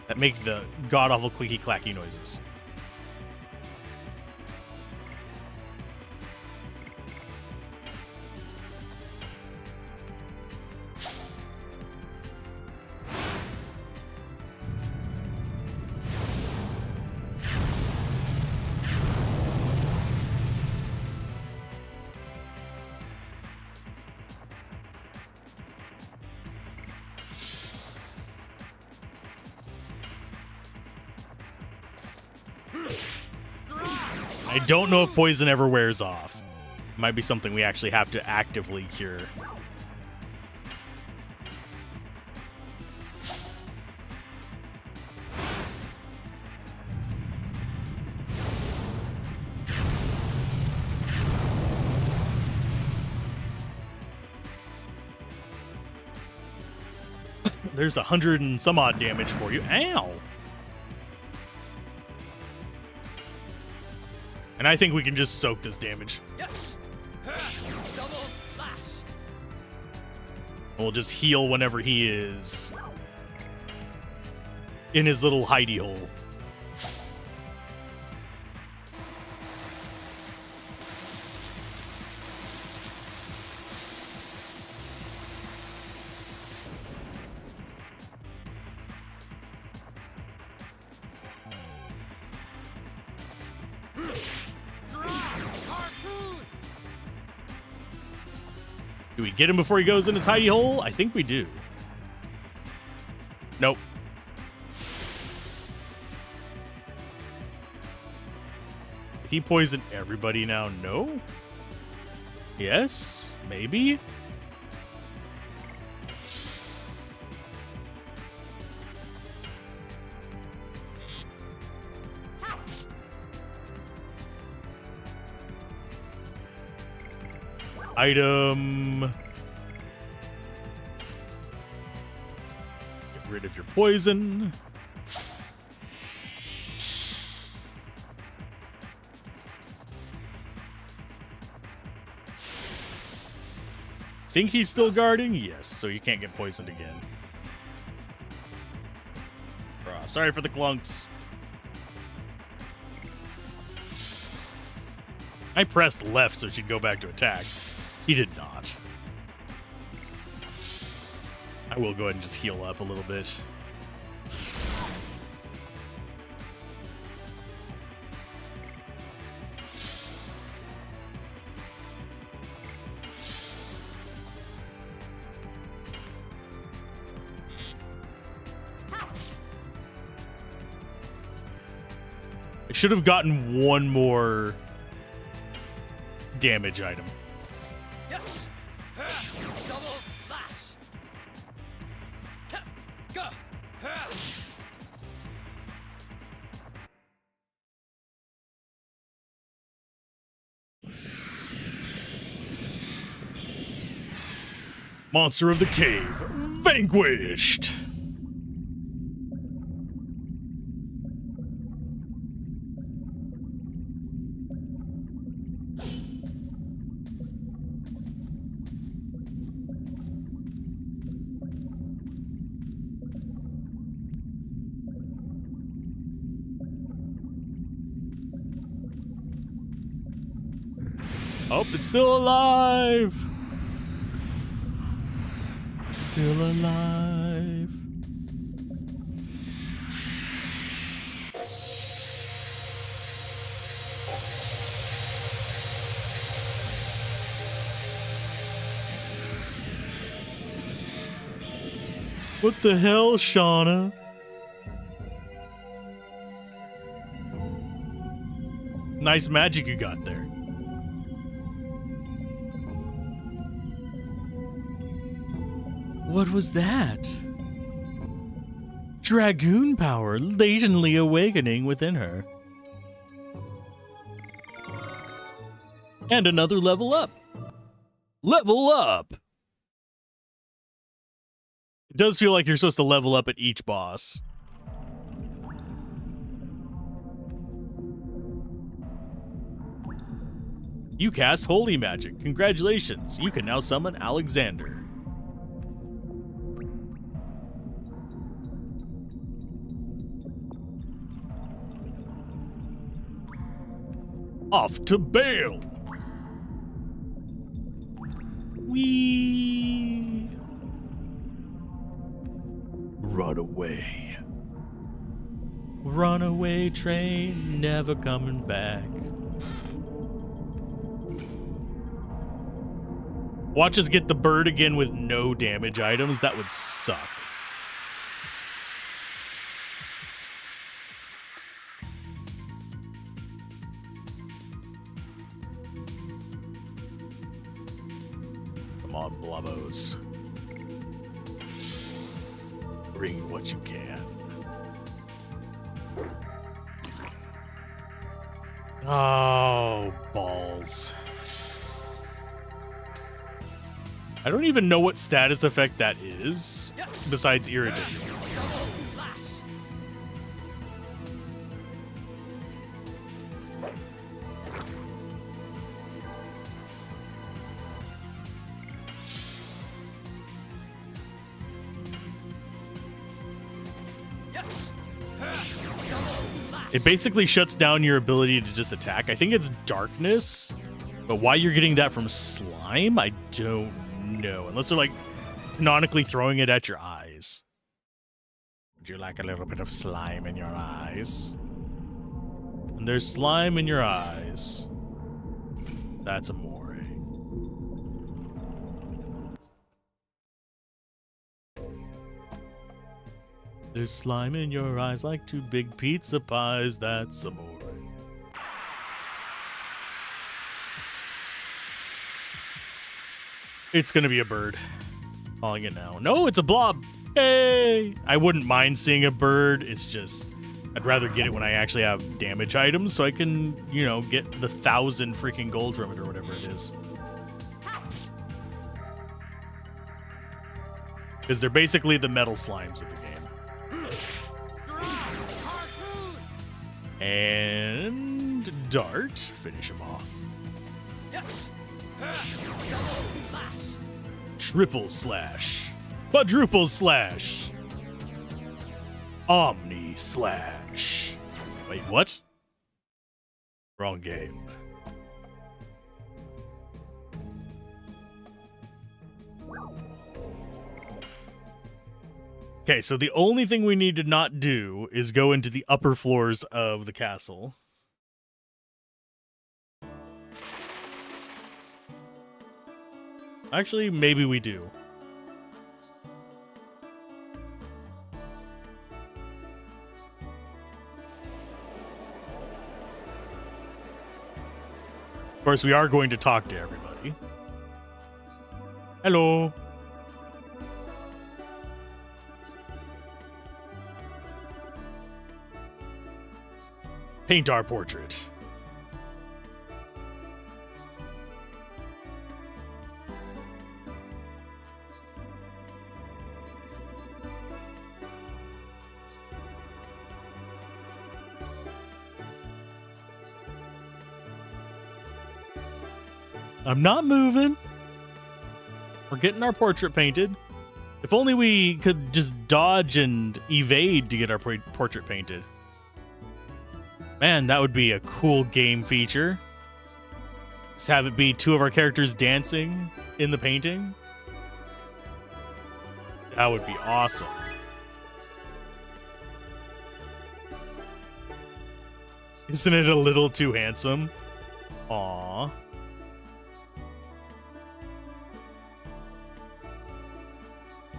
That make the god-awful clicky-clacky noises. I don't know if poison ever wears off. Might be something we actually have to actively cure. There's 100 and some odd damage for you. Ow! And I think we can just soak this damage. Yes. Double slash. We'll just heal whenever he is in his little hidey hole. Do we get him before he goes in his hidey hole? I think we do. Nope. Did he poison everybody now? No? Yes? Maybe? Item. Get rid of your poison. Think he's still guarding? Yes, so you can't get poisoned again. Sorry for the clunks. I pressed left so she'd go back to attack. He did not. I will go ahead and just heal up a little bit. I should have gotten one more damage item. Yes. Double slash. Go. Monster of the Cave, vanquished! Oh, it's still alive! Still alive. What the hell, Shauna? Nice magic you got there. What was that? Dragoon power latently awakening within her. And another level up. Level up! It does feel like you're supposed to level up at each boss. You cast Holy Magic. Congratulations. You can now summon Alexander. Off to bail. Wee. Run away. Runaway train, never coming back. Watch us get the bird again with no damage items. That would suck. Come on, Blavos. Bring what you can. Oh, balls. I don't even know what status effect that is, besides irritating. It basically shuts down your ability to just attack. I think it's darkness, but why you're getting that from slime, I don't know. Unless they're like canonically throwing it at your eyes. Would you like a little bit of slime in your eyes? And there's slime in your eyes. That's amore. There's slime in your eyes like two big pizza pies. That's amore. It's gonna be a bird. Calling it now. No, it's a blob. Hey! I wouldn't mind seeing a bird. It's just, I'd rather get it when I actually have damage items so I can, you know, get the 1,000 freaking gold from it or whatever it is. Because they're basically the metal slimes of the game. And dart. Finish him off. Triple slash. Quadruple slash. Omni slash. Wait, what? Wrong game. Okay, so the only thing we need to not do is go into the upper floors of the castle. Actually, maybe we do. Of course, we are going to talk to everybody. Hello. Paint our portrait. I'm not moving. We're getting our portrait painted. If only we could just dodge and evade to get our portrait painted. Man, that would be a cool game feature. Just have it be two of our characters dancing in the painting. That would be awesome. Isn't it a little too handsome? Aww.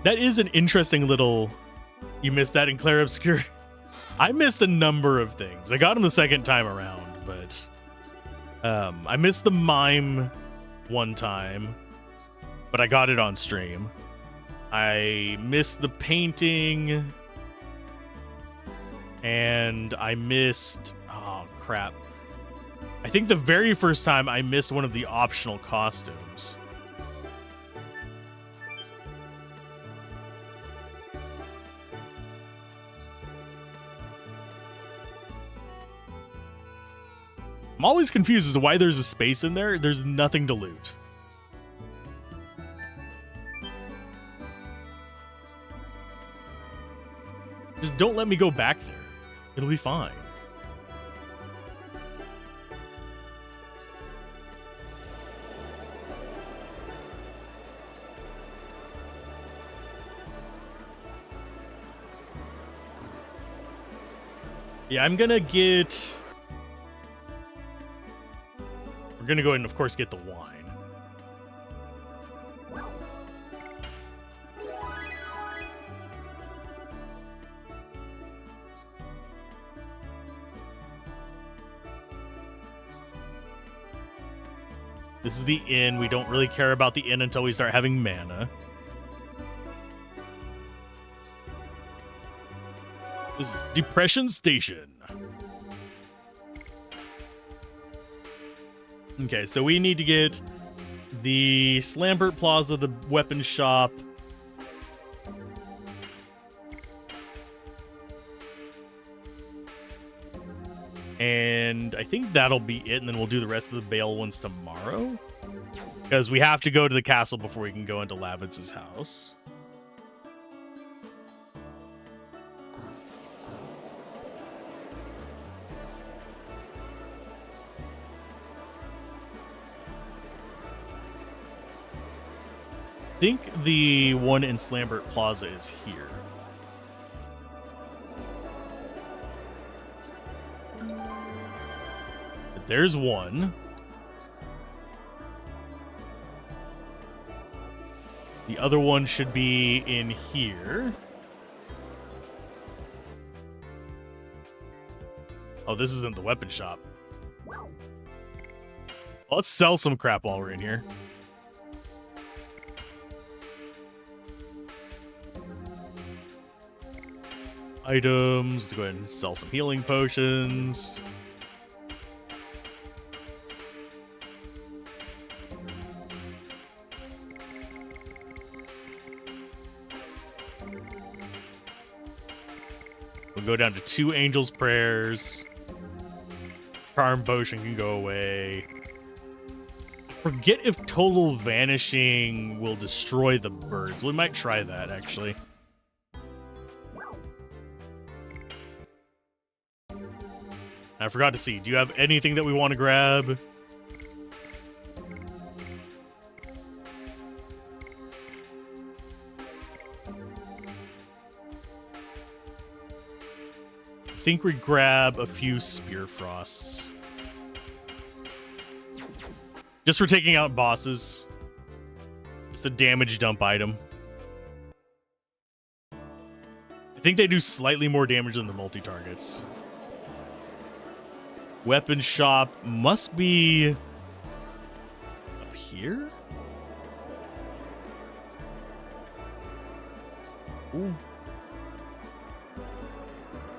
That is an interesting little... You missed that in Clair Obscur. I missed a number of things. I got them the second time around, but... I missed the mime one time, but I got it on stream. I missed the painting. And I missed... Oh, crap. I think the very first time I missed one of the optional costumes. I'm always confused as to why there's a space in there. There's nothing to loot. Just don't let me go back there. It'll be fine. Yeah, I'm gonna get... We're gonna go ahead and, of course, get the wine. This is the inn. We don't really care about the inn until we start having mana. This is Depression Station. Okay, so we need to get the Slambert Plaza, the weapon shop. And I think that'll be it, and then we'll do the rest of the Bale ones tomorrow. Because we have to go to the castle before we can go into Lavitz's house. I think the one in Slambert Plaza is here. But there's one. The other one should be in here. Oh, this isn't the weapon shop. Well, let's sell some crap while we're in here. Items. Let's go ahead and sell some healing potions. We'll go down to 2 Angel's Prayers. Charm Potion can go away. Forget if Total Vanishing will destroy the birds. We might try that, actually. I forgot to see. Do you have anything that we want to grab? I think we grab a few Spear Frosts. Just for taking out bosses. It's a damage dump item. I think they do slightly more damage than the multi-targets. Weapon shop must be up here? Ooh.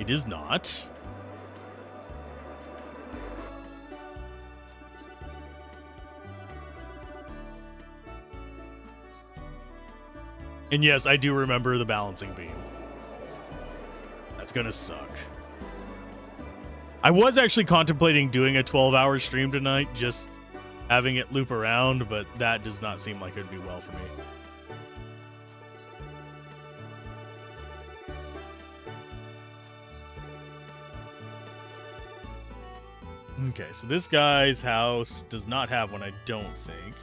It is not. And yes, I do remember the balancing beam. That's gonna suck. I was actually contemplating doing a 12-hour stream tonight, just having it loop around, but that does not seem like it would be well for me. Okay, so this guy's house does not have one, I don't think.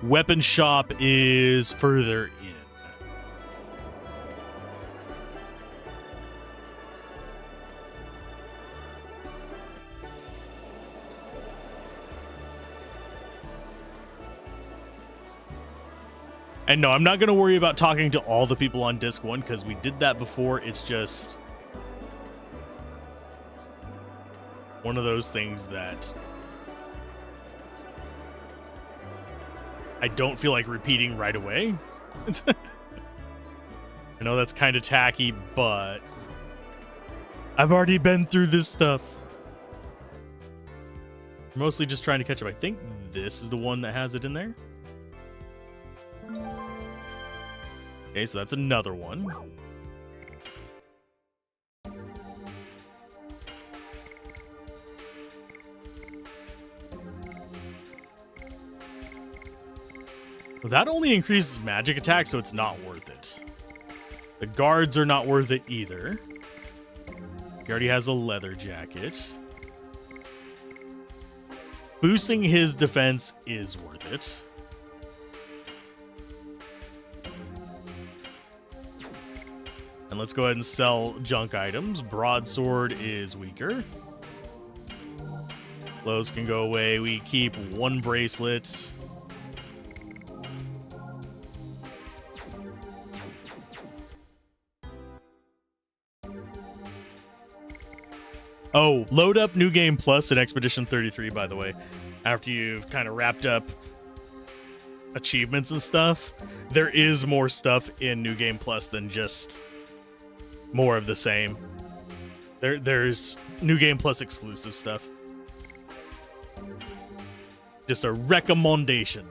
Weapon shop is further in. And no, I'm not going to worry about talking to all the people on Disc 1 because we did that before. It's just one of those things that I don't feel like repeating right away. I know that's kind of tacky, but I've already been through this stuff. Mostly just trying to catch up. I think this is the one that has it in there. Okay, so that's another one. That only increases magic attack, so it's not worth it. The guards are not worth it either. He already has a leather jacket. Boosting his defense is worth it. And let's go ahead and sell junk items. Broadsword is weaker. Clothes can go away. We keep one bracelet. Oh, load up New Game Plus in Expedition 33, by the way. After you've kind of wrapped up achievements and stuff, there is more stuff in New Game Plus than just more of the same. There's New Game Plus exclusive stuff. Just a recommendation.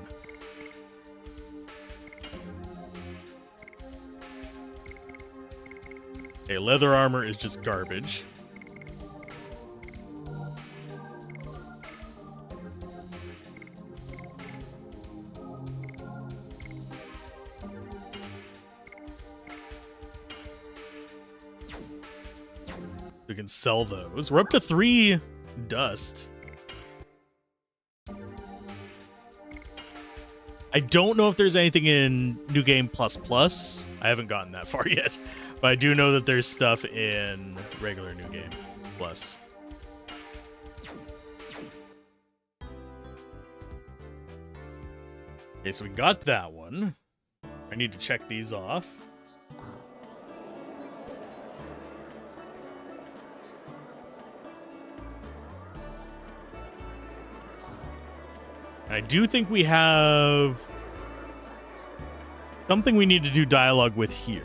Okay, leather armor is just garbage. We can sell those. We're up to 3 dust. I don't know if there's anything in New Game Plus Plus. I haven't gotten that far yet. But I do know that there's stuff in regular New Game Plus. Okay, so we got that one. I need to check these off. I do think we have something we need to do dialogue with here.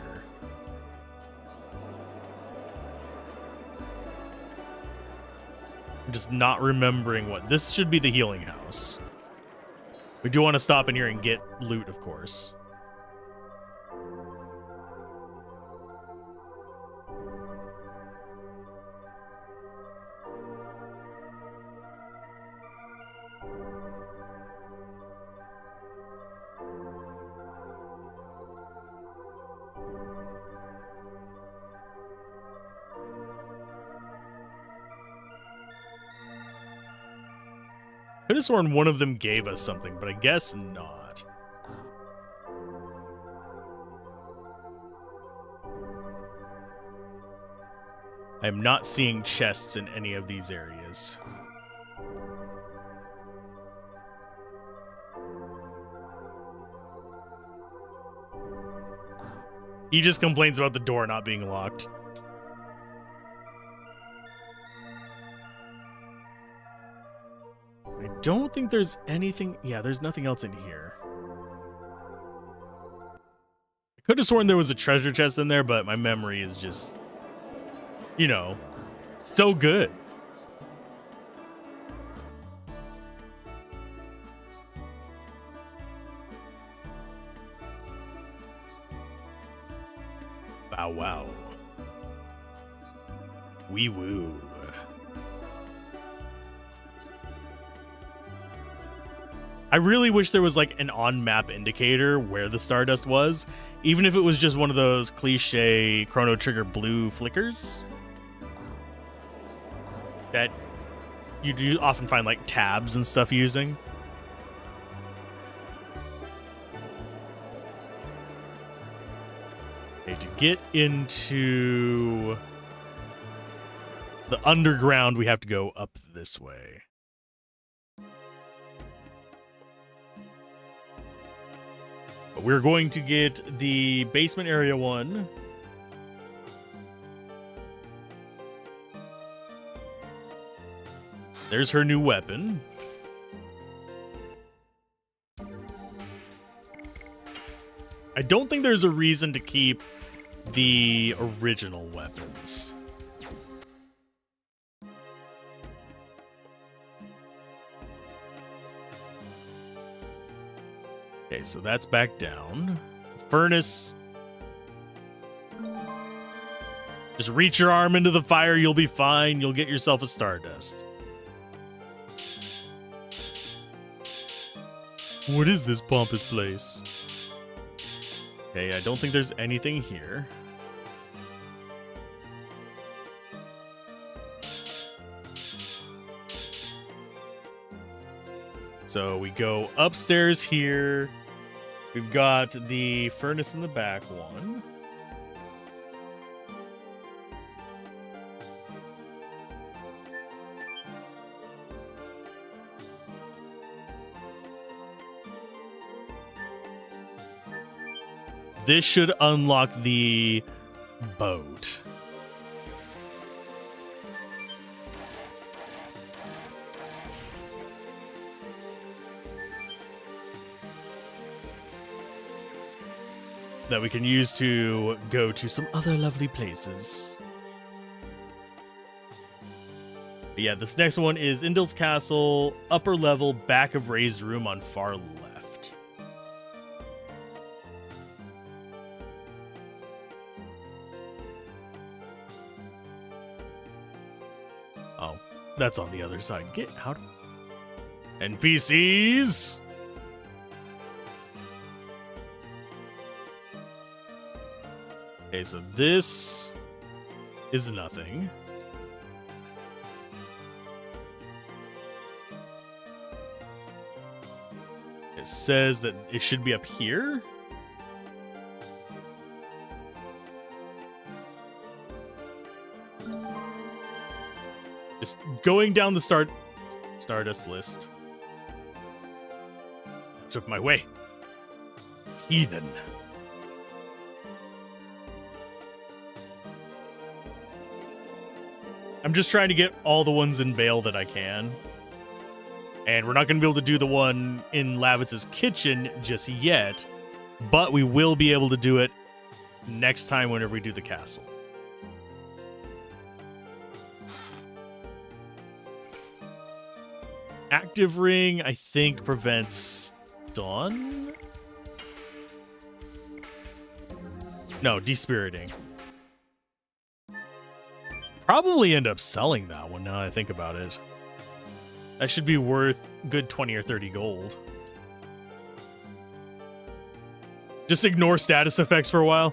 I'm just not remembering what. This should be the healing house. We do want to stop in here and get loot, of course. Could have sworn one of them gave us something, but I guess not. I am not seeing chests in any of these areas. He just complains about the door not being locked. I don't think there's anything... Yeah, there's nothing else in here. I could have sworn there was a treasure chest in there, but my memory is just... You know, so good. Bow wow. Wee woo. I really wish there was like an on-map indicator where the Stardust was, even if it was just one of those cliche Chrono Trigger blue flickers that you do often find like tabs and stuff using. Okay, to get into the underground, we have to go up this way. But we're going to get the basement area one. There's her new weapon. I don't think there's a reason to keep the original weapons. Okay, so that's back down. Furnace. Just reach your arm into the fire, you'll be fine. You'll get yourself a Stardust. What is this pompous place? Okay, I don't think there's anything here. So we go upstairs here. We've got the furnace in the back one. This should unlock the boat. That we can use to go to some other lovely places. But yeah, this next one is Indil's Castle, upper level, back of raised room on far left. Oh, that's on the other side. Get out. NPCs! Okay, so this is nothing. It says that it should be up here. Just going down the Stardust list. Took my way. Heathen. I'm just trying to get all the ones in Vale that I can. And we're not going to be able to do the one in Lavitz's kitchen just yet. But we will be able to do it next time whenever we do the castle. Active ring, I think, prevents stun? No, despiriting. Probably end up selling that one now that I think about it. That should be worth good 20 or 30 gold. Just ignore status effects for a while.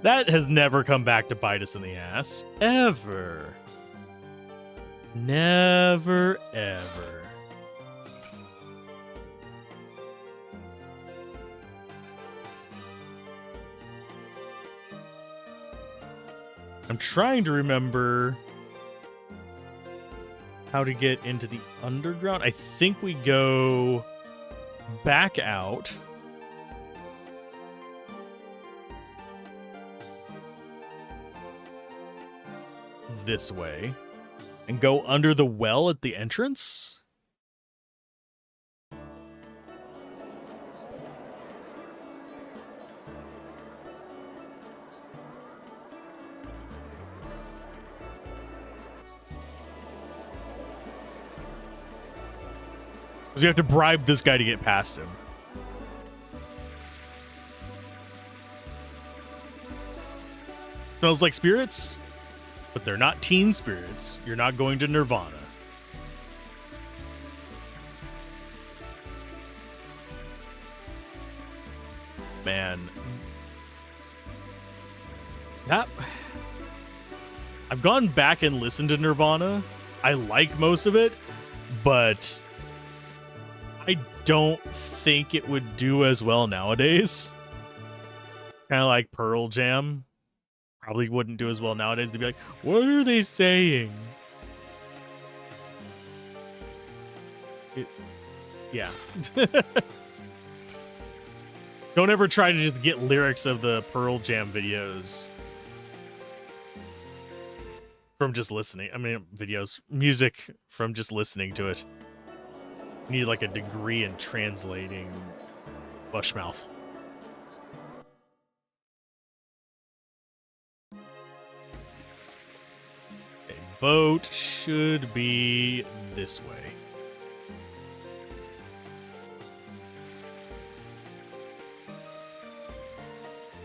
That has never come back to bite us in the ass. Ever. Never, ever. I'm trying to remember how to get into the underground. I think we go back out. This way. And go under the well at the entrance. Because you have to bribe this guy to get past him. Smells like spirits, but they're not teen spirits. You're not going to Nirvana. Man. I've gone back and listened to Nirvana. I like most of it, but I don't think it would do as well nowadays. It's kind of like Pearl Jam. Probably wouldn't do as well nowadays. They'd be like, what are they saying? Yeah. Don't ever try to just get lyrics of the Pearl Jam videos from just listening. I mean, music from just listening to it. You need like a degree in translating Bushmouth. boat should be this way.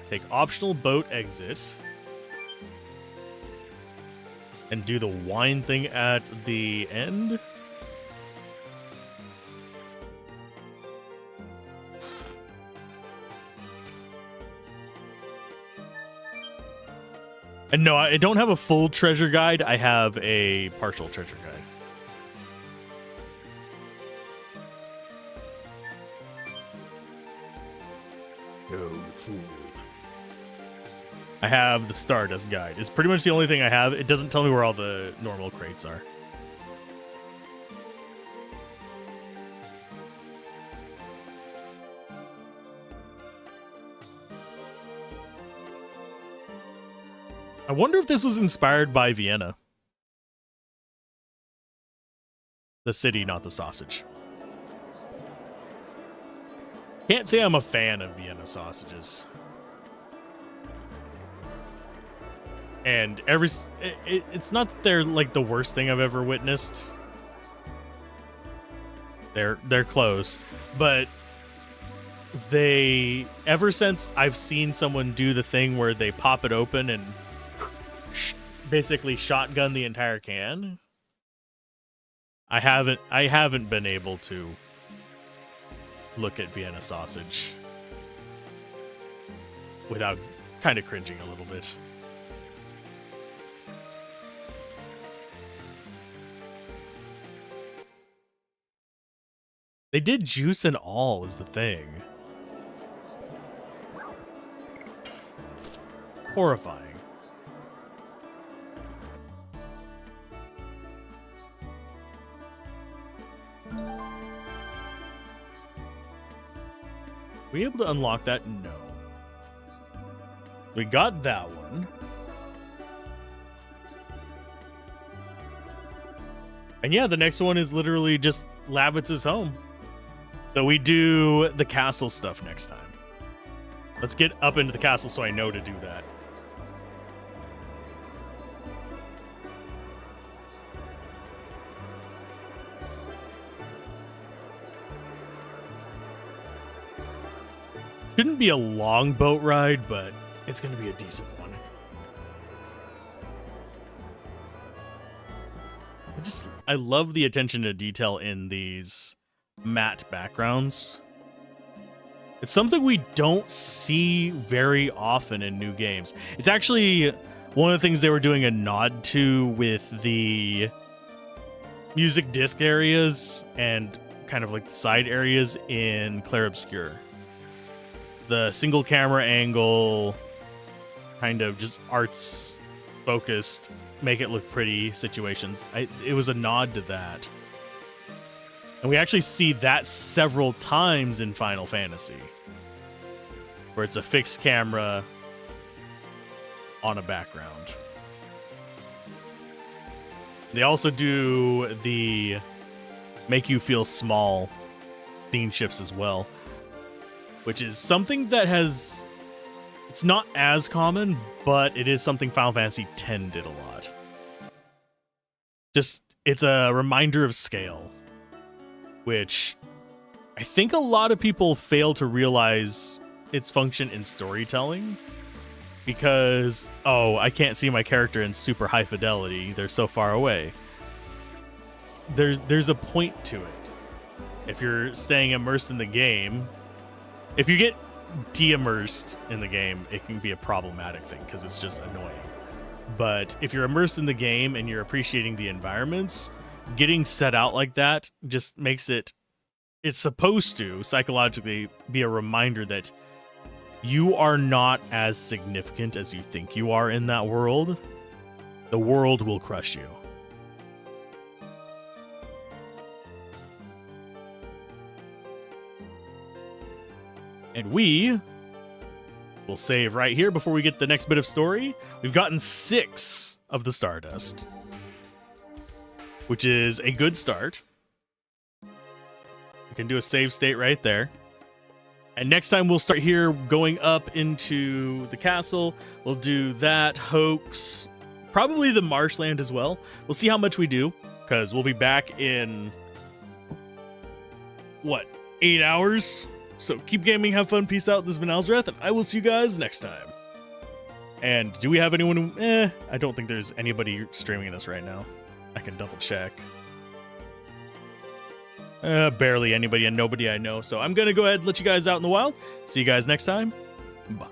Take optional boat exit. And do the wine thing at the end. And no, I don't have a full treasure guide. I have a partial treasure guide. No fool. I have the Stardust guide. It's pretty much the only thing I have. It doesn't tell me where all the normal crates are. I wonder if this was inspired by Vienna. The city, not the sausage. Can't say I'm a fan of Vienna sausages. And it's not that they're like the worst thing I've ever witnessed. They're close, but ever since I've seen someone do the thing where they pop it open and basically shotgun the entire can, I haven't been able to look at Vienna sausage without kind of cringing a little bit. They did juice and all is the thing. Horrifying. Were we able to unlock that? No. We got that one. And yeah, the next one is literally just Labitz's home. So we do the castle stuff next time. Let's get up into the castle so I know to do that. Shouldn't be a long boat ride, but it's going to be a decent one. I love the attention to detail in these matte backgrounds. It's something we don't see very often in new games. It's actually one of the things they were doing a nod to with the music disc areas and kind of like the side areas in Clair Obscur. The single camera angle, kind of just arts focused, make it look pretty situations. It was a nod to that. And we actually see that several times in Final Fantasy, where it's a fixed camera on a background. They also do the make you feel small scene shifts as well, which is something that it's not as common, but it is something Final Fantasy X did a lot. It's a reminder of scale, which I think a lot of people fail to realize its function in storytelling, because, oh, I can't see my character in super high fidelity, they're so far away. There's a point to it. If you're staying immersed in the game, if you get de-immersed in the game, it can be a problematic thing because it's just annoying. But if you're immersed in the game and you're appreciating the environments, getting set out like that just makes it's supposed to psychologically be a reminder that you are not as significant as you think you are in that world. The world will crush you. And we will save right here before we get the next bit of story. We've gotten 6 of the Stardust, which is a good start. We can do a save state right there. And next time we'll start here going up into the castle. We'll do that, hoax, probably the marshland as well. We'll see how much we do, because we'll be back in, what, 8 hours? So keep gaming, have fun, peace out. This has been Alzorath, and I will see you guys next time. And do we have anyone who... I don't think there's anybody streaming this right now. I can double check. Barely anybody and nobody I know. So I'm going to go ahead and let you guys out in the wild. See you guys next time. Bye.